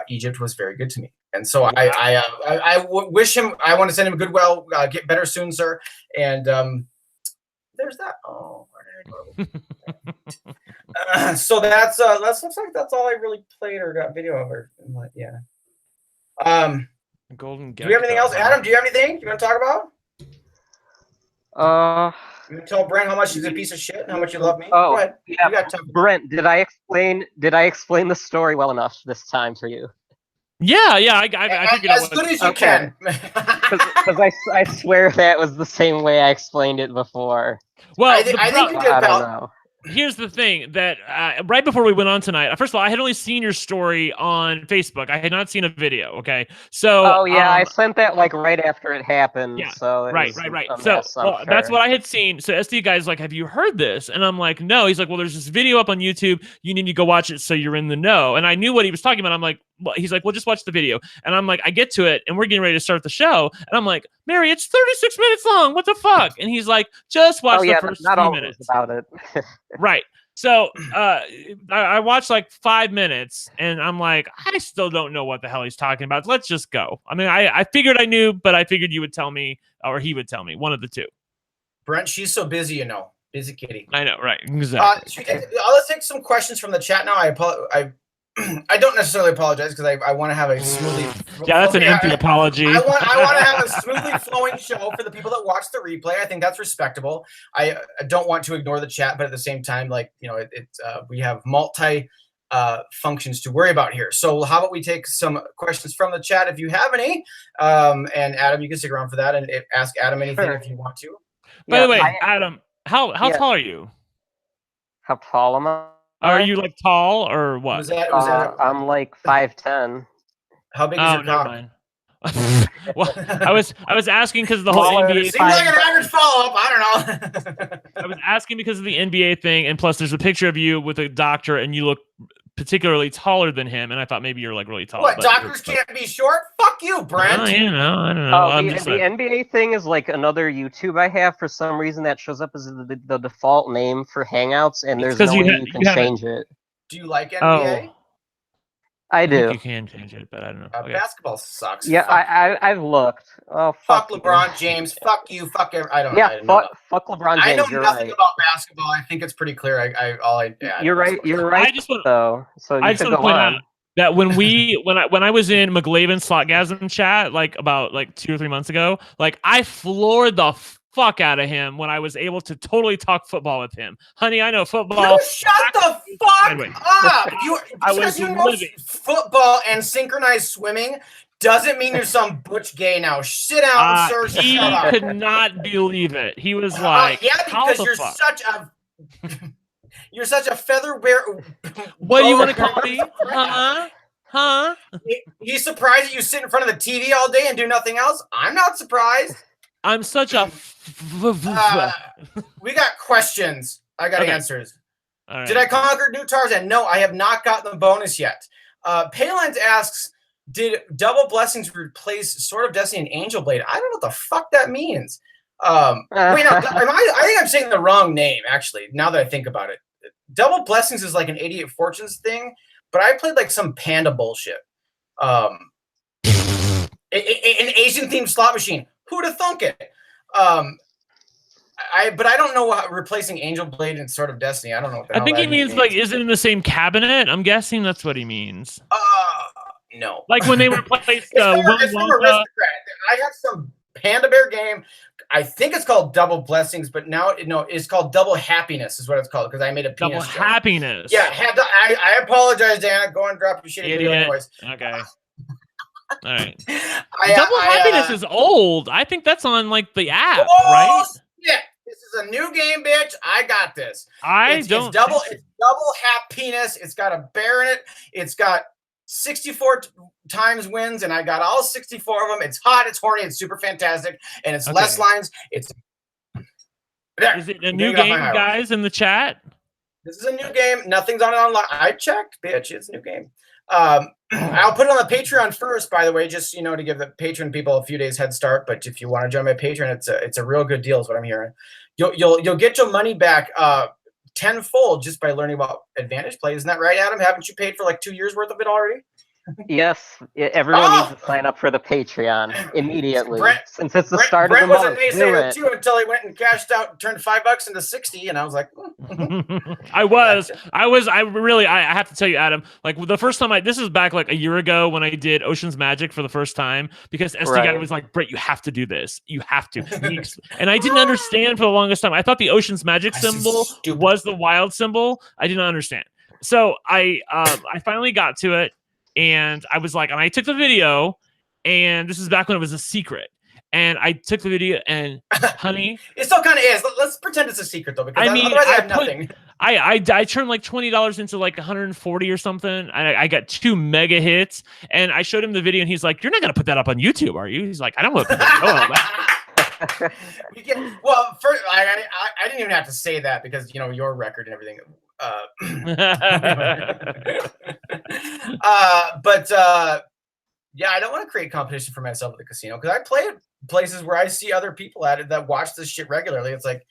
Egypt was very good to me. And so I wish him. I want to send him a goodwill. Get better soon, sir. And there's that. Oh, where did I go? So that's looks like that's all I really played or got video of. Or yeah. Golden Gecko. Do we have anything else, Adam? Do you have anything you want to talk about? You tell Brent how much he's a piece of shit and how much you love me. Oh, go ahead. Yeah, Brent, did I explain the story well enough this time for you? Yeah, I figured as good as you can. Because I swear that was the same way I explained it before. Well, I think you did, I pal. don't know. Here's the thing that right before we went on tonight, first of all, I had only seen your story on Facebook. I had not seen a video. Okay, so I sent that like right after it happened. Yeah, so right. So that's what I had seen. So SDGuy's like, have you heard this? And I'm like, no. He's like, well, there's this video up on YouTube. You need to go watch it so you're in the know. And I knew what he was talking about. I'm like, well, he's like, well, just watch the video. And I'm like, I get to it, and we're getting ready to start the show. And I'm like, Mary, it's 36 minutes long. What the fuck? And he's like, just watch the first few minutes. About it. Right. So I watched like 5 minutes, and I'm like, I still don't know what the hell he's talking about. Let's just go. I mean, I figured I knew, but I figured you would tell me, or he would tell me, one of the two. Brent, she's so busy, busy kitty. I know, right? Exactly. Let's take some questions from the chat now. I don't necessarily apologize because I want to have a smoothly. Yeah, that's an empty apology. I want to have a smoothly flowing show for the people that watch the replay. I think that's respectable. I don't want to ignore the chat, but at the same time, we have multi functions to worry about here. So how about we take some questions from the chat if you have any, and Adam, you can stick around for that and ask Adam anything if you want to. By the way, Adam, how tall are you? How tall am I? Are you like tall or what? Was that I'm like 5'10". How big is your cock? Well, I was asking because of the whole NBA. Seems like an average follow-up. I don't know. I was asking because of the NBA thing, and plus there's a picture of you with a doctor, and you look particularly taller than him, and I thought maybe you're like really tall. What, doctors can't be short? Fuck you, Brent. I don't know. The NBA thing is like another YouTube I have for some reason that shows up as the default name for Hangouts, and there's no way you can change it. Do you like NBA? I do. You can change it, but I don't know. Basketball sucks. Yeah, I've looked. Oh, fuck LeBron James. Fuck you. Fuck I don't know. Yeah, fuck LeBron James. I know nothing about basketball. I think it's pretty clear. You're right. You're right. So I just want to point out that when I was in McGlaven Slotgasm chat about 2 or 3 months ago, I floored the fuck out of him when I was able to totally talk football with him. Honey, I know football. You shut the fuck up. I was you know living. football and synchronized swimming doesn't mean you're some butch gay now. Sit down, sir. He Shut up. could not believe it. He was like, yeah, how because the you're fuck? such a feather wear. What do you want to call me? Huh? He's surprised that you sit in front of the TV all day and do nothing else. I'm not surprised. I'm such a. We got questions. I got answers. All right. Did I conquer New Tarzan? No, I have not gotten the bonus yet. Palins asks, did Double Blessings replace Sword of Destiny and Angel Blade? I don't know what the fuck that means. Wait, no, I think I'm saying the wrong name, actually, now that I think about it. Double Blessings is like an 88 Fortunes thing, but I played like some panda bullshit. An Asian-themed slot machine. Who'd have thunk it? But I don't know what replacing Angel Blade and Sword of Destiny. I don't know what the I hell think he that means like, is it in the same cabinet? I'm guessing that's what he means. No. Like when they replaced it's from Aristocrat. I have some Panda Bear game. I think it's called Double Blessings, but now it's called Double Happiness is what it's called because I made a penis Double joke. Happiness. Yeah, I apologize, Dana. Go and drop your shitty video anyways. Okay. All right. Double Happiness is old. I think that's on like the app, right? Yeah, this is a new game, bitch. I got this. It's double happiness. It's got a bear in it. It's got 64 times wins, and I got all 64 of them. It's hot, it's horny, it's super fantastic, and it's less lines. It's there. Is it a new game, guys, in the chat? This is a new game. Nothing's on it online. I checked, bitch. It's a new game. I'll put it on the Patreon first, by the way, just to give the Patreon people a few days head start. But if you want to join my Patreon, it's a real good deal, is what I'm hearing. You'll get your money back tenfold just by learning about Advantage Play. Isn't that right, Adam? Haven't you paid for like 2 years worth of it already? Yes, everyone needs to sign up for the Patreon immediately. Since it's the start Brent of the month. Brent was a naysayer too until he went and cashed out, turned $5 into 60, and I was like, I have to tell you, Adam, like the first time this is back like a year ago when I did Ocean's Magic for the first time, because SDGuy was like, Brent, you have to do this. You have to. And I didn't understand for the longest time. I thought the Ocean's Magic symbol was the wild symbol. I didn't understand. So I finally got to it. And I was like, and I took the video, and this is back when it was a secret. And I took the video, and honey, it still kind of is. Let's pretend it's a secret though, because otherwise I have nothing. I turned like $20 into like 140 or something. I got 2 mega hits, and I showed him the video, and he's like, "You're not gonna put that up on YouTube, are you?" He's like, "I don't want to put that on that." Well, first, I didn't even have to say that because your record and everything. Yeah, I don't want to create competition for myself at the casino because I play at places where I see other people at it that watch this shit regularly. It's like,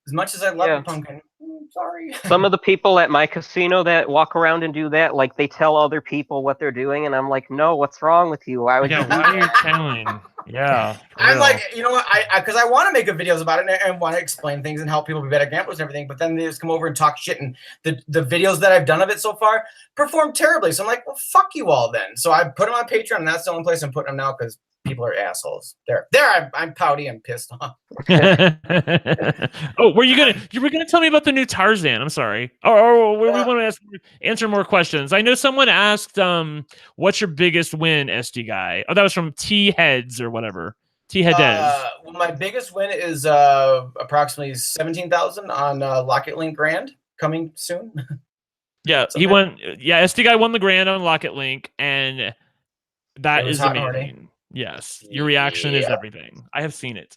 as much as I love you, Pumpkin, sorry. Some of the people at my casino that walk around and do that, like they tell other people what they're doing, and I'm like, no, what's wrong with you? Why would you? Why are you telling? Yeah, I'm like, you know what? Because I want to make videos about it and want to explain things and help people be better gamblers and everything. But then they just come over and talk shit, and the videos that I've done of it so far perform terribly. So I'm like, well, fuck you all then. So I put them on Patreon, and that's the only place I'm putting them now because people are assholes. I'm pouty and pissed off. Oh, you were gonna tell me about the new Tarzan? I'm sorry. Or we want to answer more questions. I know someone asked, what's your biggest win, SDGuy? Oh, that was from T Heads or whatever. T Heads. Well, my biggest win is approximately 17,000 on Locket Link Grand coming soon. Yeah, he won. Yeah, SDGuy won the Grand on Locket Link, and that is amazing. Horny. Yes, your reaction is everything. I have seen it.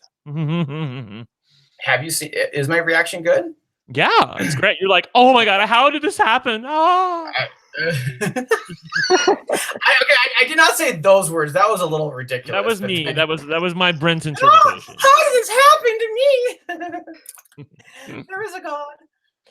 Have you seen it? Is my reaction good? Yeah, it's great. You're like, oh my god, how did this happen? Oh. I did not say those words. That was a little ridiculous. That was me. That was my Brent interpretation. How did this happen to me? There is a God.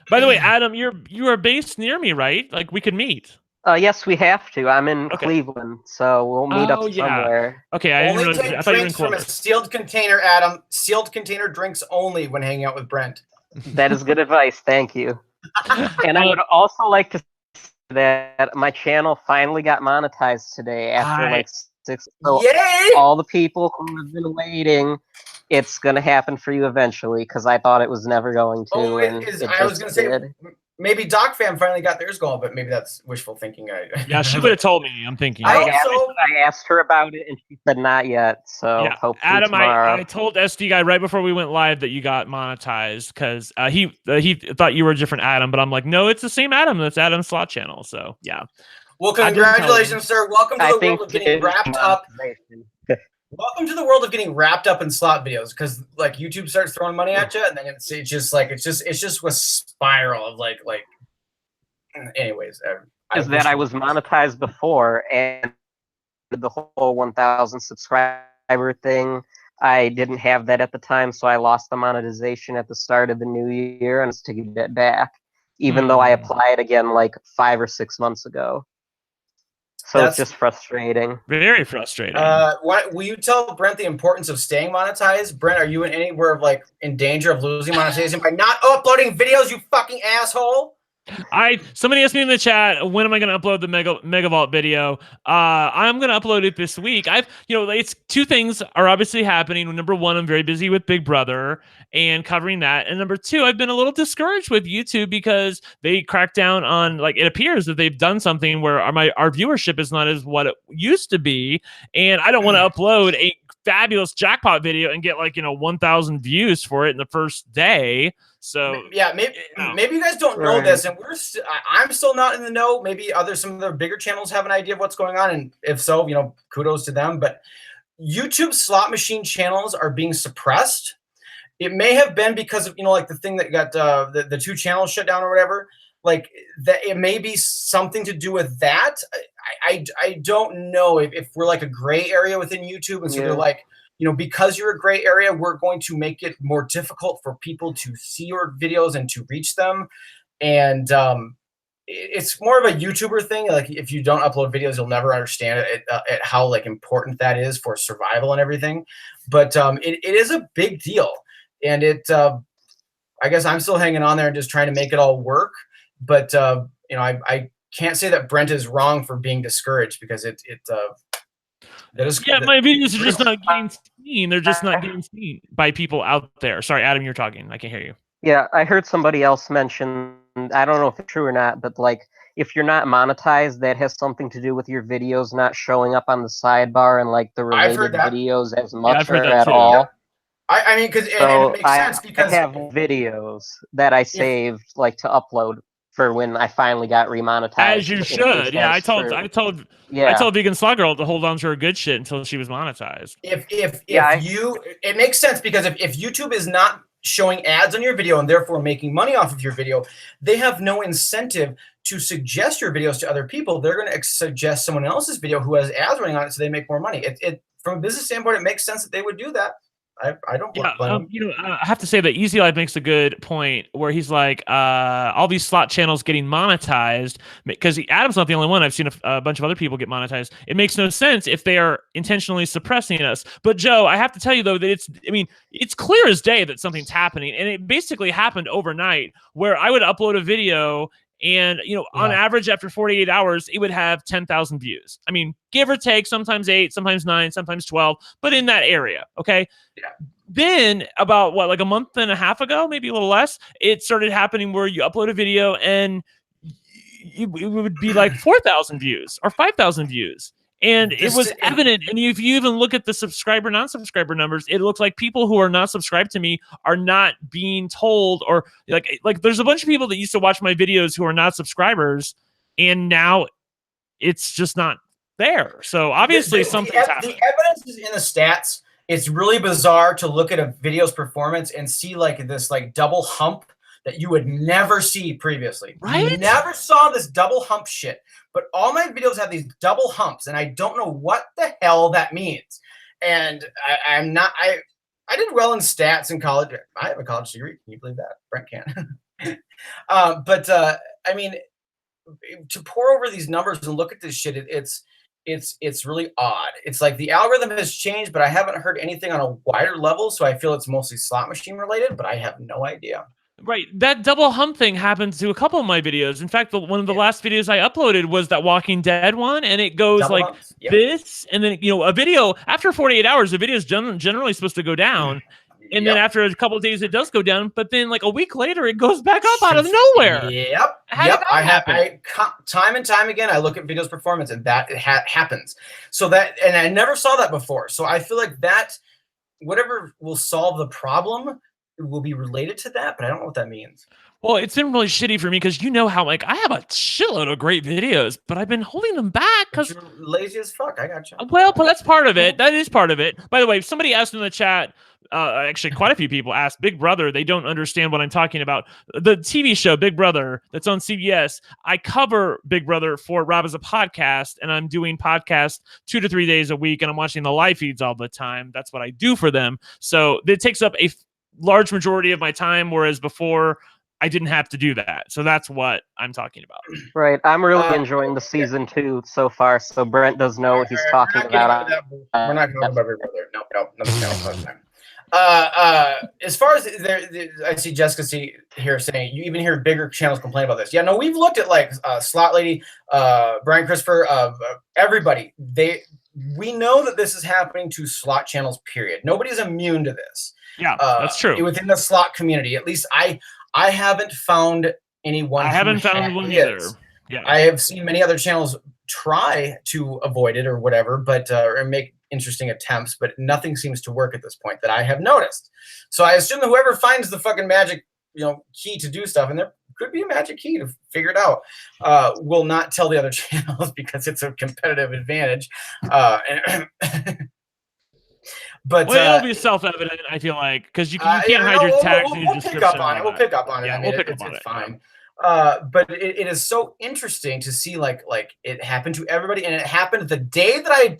By the way, Adam, you are based near me, right? Like we could meet. Yes, we have to. I'm in Cleveland, so we'll meet up somewhere. Okay, I only didn't take I thought you were in drinks from a Columbus. sealed container, Adam. Sealed container drinks only when hanging out with Brent. That is good advice. Thank you. And I would also like to say that my channel finally got monetized today after like So Yay! all the people who have been waiting, it's gonna happen for you eventually. Because I thought it was never going to, Oh, and I was gonna say maybe Doc Fam finally got theirs going, but maybe that's wishful thinking. Yeah, she would have told me. I'm thinking. I asked her about it, and she said not yet. So Yeah, hopefully Adam, tomorrow. I told SDGuy right before we went live that you got monetized because he thought you were a different Adam, but I'm like, no, it's the same Adam. That's Adam's slot channel. So yeah. Well, congratulations, sir. Welcome to the world of getting wrapped up. Welcome to the world of getting wrapped up in slot videos, because like YouTube starts throwing money at you, and then it's just a spiral of like. Anyways, I was monetized before, and the whole 1,000 subscriber thing, I didn't have that at the time, so I lost the monetization at the start of the new year, and it's to get it back, even though I applied again like 5 or 6 months ago. So it's just frustrating. Very frustrating. Will you tell Brent the importance of staying monetized? Brent, are you in danger of losing monetization by not uploading videos, you fucking asshole? Somebody asked me in the chat, when am I going to upload the Megavault video? I'm going to upload it this week. It's two things are obviously happening. Number one, I'm very busy with Big Brother and covering that. And number two, I've been a little discouraged with YouTube because they cracked down on, like, it appears that they've done something where our viewership is not as what it used to be. And I don't want to upload a fabulous jackpot video and get 1,000 views for it in the first day. So yeah, maybe you guys don't know this, and I'm still not in the know. Maybe some of the bigger channels have an idea of what's going on, and if so, kudos to them. But YouTube slot machine channels are being suppressed. It may have been because of like the thing that got the 2 channels shut down or whatever. Like that, it may be something to do with that. I don't know if we're like a gray area within YouTube, and so they're like, because you're a gray area, we're going to make it more difficult for people to see your videos and to reach them. And it's more of a YouTuber thing. Like if you don't upload videos, you'll never understand it how important that is for survival and everything. But it is a big deal, and I guess I'm still hanging on there and just trying to make it all work. But I can't say that Brent is wrong for being discouraged, because my videos are just not getting seen. They're just not getting seen by people out there. Sorry, Adam, you're talking. I can't hear you. Yeah, I heard somebody else mention, I don't know if it's true or not, but if you're not monetized, that has something to do with your videos not showing up on the sidebar and the related videos as much or at all. I mean, because it makes sense, because I have videos that I saved to upload for when I finally got remonetized. As you should. Yeah, I told Vegan Slaw Girl to hold on to her good shit until she was monetized. It makes sense, because if YouTube is not showing ads on your video and therefore making money off of your video, they have no incentive to suggest your videos to other people. They're going to suggest someone else's video who has ads running on it, so they make more money. From a business standpoint, it makes sense that they would do that. I don't blame I have to say that Easy Life makes a good point where he's like, all these slot channels getting monetized, because Adam's not the only one. I've seen a bunch of other people get monetized. It makes no sense if they are intentionally suppressing us. But Joe, I have to tell you though that it's clear as day that something's happening, and it basically happened overnight where I would upload a video and, on average, after 48 hours, it would have 10,000 views. I mean, give or take, sometimes 8, sometimes 9, sometimes 12, but in that area. Okay. Yeah. Then about a month and a half ago, maybe a little less, it started happening where you upload a video and it would be 4,000 views or 5,000 views. And it was evident. And if you even look at the subscriber, non-subscriber numbers, it looks like people who are not subscribed to me are not being told, or like there's a bunch of people that used to watch my videos who are not subscribers, and now it's just not there. So obviously something's happening. The evidence is in the stats. It's really bizarre to look at a video's performance and see this double hump that you would never see previously. Right? You never saw this double hump shit. But all my videos have these double humps, and I don't know what the hell that means. And I did well in stats in college. I have a college degree. Can you believe that? Brent can't. I mean, to pour over these numbers and look at this shit, it's really odd. It's like the algorithm has changed, but I haven't heard anything on a wider level, so I feel it's mostly slot machine related, but I have no idea. Right, that double hump thing happens to a couple of my videos. In fact, one of the last videos I uploaded was that Walking Dead one, and it goes Double like humps? Yep. this, and then a video after 48 hours, the video is generally supposed to go down, and then after a couple of days, it does go down, but then like a week later, it goes back up out of nowhere. Yep. How did that happen? Time and time again, I look at videos performance, and that happens. So and I never saw that before. So I feel like that, whatever will solve the problem, will be related to that, but I don't know what that means. Well, it's been really shitty for me because how like I have a shitload of great videos, but I've been holding them back because you're lazy as fuck. I got you. Well, but that's part of it. That is part of it. By the way, somebody asked in the chat. Actually, quite a few people asked Big Brother. They don't understand what I'm talking about. The TV show Big Brother that's on CBS. I cover Big Brother for Rob as a podcast, and I'm doing podcasts 2 to 3 days a week, and I'm watching the live feeds all the time. That's what I do for them. So it takes up a large majority of my time, whereas before I didn't have to do that. So that's what I'm talking about. Right. I'm really enjoying the season 2 so far, so Brent does know what he's talking about. We're not going about Big Brother. No. As far as I see Jessica here saying, you even hear bigger channels complain about this. Yeah, no, we've looked at like Slot Lady, Brian Christopher, everybody. We know that this is happening to slot channels, period. Nobody's immune to this. Yeah, that's true. Within the slot community, at least I haven't found anyone. I haven't found one either. Yeah, I have seen many other channels try to avoid it or whatever, but or make interesting attempts, but nothing seems to work at this point that I have noticed. So I assume that whoever finds the fucking magic, key to do stuff, and there could be a magic key to figure it out, will not tell the other channels because it's a competitive advantage. But it'll be self-evident, I feel like, because you can't hide your tags in your description. We'll pick up on it. We'll pick up on it. Yeah, I mean, we'll pick up on it. It's fine. But it is so interesting to see like it happened to everybody, and it happened the day that I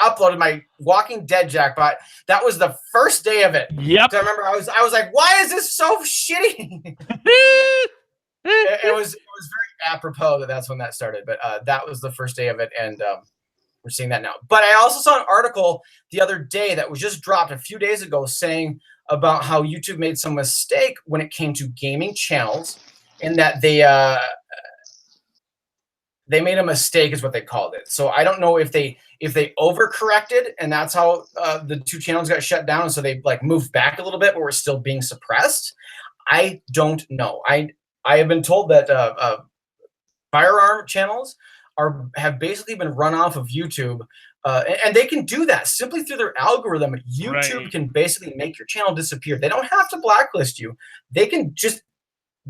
uploaded my Walking Dead jackpot. That was the first day of it. Yep. So I remember I was like, why is this so shitty? it was very apropos that's when that started, but that was the first day of it, and we're seeing that now. But I also saw an article the other day that was just dropped a few days ago saying about how YouTube made some mistake when it came to gaming channels, and that they made a mistake is what they called it. So I don't know if they overcorrected and that's how the 2 channels got shut down, and so they like moved back a little bit, but we're still being suppressed. I don't know. I have been told that firearm channels have basically been run off of YouTube, and they can do that simply through their algorithm. YouTube can basically make your channel disappear. They don't have to blacklist you. They can just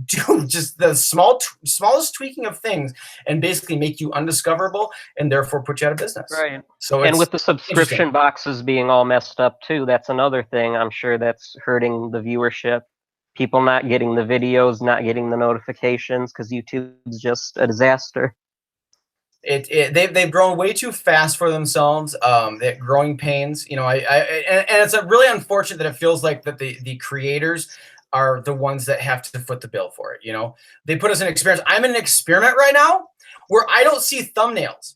do the smallest tweaking of things and basically make you undiscoverable and therefore put you out of business. Right. So and with the subscription boxes being all messed up too, that's another thing. I'm sure that's hurting the viewership. People not getting the videos, not getting the notifications because YouTube's just a disaster. They've grown way too fast for themselves. They have growing pains, and it's really unfortunate that it feels like that the creators are the ones that have to foot the bill for it. They put us in experiments. I'm in an experiment right now where I don't see thumbnails,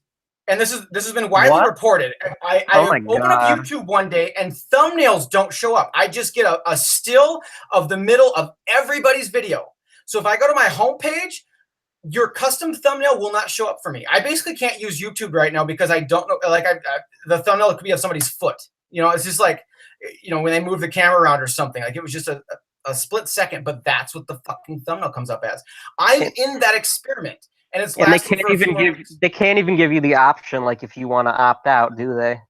and this has been widely reported. I open up YouTube one day and thumbnails don't show up. I just get a still of the middle of everybody's video. So if I go to my homepage, your custom thumbnail will not show up for me. I basically can't use YouTube right now because I don't know. Like the thumbnail could be of somebody's foot. It's just like, when they move the camera around or something. Like it was just a split second, but that's what the fucking thumbnail comes up as. I'm in that experiment, and it's lasting for a few months. They can't even give you the option, like if you want to opt out, do they?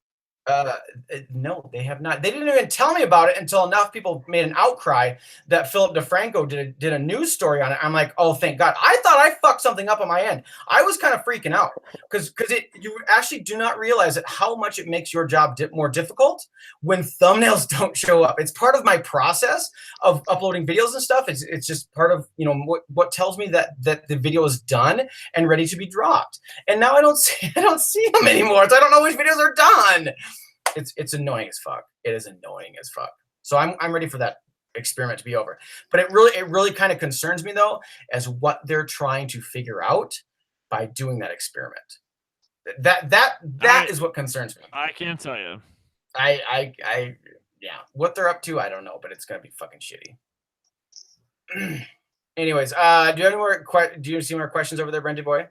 No, they have not. They didn't even tell me about it until enough people made an outcry that Philip DeFranco did a news story on it. I'm like, oh, thank God. I thought I fucked something up on my end. I was kind of freaking out because you actually do not realize how much it makes your job more difficult when thumbnails don't show up. It's part of my process of uploading videos and stuff. It's just part of what tells me that the video is done and ready to be dropped. And now I don't see them anymore. So I don't know which videos are done. It's annoying as fuck. It is annoying as fuck. So I'm ready for that experiment to be over. But it really kind of concerns me though, as what they're trying to figure out by doing that experiment. That is what concerns me. I can't tell you. Yeah. What they're up to, I don't know, but it's gonna be fucking shitty. Anyways, do you have any more? Do you see more questions over there, Brenty boy?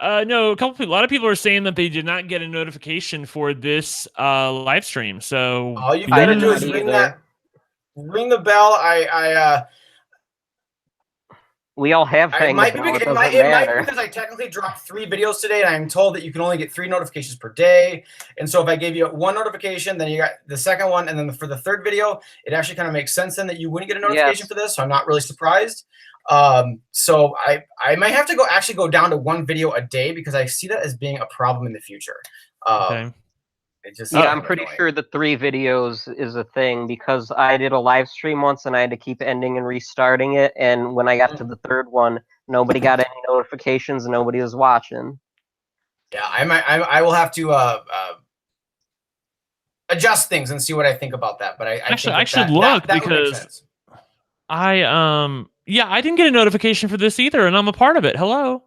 No, a lot of people are saying that they did not get a notification for this live stream. So all you gotta do is ring the bell. We all have it might be because I technically dropped 3 videos today, and I'm told that you can only get 3 notifications per day. And so if I gave you 1 notification, then you got the second one, and then for the 3rd video, it actually kind of makes sense then that you wouldn't get a notification for this. So I'm not really surprised. So I might have to go down to 1 video a day because I see that as being a problem in the future. Okay. I'm pretty sure the 3 videos is a thing because I did a live stream once and I had to keep ending and restarting it. And when I got to the 3rd one, nobody got any notifications and nobody was watching. Yeah, I will have to adjust things and see what I think about that. But I should look because yeah, I didn't get a notification for this either, and I'm a part of it. Hello.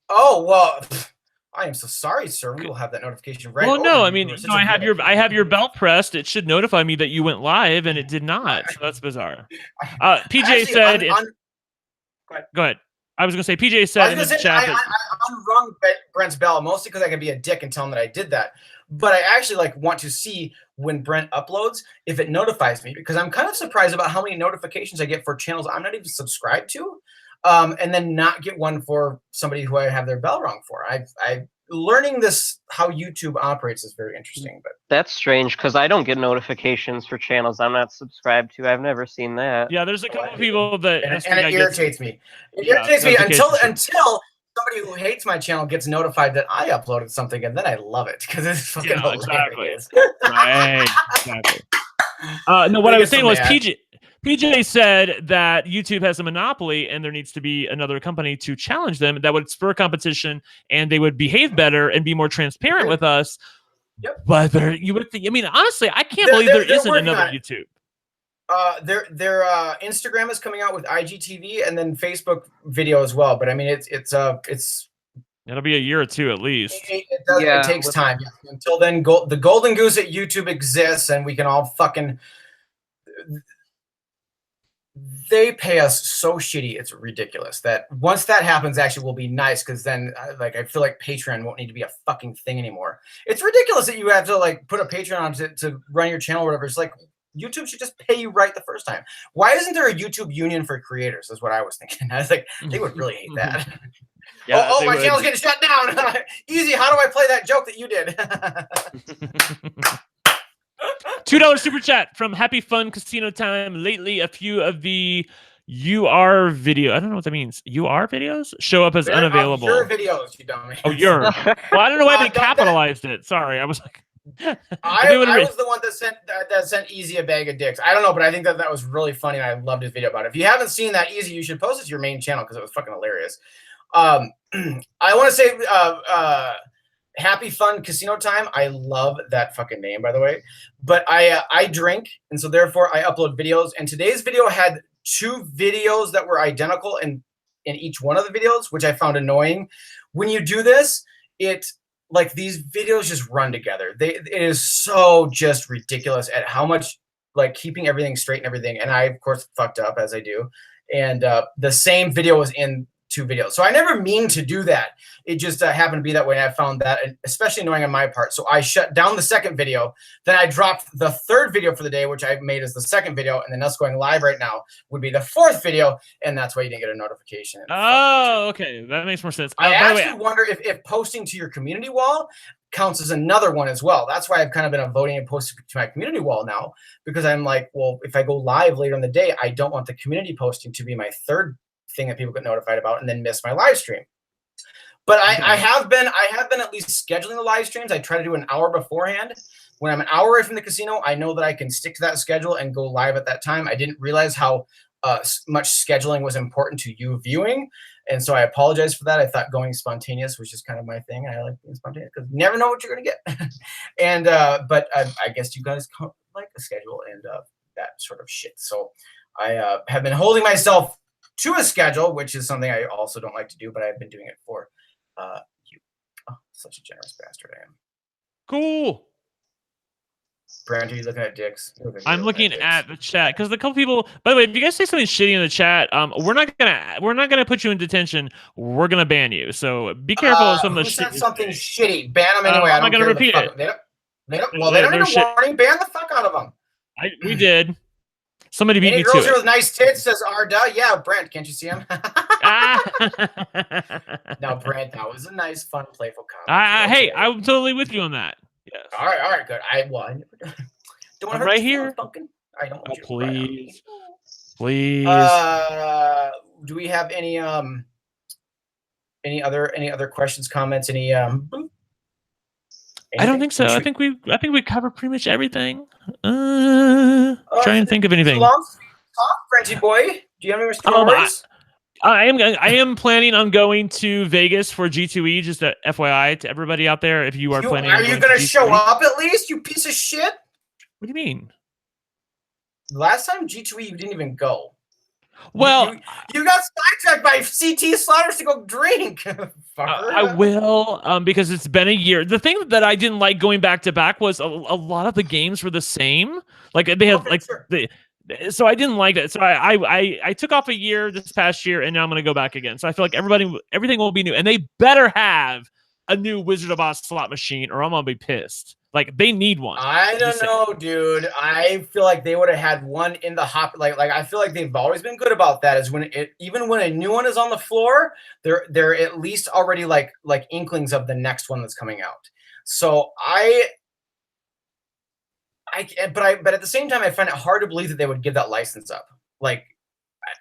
Oh well. I am so sorry, sir. We will have that notification right. Well, no, I mean, I have your bell pressed. It should notify me that you went live, and it did not. So that's bizarre. PJ actually, said. Go ahead. I was gonna say PJ said in the chat. I unrung Brent's bell mostly because I can be a dick and tell him that I did that. But I actually want to see when Brent uploads if it notifies me because I'm kind of surprised about how many notifications I get for channels I'm not even subscribed to. And then not get one for somebody who I have their bell rung for. I learning this how YouTube operates is very interesting. But that's strange because I don't get notifications for channels I'm not subscribed to. I've never seen that. Yeah, there's a couple of people that and it irritates me. It irritates me until somebody who hates my channel gets notified that I uploaded something, and then I love it because it's fucking hilarious. Right, exactly. No, what I was saying was PJ said that YouTube has a monopoly and there needs to be another company to challenge them that would spur competition and they would behave better and be more transparent with us. Yep. But you would think, I mean, honestly, I can't believe there isn't another YouTube. Their Instagram is coming out with IGTV and then Facebook video as well. But I mean, it'll be a year or 2 at least. It takes time. Yeah. Until then, the golden goose at YouTube exists and we can all fucking... They pay us so shitty, it's ridiculous. That once that happens, actually will be nice because then, I feel like Patreon won't need to be a fucking thing anymore. It's ridiculous that you have to put a Patreon on to run your channel or whatever. It's like YouTube should just pay you right the first time. Why isn't there a YouTube union for creators? Is what I was thinking. I was like, they would really hate that. Yeah, my channel's getting shut down. Easy. How do I play that joke that you did? $2 super chat from Happy Fun Casino Time. Lately, a few of the UR video. I don't know what that means. UR videos show up as unavailable. Your videos, you dummy. Oh, your. Well, I don't know why they capitalized it. Sorry, I was like. I was the one that sent Easy a bag of dicks. I don't know, but I think that was really funny, and I loved his video about it. If you haven't seen that, Easy, you should post it to your main channel because it was fucking hilarious. I want to say. Happy Fun Casino Time. I love that fucking name, by the way. But I drink, and so therefore I upload videos. And today's video had 2 videos that were identical in each one of the videos, which I found annoying. When you do this, these videos just run together. It is so just ridiculous at how much keeping everything straight and everything. And I of course fucked up as I do. And the same video was in 2 videos. So I never mean to do that. It just happened to be that way. And I found that especially annoying on my part. So I shut down the second video. Then I dropped the 3rd video for the day, which I made as the second video. And then us going live right now would be the 4th video. And that's why you didn't get a notification. Oh, okay. That makes more sense. I actually wonder if posting to your community wall counts as another one as well. That's why I've kind of been voting and posting to my community wall now, because I'm like, well, if I go live later in the day, I don't want the community posting to be my 3rd thing that people get notified about and then miss my live stream. But I have been at least scheduling the live streams. I try to do an hour beforehand. When I'm an hour away from the casino, I know that I can stick to that schedule and go live at that time. I didn't realize how much scheduling was important to you viewing. And so I apologize for that. I thought going spontaneous was just kind of my thing. I like being spontaneous because you never know what you're going to get. And but I guess you guys like a schedule and that sort of shit. So I have been holding myself to a schedule, which is something I also don't like to do, but I've been doing it for you. Oh, such a generous bastard I am. Cool. Brent, are you looking at dicks? I'm looking at the chat because a couple people. By the way, if you guys say something shitty in the chat, we're not gonna put you in detention. We're gonna ban you. So be careful of some of the shit. Said something shitty? Ban them anyway. I'm not gonna repeat it. They don't need a warning. Ban the fuck out of them. We did. Somebody beat me to it. Girls here with nice tits, says Arda. Yeah, Brent, can't you see him? Now, Brent, that was a nice, fun, playful comment. Hey, I'm totally with you on that. Yes. All right, good. I don't want to right here. I don't want you please. Do we have any other questions, comments? I don't think so. I think we covered pretty much everything. Try and think of anything. Frenchy boy, do you have any stories? I am planning on going to Vegas for G2E. Just a FYI to everybody out there, if you are planning. Are you going to show up at least? You piece of shit. What do you mean? Last time G2E, you didn't even go. Well, you got sidetracked by CT Slaughters to go drink. I will, because it's been a year. The thing that I didn't like going back to back was a lot of the games were the same. Like they have so I didn't like it. So I took off a year this past year, and now I'm going to go back again. So I feel like everything will be new, and they better have a new Wizard of Oz slot machine, or I'm going to be pissed. Like they need one. I don't know, dude. I feel like they would have had one in the hop. Like I feel like they've always been good about that. Is even when a new one is on the floor, they're at least already like inklings of the next one that's coming out. So but at the same time, I find it hard to believe that they would give that license up. Like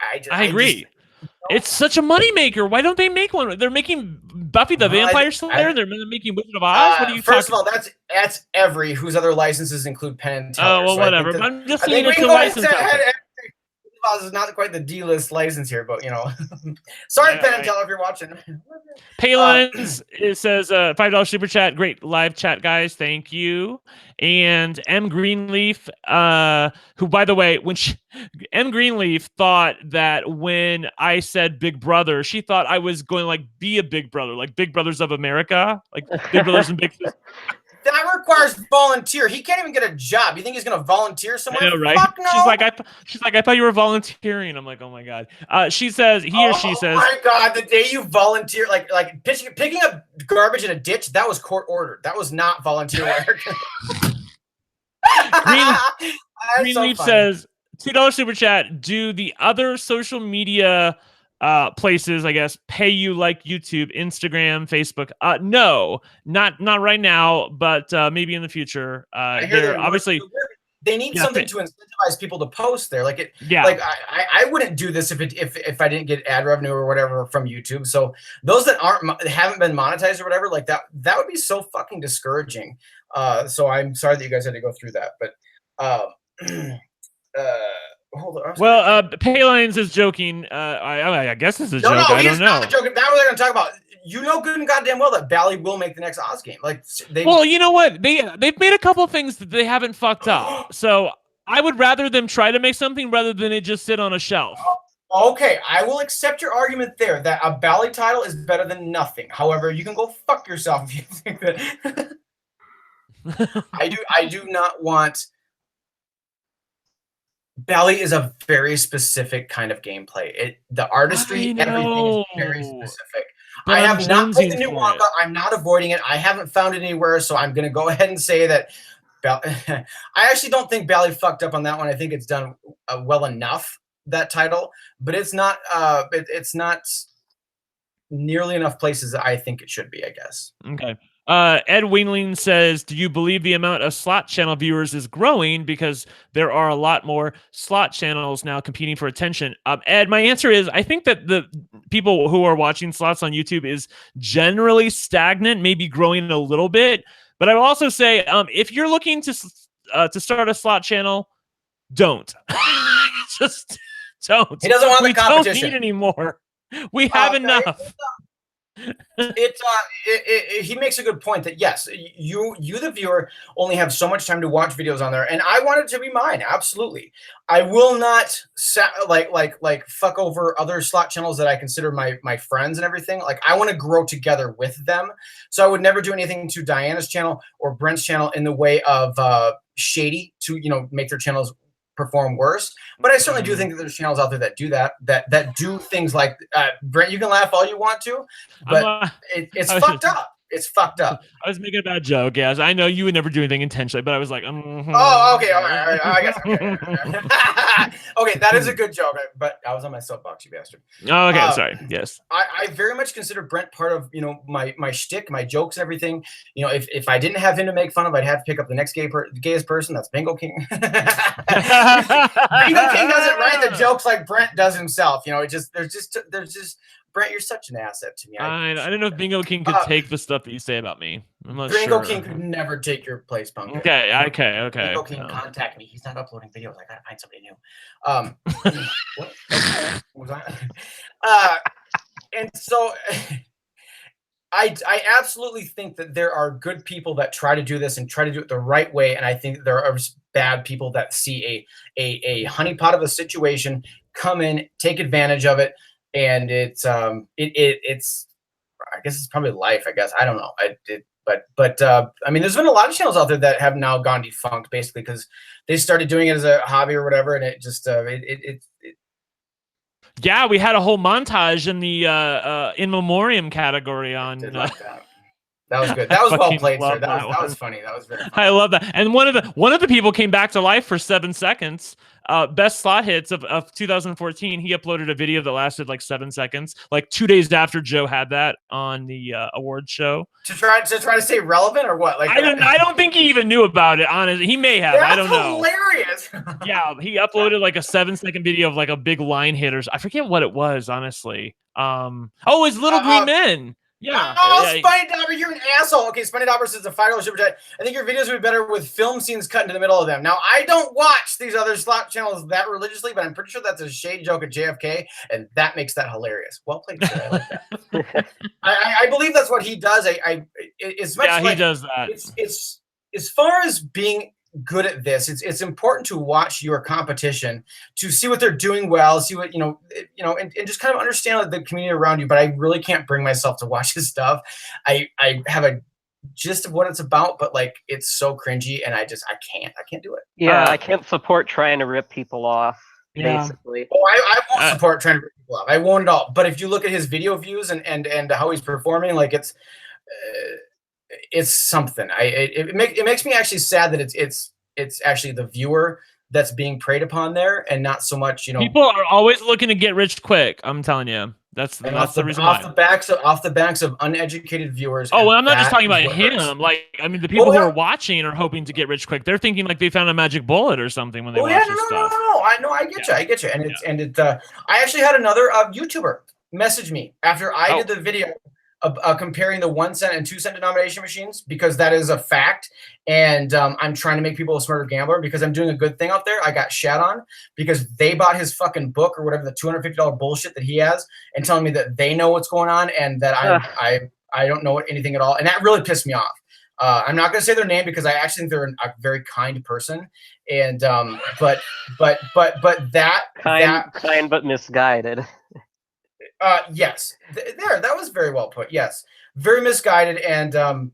I agree. It's such a moneymaker. Why don't they make one? They're making Buffy the Vampire Slayer. They're making Wizard of Oz. What are you first of all, that's every whose other licenses include Penn and Teller. Oh, well, so whatever. But I'm just saying it's a license. Oz is not quite the D-list license here, but sorry, Penn and Teller, if you're watching. Paylines, it says $5 super chat. Great live chat, guys. Thank you. And M Greenleaf, who, by the way, M Greenleaf thought that when I said Big Brother, she thought I was going like be a Big Brother, like Big Brothers of America, like Big Brothers and Big Sisters. That requires volunteer. He can't even get a job. You think he's going to volunteer somewhere? I know, right? Fuck no. She's like, I thought you were volunteering. I'm like, oh my god. She says, she says, oh my god, the day you volunteer, like picking up garbage in a ditch, that was court ordered. That was not volunteer work. Greenleaf says, $2 super chat. Do the other social media places, I guess, pay you like YouTube, Instagram, Facebook? No, not right now, but maybe in the future. They're obviously they need something to incentivize people to post there. Like I wouldn't do this if I didn't get ad revenue or whatever from YouTube. So those that haven't been monetized or whatever, like that would be so fucking discouraging. So I'm sorry that you guys had to go through that, but hold on. Well, Paylines is joking. I guess it's a joke. I don't know. Not joking. That's what they're going to talk about. Good and goddamn well that Bally will make the next Oz game. Well, you know what? They've made a couple things that they haven't fucked up. So I would rather them try to make something rather than it just sit on a shelf. Okay, I will accept your argument there that a Bally title is better than nothing. However, you can go fuck yourself if you think that. I do not want. Bally is a very specific kind of gameplay. The artistry, everything is very specific. I have not played the new Wonka. I'm not avoiding it. I haven't found it anywhere, so I'm going to go ahead and say that I actually don't think Bally fucked up on that one. I think it's done well enough, that title, but it's not nearly enough places that I think it should be, I guess. Okay. Ed Wingling says, do you believe the amount of slot channel viewers is growing because there are a lot more slot channels now competing for attention? Ed, my answer is I think that the people who are watching slots on YouTube is generally stagnant, maybe growing a little bit. But I will also say, if you're looking to start a slot channel, don't. Just don't. He doesn't want the competition. We don't need anymore. We have enough. He makes a good point that yes, you the viewer only have so much time to watch videos on there, and I want it to be mine. Absolutely, I will not like fuck over other slot channels that I consider my friends and everything. Like I want to grow together with them, so I would never do anything to Diana's channel or Brent's channel in the way of shady to make their channels perform worse. But I certainly do think that there's channels out there that do that do things like Brent, you can laugh all you want to, but it's fucked up. It's fucked up. I was making a bad joke. Yes, I know you would never do anything intentionally, but I was like, oh, okay, all right, I guess. Okay. Okay, that is a good joke, but I was on my soapbox, you bastard. Oh, okay, sorry. Yes, I very much consider Brent part of my shtick, my jokes, and everything. If I didn't have him to make fun of, I'd have to pick up the next gayest person. That's Bingo King. Bingo King does it right. The jokes like Brent does himself. There's just. Brent, you're such an asset to me. I don't know if Bingo King could take the stuff that you say about me. I'm not Bingo sure. King could never take your place, Punk. Okay. Bingo King, contact me. He's not uploading videos. I gotta find somebody new. What was I? And so I absolutely think that there are good people that try to do this and try to do it the right way, and I think there are bad people that see a honeypot of a situation, come in, take advantage of it. And it's I guess it's probably life. I guess I don't know. But I mean, there's been a lot of channels out there that have now gone defunct, basically because they started doing it as a hobby or whatever, and it just Yeah, we had a whole montage in the in memoriam category on. That was good. That was well played, sir. That was funny. That was very funny. I love that. And one of the people came back to life for 7 seconds. Best slot hits of 2014. He uploaded a video that lasted like 7 seconds, like 2 days after Joe had that on the award show. To try to stay relevant or what? Like I don't think he even knew about it. Honestly, he may have. I don't know. Hilarious. Yeah, he uploaded like a 7-second video of like a big line hitters. I forget what it was, honestly. It's Little Green Men. Yeah. Spiny Dauber, you're an asshole. Okay, Spiny Dauber says a $5 super chat. I think your videos would be better with film scenes cut into the middle of them. Now, I don't watch these other slot channels that religiously, but I'm pretty sure that's a shade joke at JFK, and that makes that hilarious. Well played, sir. I like that. I believe that's what he does. He does that. It's as far as being good at this, it's important to watch your competition to see what they're doing well, see what and just kind of understand the community around you. But I really can't bring myself to watch his stuff. I have a gist of what it's about, but like it's so cringy, and I can't do it. Yeah, I can't support trying to rip people off. Basically. Oh, I won't support trying to rip people off. I won't at all. But if you look at his video views and how he's performing, like it's something. It makes me actually sad that it's actually the viewer that's being preyed upon there, and not so much people are always looking to get rich quick. I'm telling you, that's the reason why. Off the backs of uneducated viewers. Oh, well, I'm not just talking about him. Like, I mean, the people who are watching are hoping to get rich quick. They're thinking like they found a magic bullet or something when they watch this stuff. No. I get you. And I actually had another YouTuber message me after I did the video comparing the 1 cent and 2 cent denomination machines, because that is a fact. And I'm trying to make people a smarter gambler because I'm doing a good thing out there. I got shat on because they bought his fucking book or whatever, the $250 bullshit that he has, and telling me that they know what's going on and that I don't know anything at all. And that really pissed me off. I'm not going to say their name because I actually think they're a very kind person. And but that kind but misguided. Yes, that was very well put. Yes, very misguided, and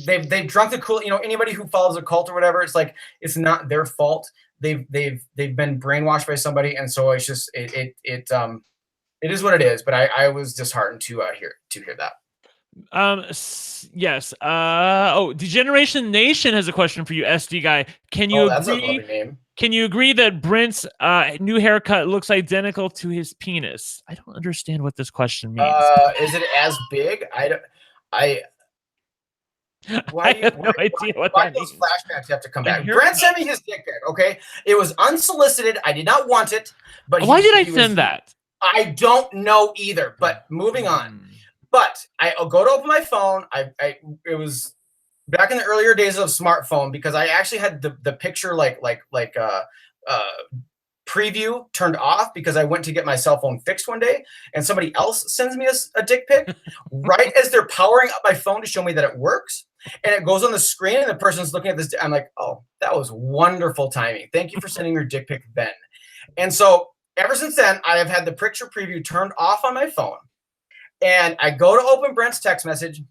they've drunk the cool. Anybody who follows a cult or whatever, it's like it's not their fault. They've been brainwashed by somebody, and so it's just it is what it is. But I was disheartened to hear that. Yes. Degeneration Nation has a question for you, SDGuy. Can you that's agree? A lovely name. Can you agree that Brent's new haircut looks identical to his penis? I don't understand what this question means. Is it as big? I have no idea what why that those means. flashbacks have to come back? Brent sent me his dick pic. Okay, it was unsolicited. I did not want it, but why did I send that? I don't know either. But moving on. But I'll go to open my phone. It was back in the earlier days of smartphone, because I actually had the picture like preview turned off because I went to get my cell phone fixed one day, and somebody else sends me a dick pic right as they're powering up my phone to show me that it works. And it goes on the screen, and the person's looking at this. I'm like, oh, that was wonderful timing. Thank you for sending your dick pic then. And so ever since then, I have had the picture preview turned off on my phone. And I go to open Brent's text message,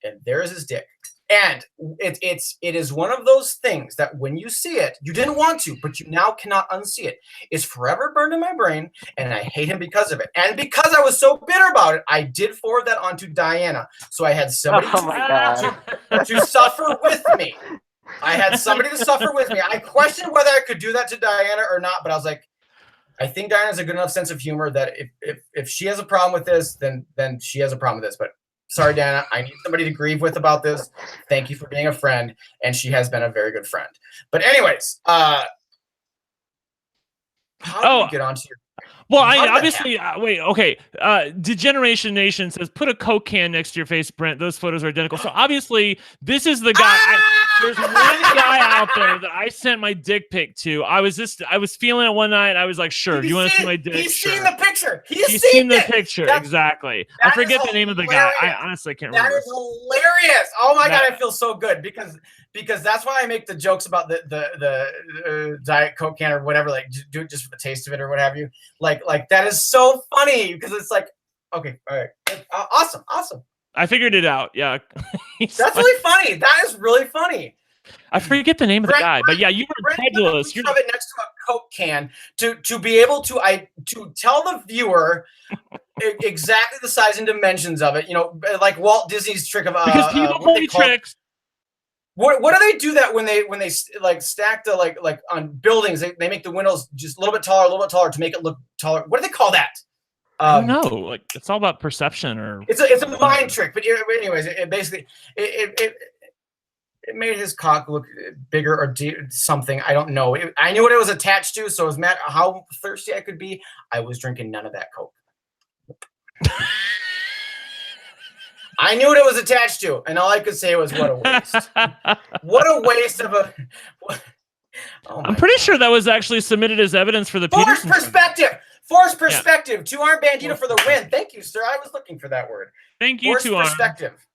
and there's his dick. And it is one of those things that when you see it, you didn't want to, but you now cannot unsee it. It's forever burned in my brain, and I hate him because of it. And because I was so bitter about it, I did forward that on to Diana. So I had somebody to suffer with me. I had somebody to suffer with me. I questioned whether I could do that to Diana or not, but I was like, I think Diana has a good enough sense of humor that if she has a problem with this, then she has a problem with this. But sorry, Diana, I need somebody to grieve with about this. Thank you for being a friend, and she has been a very good friend. But anyways, how do we get onto your? Well, I obviously wait. Okay, Degeneration Nation says put a Coke can next to your face, Brent. Those photos are identical. So obviously, this is the guy. There's one guy out there that I sent my dick pic to. I was feeling it one night. I was like, sure. Do you want to see my dick? He's seen the picture. He's seen the picture. Exactly. I forget the name of the guy. I honestly can't remember. That is hilarious. Oh my God, I feel so good because that's why I make the jokes about the Diet Coke can or whatever. Like, do it just for the taste of it or what have you. Like that is so funny because it's like, okay, all right, awesome. I figured it out. Yeah, that's really funny. That is really funny. I forget the name of the guy, but yeah, you were incredulous. You have it next to a Coke can to be able to tell the viewer exactly the size and dimensions of it. You know, like Walt Disney's trick of because people play tricks. What do they do that when they like stack the like on buildings? They make the windows just a little bit taller to make it look taller. What do they call that? I don't know. Like it's all about perception, or it's a mind trick. But anyways, it basically it made his cock look bigger or something. I don't know. I knew what it was attached to, so it was matter how thirsty I could be. I was drinking none of that Coke. I knew what it was attached to, and all I could say was, what a waste. What a waste of a... I'm pretty sure that was actually submitted as evidence for the Forced perspective! Forced perspective! Yeah. Two-arm bandito for the win. Thank you, sir. I was looking for that word. Thank you, two-arm. Forced perspective.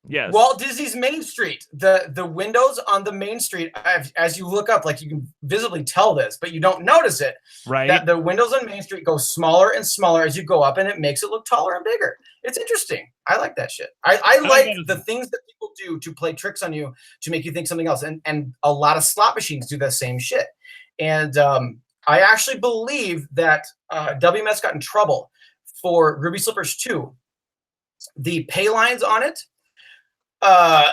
Yes. Walt Disney's Main Street. The windows on the Main Street, as you look up, like you can visibly tell this, but you don't notice it. Right. That the windows on Main Street go smaller and smaller as you go up, and it makes it look taller and bigger. It's interesting. I like that shit. I like the things that people do to play tricks on you to make you think something else. And a lot of slot machines do the same shit. And I actually believe that WMS got in trouble for Ruby Slippers 2. The pay lines on it,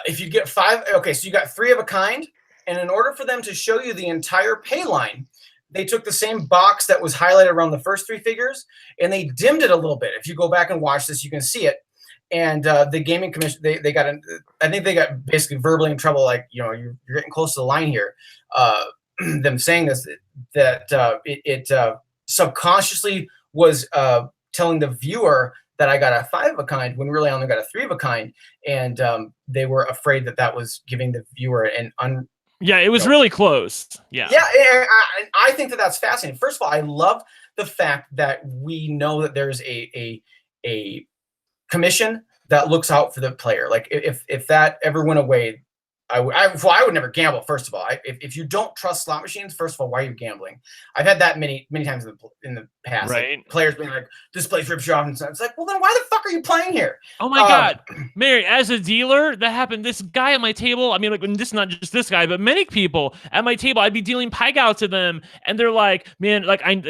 if you get 5, okay, so you got 3 of a kind, and in order for them to show you the entire pay line, they took the same box that was highlighted around the first 3 figures, and they dimmed it a little bit. If you go back and watch this, you can see it. And the Gaming Commission, they got I think they got basically verbally in trouble, like, you know, you're getting close to the line here. Them saying this, that it subconsciously was telling the viewer that I got a 5 of a kind when really I only got a 3 of a kind, and they were afraid that was giving the viewer an yeah, it was really close. Yeah, I think that's fascinating. First of all, I love the fact that we know that there's a commission that looks out for the player. Like if that ever went away, I would never gamble. First of all, if you don't trust slot machines, first of all, why are you gambling? I've had that many times in the past. Right. Like players being like, "This place rips you off," and it's like, well, then why the fuck are you playing here? Oh my God, Mary! As a dealer, that happened. This guy at my table. I mean, like, this not just this guy, but many people at my table. I'd be dealing pike out to them, and they're like, "Man,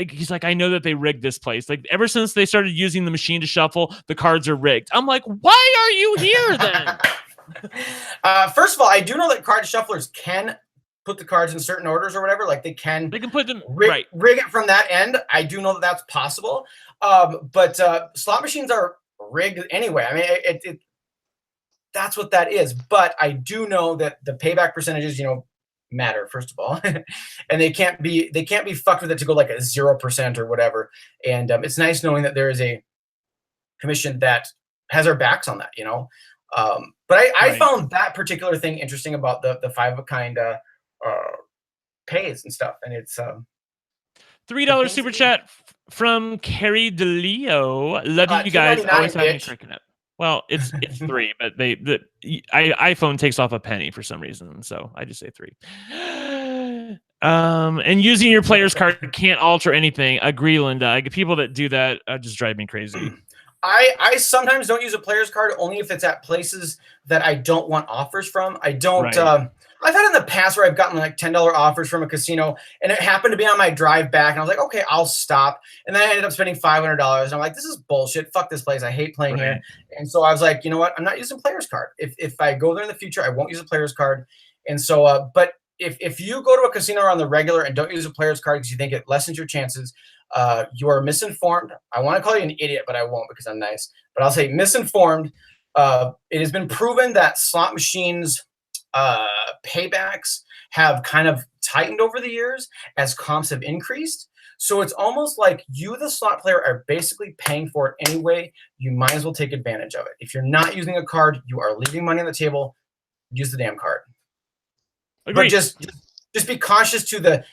he's like, I know that they rigged this place. Like, ever since they started using the machine to shuffle, the cards are rigged." I'm like, why are you here then? First of all, I do know that card shufflers can put the cards in certain orders or whatever. Like they can put them rig it from that end. I do know that that's possible. But slot machines are rigged anyway. I mean, that's what that is. But I do know that the payback percentages, you know, matter, first of all, and they can't be fucked with it to go like a 0% or whatever. And it's nice knowing that there is a commission that has our backs on that, you know. But I found that particular thing interesting about the 5 of a kind pays and stuff, and it's $3 super chat from Carrie DeLeo. Love you guys. Always have me tricking it. Well, it's 3, but iPhone takes off a penny for some reason, so I just say 3. And using your player's card can't alter anything. Agree, Linda. People that do that just drive me crazy. I sometimes don't use a player's card only if it's at places that I don't want offers from. I don't. Right. I've had in the past where I've gotten like $10 offers from a casino, and it happened to be on my drive back, and I was like, okay, I'll stop. And then I ended up spending $500, and I'm like, this is bullshit. Fuck this place. I hate playing here. And so I was like, you know what? I'm not using player's card. If I go there in the future, I won't use a player's card. And so, but if you go to a casino on the regular and don't use a player's card because you think it lessens your chances, you are misinformed. I want to call you an idiot, but I won't because I'm nice. But I'll say misinformed. It has been proven that slot machines paybacks have kind of tightened over the years as comps have increased. So it's almost like you, the slot player, are basically paying for it anyway. You might as well take advantage of it. If you're not using a card, you are leaving money on the table. Use the damn card. Agreed. But just be conscious to the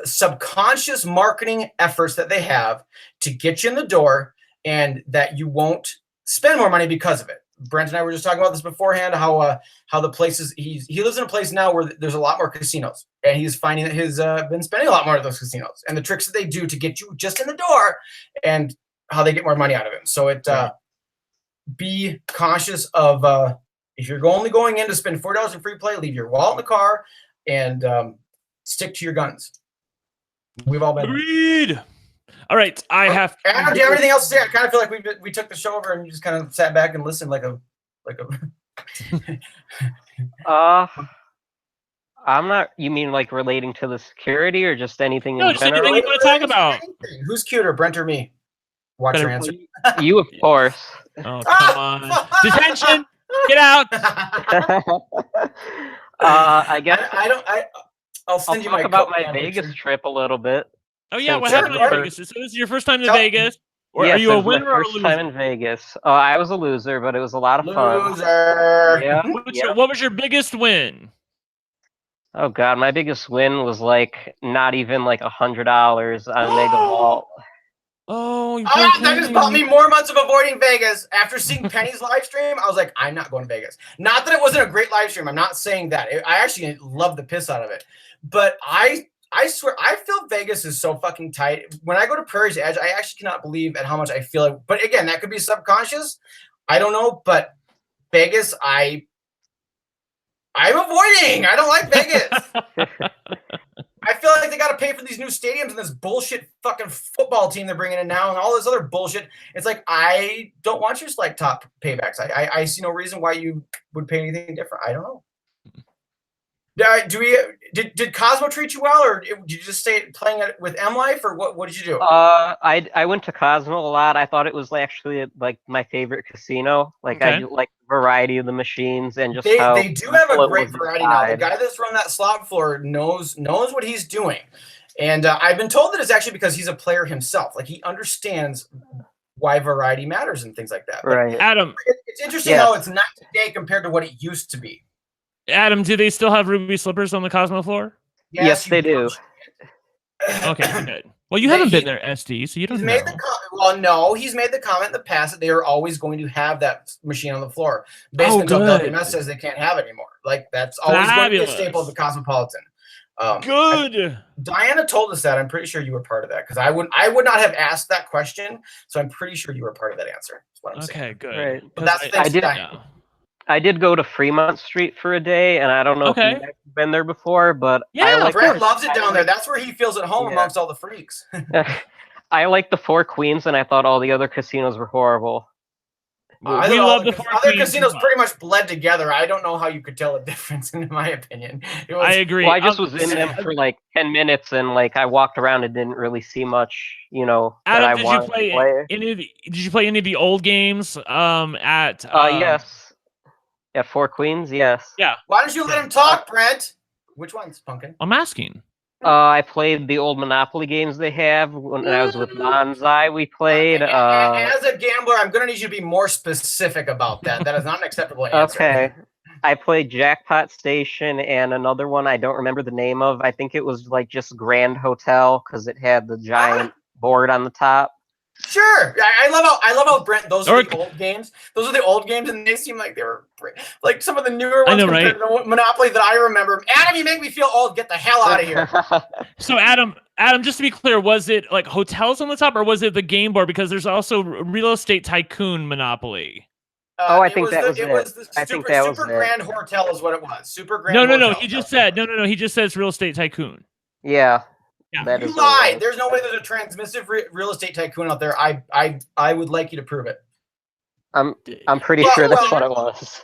subconscious marketing efforts that they have to get you in the door, and that you won't spend more money because of it. Brent and I were just talking about this beforehand, how the places he lives in a place now where there's a lot more casinos, and he's finding that he's been spending a lot more at those casinos, and the tricks that they do to get you just in the door and how they get more money out of it. So be cautious of if you're only going in to spend $4 in free play, leave your wallet in the car and stick to your guns. We've all been agreed. All right, Adam, do you have anything else to say? I kind of feel like we took the show over and you just kind of sat back and listened like a. I'm not. You mean like relating to the security or just anything in general? Anything you want to talk about. Who's cuter, Brent or me? Watch your answer. You, of course. Oh, come on. Detention. Get out. I guess I'll send you talk about my Vegas trip a little bit. Oh yeah, what happened in Vegas? So this is your first time to Vegas, or yes, are you a winner or a loser? First time in Vegas. I was a loser, but it was a lot of fun. Loser. Yeah. What was your biggest win? Oh God, my biggest win was like not even like $100 on Mega Vault. Oh, that just bought me more months of avoiding Vegas. After seeing Penny's live stream, I was like, I'm not going to Vegas. Not that it wasn't a great live stream. I'm not saying that. I actually loved the piss out of it. But I swear, I feel Vegas is so fucking tight. When I go to Prairie's Edge, I actually cannot believe at how much I feel it. But again, that could be subconscious. I don't know. But Vegas, I'm avoiding. I don't like Vegas. I feel like they got to pay for these new stadiums and this bullshit fucking football team they're bringing in now and all this other bullshit. It's like, I don't want your like top paybacks. I see no reason why you would pay anything different. I don't know. Did Cosmo treat you well, or did you just stay playing it with M Life, or what did you do? I went to Cosmo a lot. I thought it was actually like my favorite casino. Like okay. I like the variety of the machines and just they do have a great variety now. The guy that's run that slot floor knows what he's doing, and I've been told that it's actually because he's a player himself. Like he understands why variety matters and things like that. But right, Adam. It's interesting how it's not today compared to what it used to be. Adam, do they still have ruby slippers on the Cosmo floor? Yes, they do. Okay, good. Well, you haven't been there, SD, so you don't know. No, he's made the comment in the past that they are always going to have that machine on the floor. Basically, until WMS says they can't have it anymore. Like, that's always going to be a staple of the Cosmopolitan. Good. Diana told us that. I'm pretty sure you were part of that, because I would not have asked that question, so I'm pretty sure you were part of that answer. That's what I'm saying. Good. Right. But that's thanks to Diana. I did go to Fremont Street for a day, and I don't know if you've been there before, but Brent loves it down there. That's where he feels at home amongst all the freaks. I like the Four Queens, and I thought all the other casinos were horrible. We love the other casinos pretty much bled together. I don't know how you could tell a difference, in my opinion. I agree. Well, I just was in them for like 10 minutes, and like I walked around and didn't really see much, Adam, that I wanted to play. Did you play any of the old games? Yes. Yeah, Four Queens, yes. Yeah. Why don't you let him talk, Brent? Which ones, Pumpkin? I'm asking. I played the old Monopoly games they have when I was with Manzai. We played. As a gambler, I'm going to need you to be more specific about that. That is not an acceptable answer. Okay. I played Jackpot Station and another one I don't remember the name of. I think it was like just Grand Hotel because it had the giant board on the top. Sure, I love how Brent. Those are the old games. Those are the old games, and they seem like they were like some of the newer ones compared to the Monopoly that I remember. Adam, you make me feel old. Get the hell out of here. So Adam, just to be clear, was it like hotels on the top, or was it the game board? Because there's also Real Estate Tycoon Monopoly. I think that was it. It was the Super Grand Hotel is what it was. Super Grand. No. He just said no. He just says Real Estate Tycoon. Yeah. You lied. There's no way there's a transmissive Real Estate Tycoon out there. I would like you to prove it. I'm pretty sure that's what it was.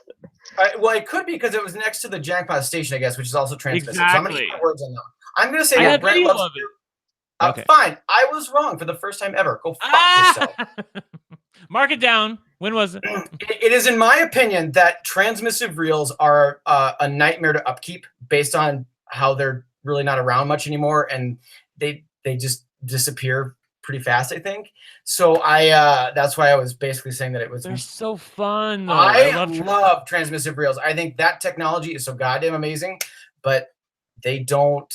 Well, it could be because it was next to the Jackpot Station, I guess, which is also transmissive. Exactly. So I'm going to eat words on that. I'm going to say that Brent loves it. Okay. Fine. I was wrong for the first time ever. Go fuck yourself. Mark it down. When was it? It is, in my opinion, that transmissive reels are a nightmare to upkeep based on how they're really not around much anymore, and they just disappear pretty fast, I think. So that's why I was basically saying that it was. They're so fun. Though. I love transmissive reels. I think that technology is so goddamn amazing, but they don't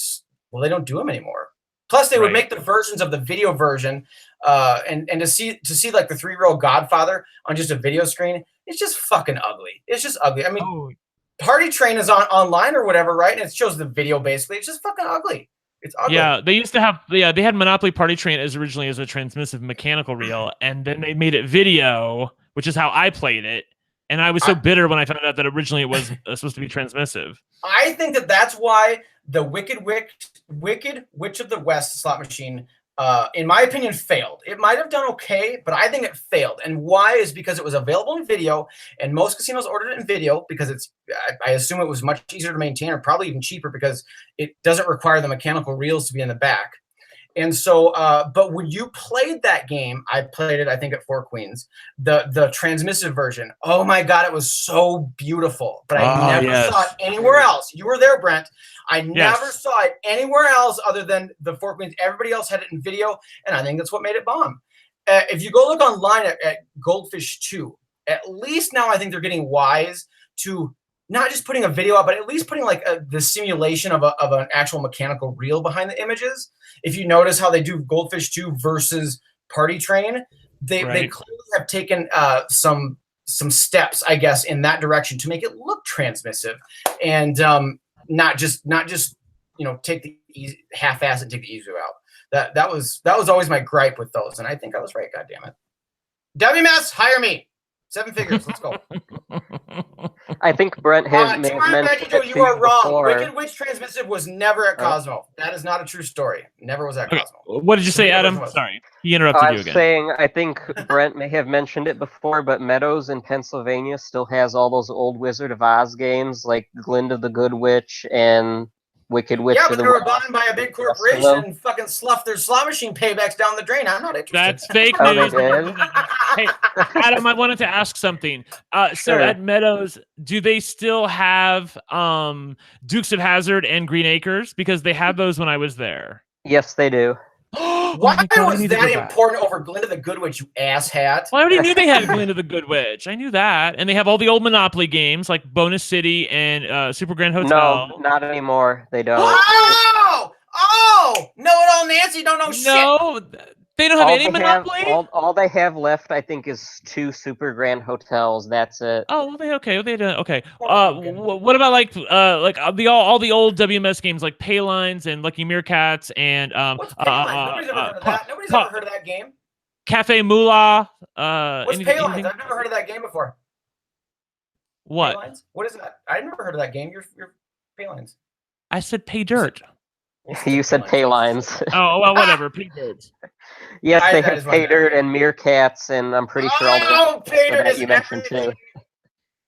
do them anymore. Plus, they would make the versions of the video version, and to see like the 3-year-old Godfather on just a video screen, it's just fucking ugly. It's just ugly. I mean, Party Train is online or whatever, right? And it shows the video basically. It's just fucking ugly. It's ugly. Yeah, they used to have. Yeah, they had Monopoly Party Train originally as a transmissive mechanical reel, and then they made it video, which is how I played it. And I was so bitter when I found out that originally it was supposed to be transmissive. I think that's why the Wicked Witch of the West slot machine, in my opinion, failed. It might have done okay, but I think it failed. And why is because it was available in video, and most casinos ordered it in video because I assume it was much easier to maintain, or probably even cheaper because it doesn't require the mechanical reels to be in the back. And so, but when you played that game, I played it, I think, at Four Queens, the transmissive version. Oh my God, it was so beautiful. But I never saw it anywhere else. You were there, Brent. I never saw it anywhere else other than the Four Queens. Everybody else had it in video, and I think that's what made it bomb. If you go look online at Goldfish 2, at least now I think they're getting wise to not just putting a video up, but at least putting like the simulation of an actual mechanical reel behind the images. If you notice how they do Goldfish 2 versus Party Train, they clearly have taken some steps, I guess, in that direction to make it look transmissive, and not just take the easy, half-ass and take the easy out. That was always my gripe with those, and I think I was right. God damn it, WMS, hire me. 7 figures. Let's go. I think Brent may have mentioned you are wrong. Before. Wicked Witch Transmissive was never at Cosmo. That is not a true story. Never was at Cosmo. What did you say, Adam? Sorry, he interrupted you again. I was saying I think Brent may have mentioned it before, but Meadows in Pennsylvania still has all those old Wizard of Oz games like Glinda the Good Witch and Wicked Witch. Yeah, but they were bought by a big corporation and fucking sloughed their slot machine paybacks down the drain. I'm not interested. That's fake news. Hey, Adam, I wanted to ask something. So at Meadows, do they still have Dukes of Hazzard and Green Acres? Because they had those when I was there. Yes, they do. Why was that important over Glinda the Good Witch, you asshat? Well, I already knew they had Glinda the Good Witch. I knew that. And they have all the old Monopoly games like Bonus City and Super Grand Hotel. No, not anymore. They don't. Oh! Know-it-all Nancy don't know shit. No, they don't have any Monopoly? All they have left, I think, is 2 Super Grand Hotels. That's it. Oh, okay. What about like all the old WMS games like Paylines and Lucky Meerkats and What's Paylines? Nobody's ever heard of that. Nobody's ever heard of that game. Cafe Moolah. What's Paylines? I've never heard of that game before. What? Paylines? What is that? I've never heard of that game. You're Paylines. I said Pay Dirt. You said Paylines. Oh, well, whatever. Pay Dirt. Yes, they have Pay Dirt and Meerkats, and I'm pretty sure all the that you mentioned too.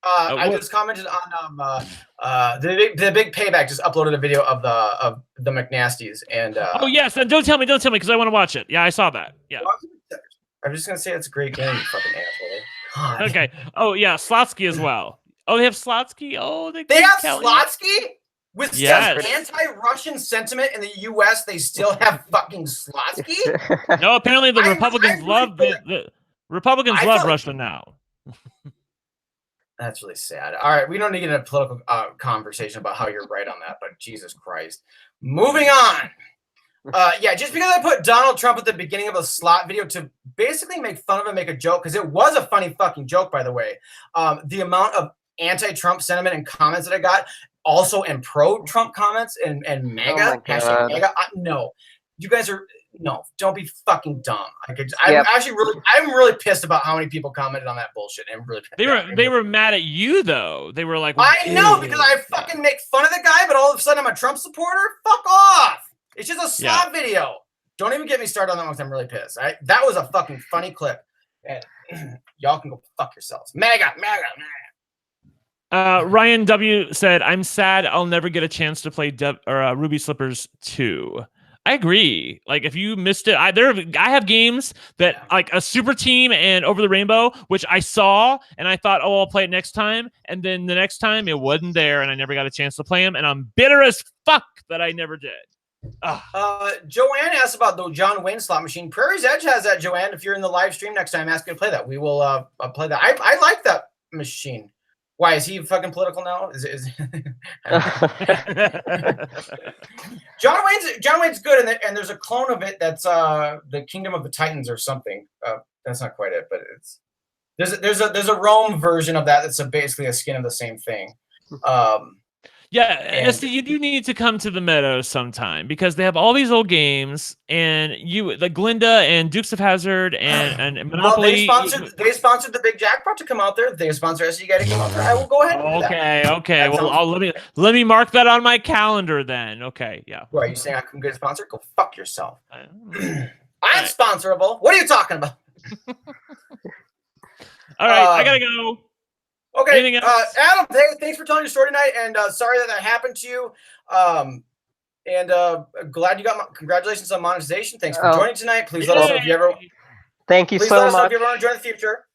I just commented on the big payback just uploaded a video of the McNasties and oh yes, and don't tell me because I want to watch it. Yeah, I saw that. Yeah. I'm just gonna say it's a great game, you fucking asshole. God. Okay. Oh yeah, Slotsky as well. Oh, they have Slotsky. Oh, they have Slotsky? With such anti-Russian sentiment in the U.S., they still have fucking Slotsky? No, apparently the Republicans love Russia now. That's really sad. All right, we don't need to get a political conversation about how you're right on that, but Jesus Christ. Moving on. Yeah, just because I put Donald Trump at the beginning of a slot video to basically make fun of him, make a joke, because it was a funny fucking joke, by the way. The amount of anti-Trump sentiment and comments that I got, also and pro-Trump comments and MAGA, hashtag MAGA. No, you guys are, no, don't be fucking dumb. I'm really pissed about how many people commented on that bullshit. I'm really pissed. They were mad at you though. They were like, I know, because I fucking make fun of the guy, but all of a sudden I'm a Trump supporter. Fuck off. It's just a slot video. Don't even get me started on that one, because I'm really pissed. That was a fucking funny clip. And y'all can go fuck yourselves. MAGA. Ryan W said, "I'm sad I'll never get a chance to play Ruby Slippers 2." I agree. Like, if you missed it, I have games that like a Super Team and Over the Rainbow, which I saw and I thought, oh, I'll play it next time, and then the next time it wasn't there, and I never got a chance to play them, and I'm bitter as fuck that I never did. Joanne asked about the John Wayne slot machine. Prairie's Edge has that, Joanne. If you're in the live stream next time, ask you to play that. We will play that. I like that machine. Why is he fucking political now? John Wayne's good, and there's a clone of it that's the Kingdom of the Titans or something. That's not quite it, but it's there's a Rome version of that that's basically a skin of the same thing. Yeah, SD, you do need to come to the Meadows sometime, because they have all these old games, and like Glinda and Dukes of Hazzard and Monopoly. Well, they sponsored the Big Jackpot to come out there. They sponsor SDGuy to come out there. I will go ahead. Okay. Well, let me mark that on my calendar then. Okay, yeah. What, are you saying I couldn't get a sponsor? Go fuck yourself. I'm sponsorable. What are you talking about? All right, I gotta go. Okay, Adam, thanks for telling your story tonight, and sorry that happened to you. And glad you got congratulations on monetization. Thanks for joining tonight. Please let us know if you ever. Thank you so much. Please let us know if you ever want to join in the future.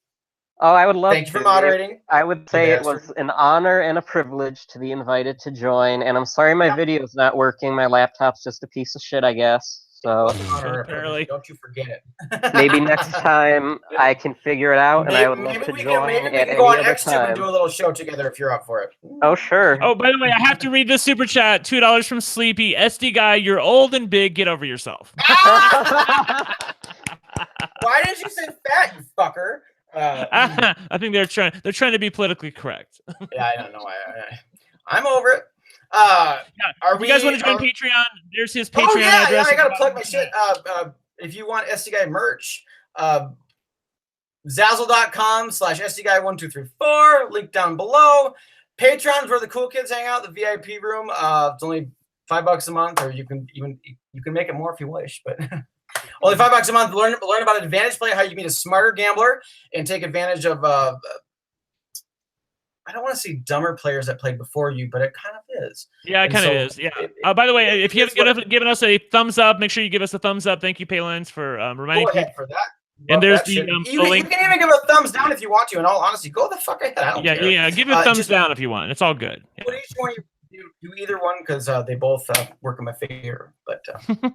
Oh, I would love to. Thank you for moderating. I would say it was an honor and a privilege to be invited to join, and I'm sorry my video's not working. My laptop's just a piece of shit, I guess. So don't you forget it. Maybe next time I can figure it out, and I would love to join. Maybe we can go on XTube and do a little show together if you're up for it. Oh, sure. Oh, by the way, I have to read this super chat. $2 from Sleepy. SD Guy, you're old and big. Get over yourself. Why didn't you say fat, you fucker? I think they're trying to be politically correct. Yeah, I don't know. I'm over it. If you guys want to join Patreon, there's his Patreon address. Yeah, I gotta plug my shit. If you want SDGuy merch, Zazzle.com/SDGuy1234, link down below. Patreon's where the cool kids hang out, the VIP room. It's only $5 a month, or you can make it more if you wish, but only $5 a month. Learn about advantage play, how you can be a smarter gambler and take advantage of I don't want to see dumber players that played before you, but it kind of is. Yeah, it kind of is. Yeah. By the way, if you haven't given us a thumbs up, make sure you give us a thumbs up. Thank you, Paylines, for reminding me. Go ahead for that. And there's you can even give a thumbs down if you want to. In all honesty, go the fuck ahead. I don't care. Yeah. Give it a thumbs down if you want. It's all good. Yeah. What each one you do either one, because they both work in my favor. But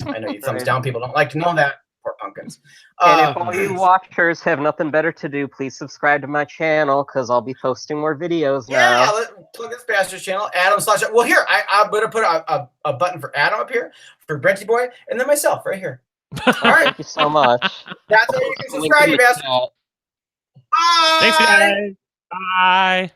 I know you thumbs down people don't like to know that. Poor pumpkins. And if all you watchers have nothing better to do, please subscribe to my channel, because I'll be posting more videos now. Yeah, let's plug this bastard's channel. Well, here, I'm going to put a button for Adam up here, for Brenty Boy, and then myself right here. All right. Thank you so much. That's how you can subscribe, you bastard. Bye. Thanks, guys. Bye.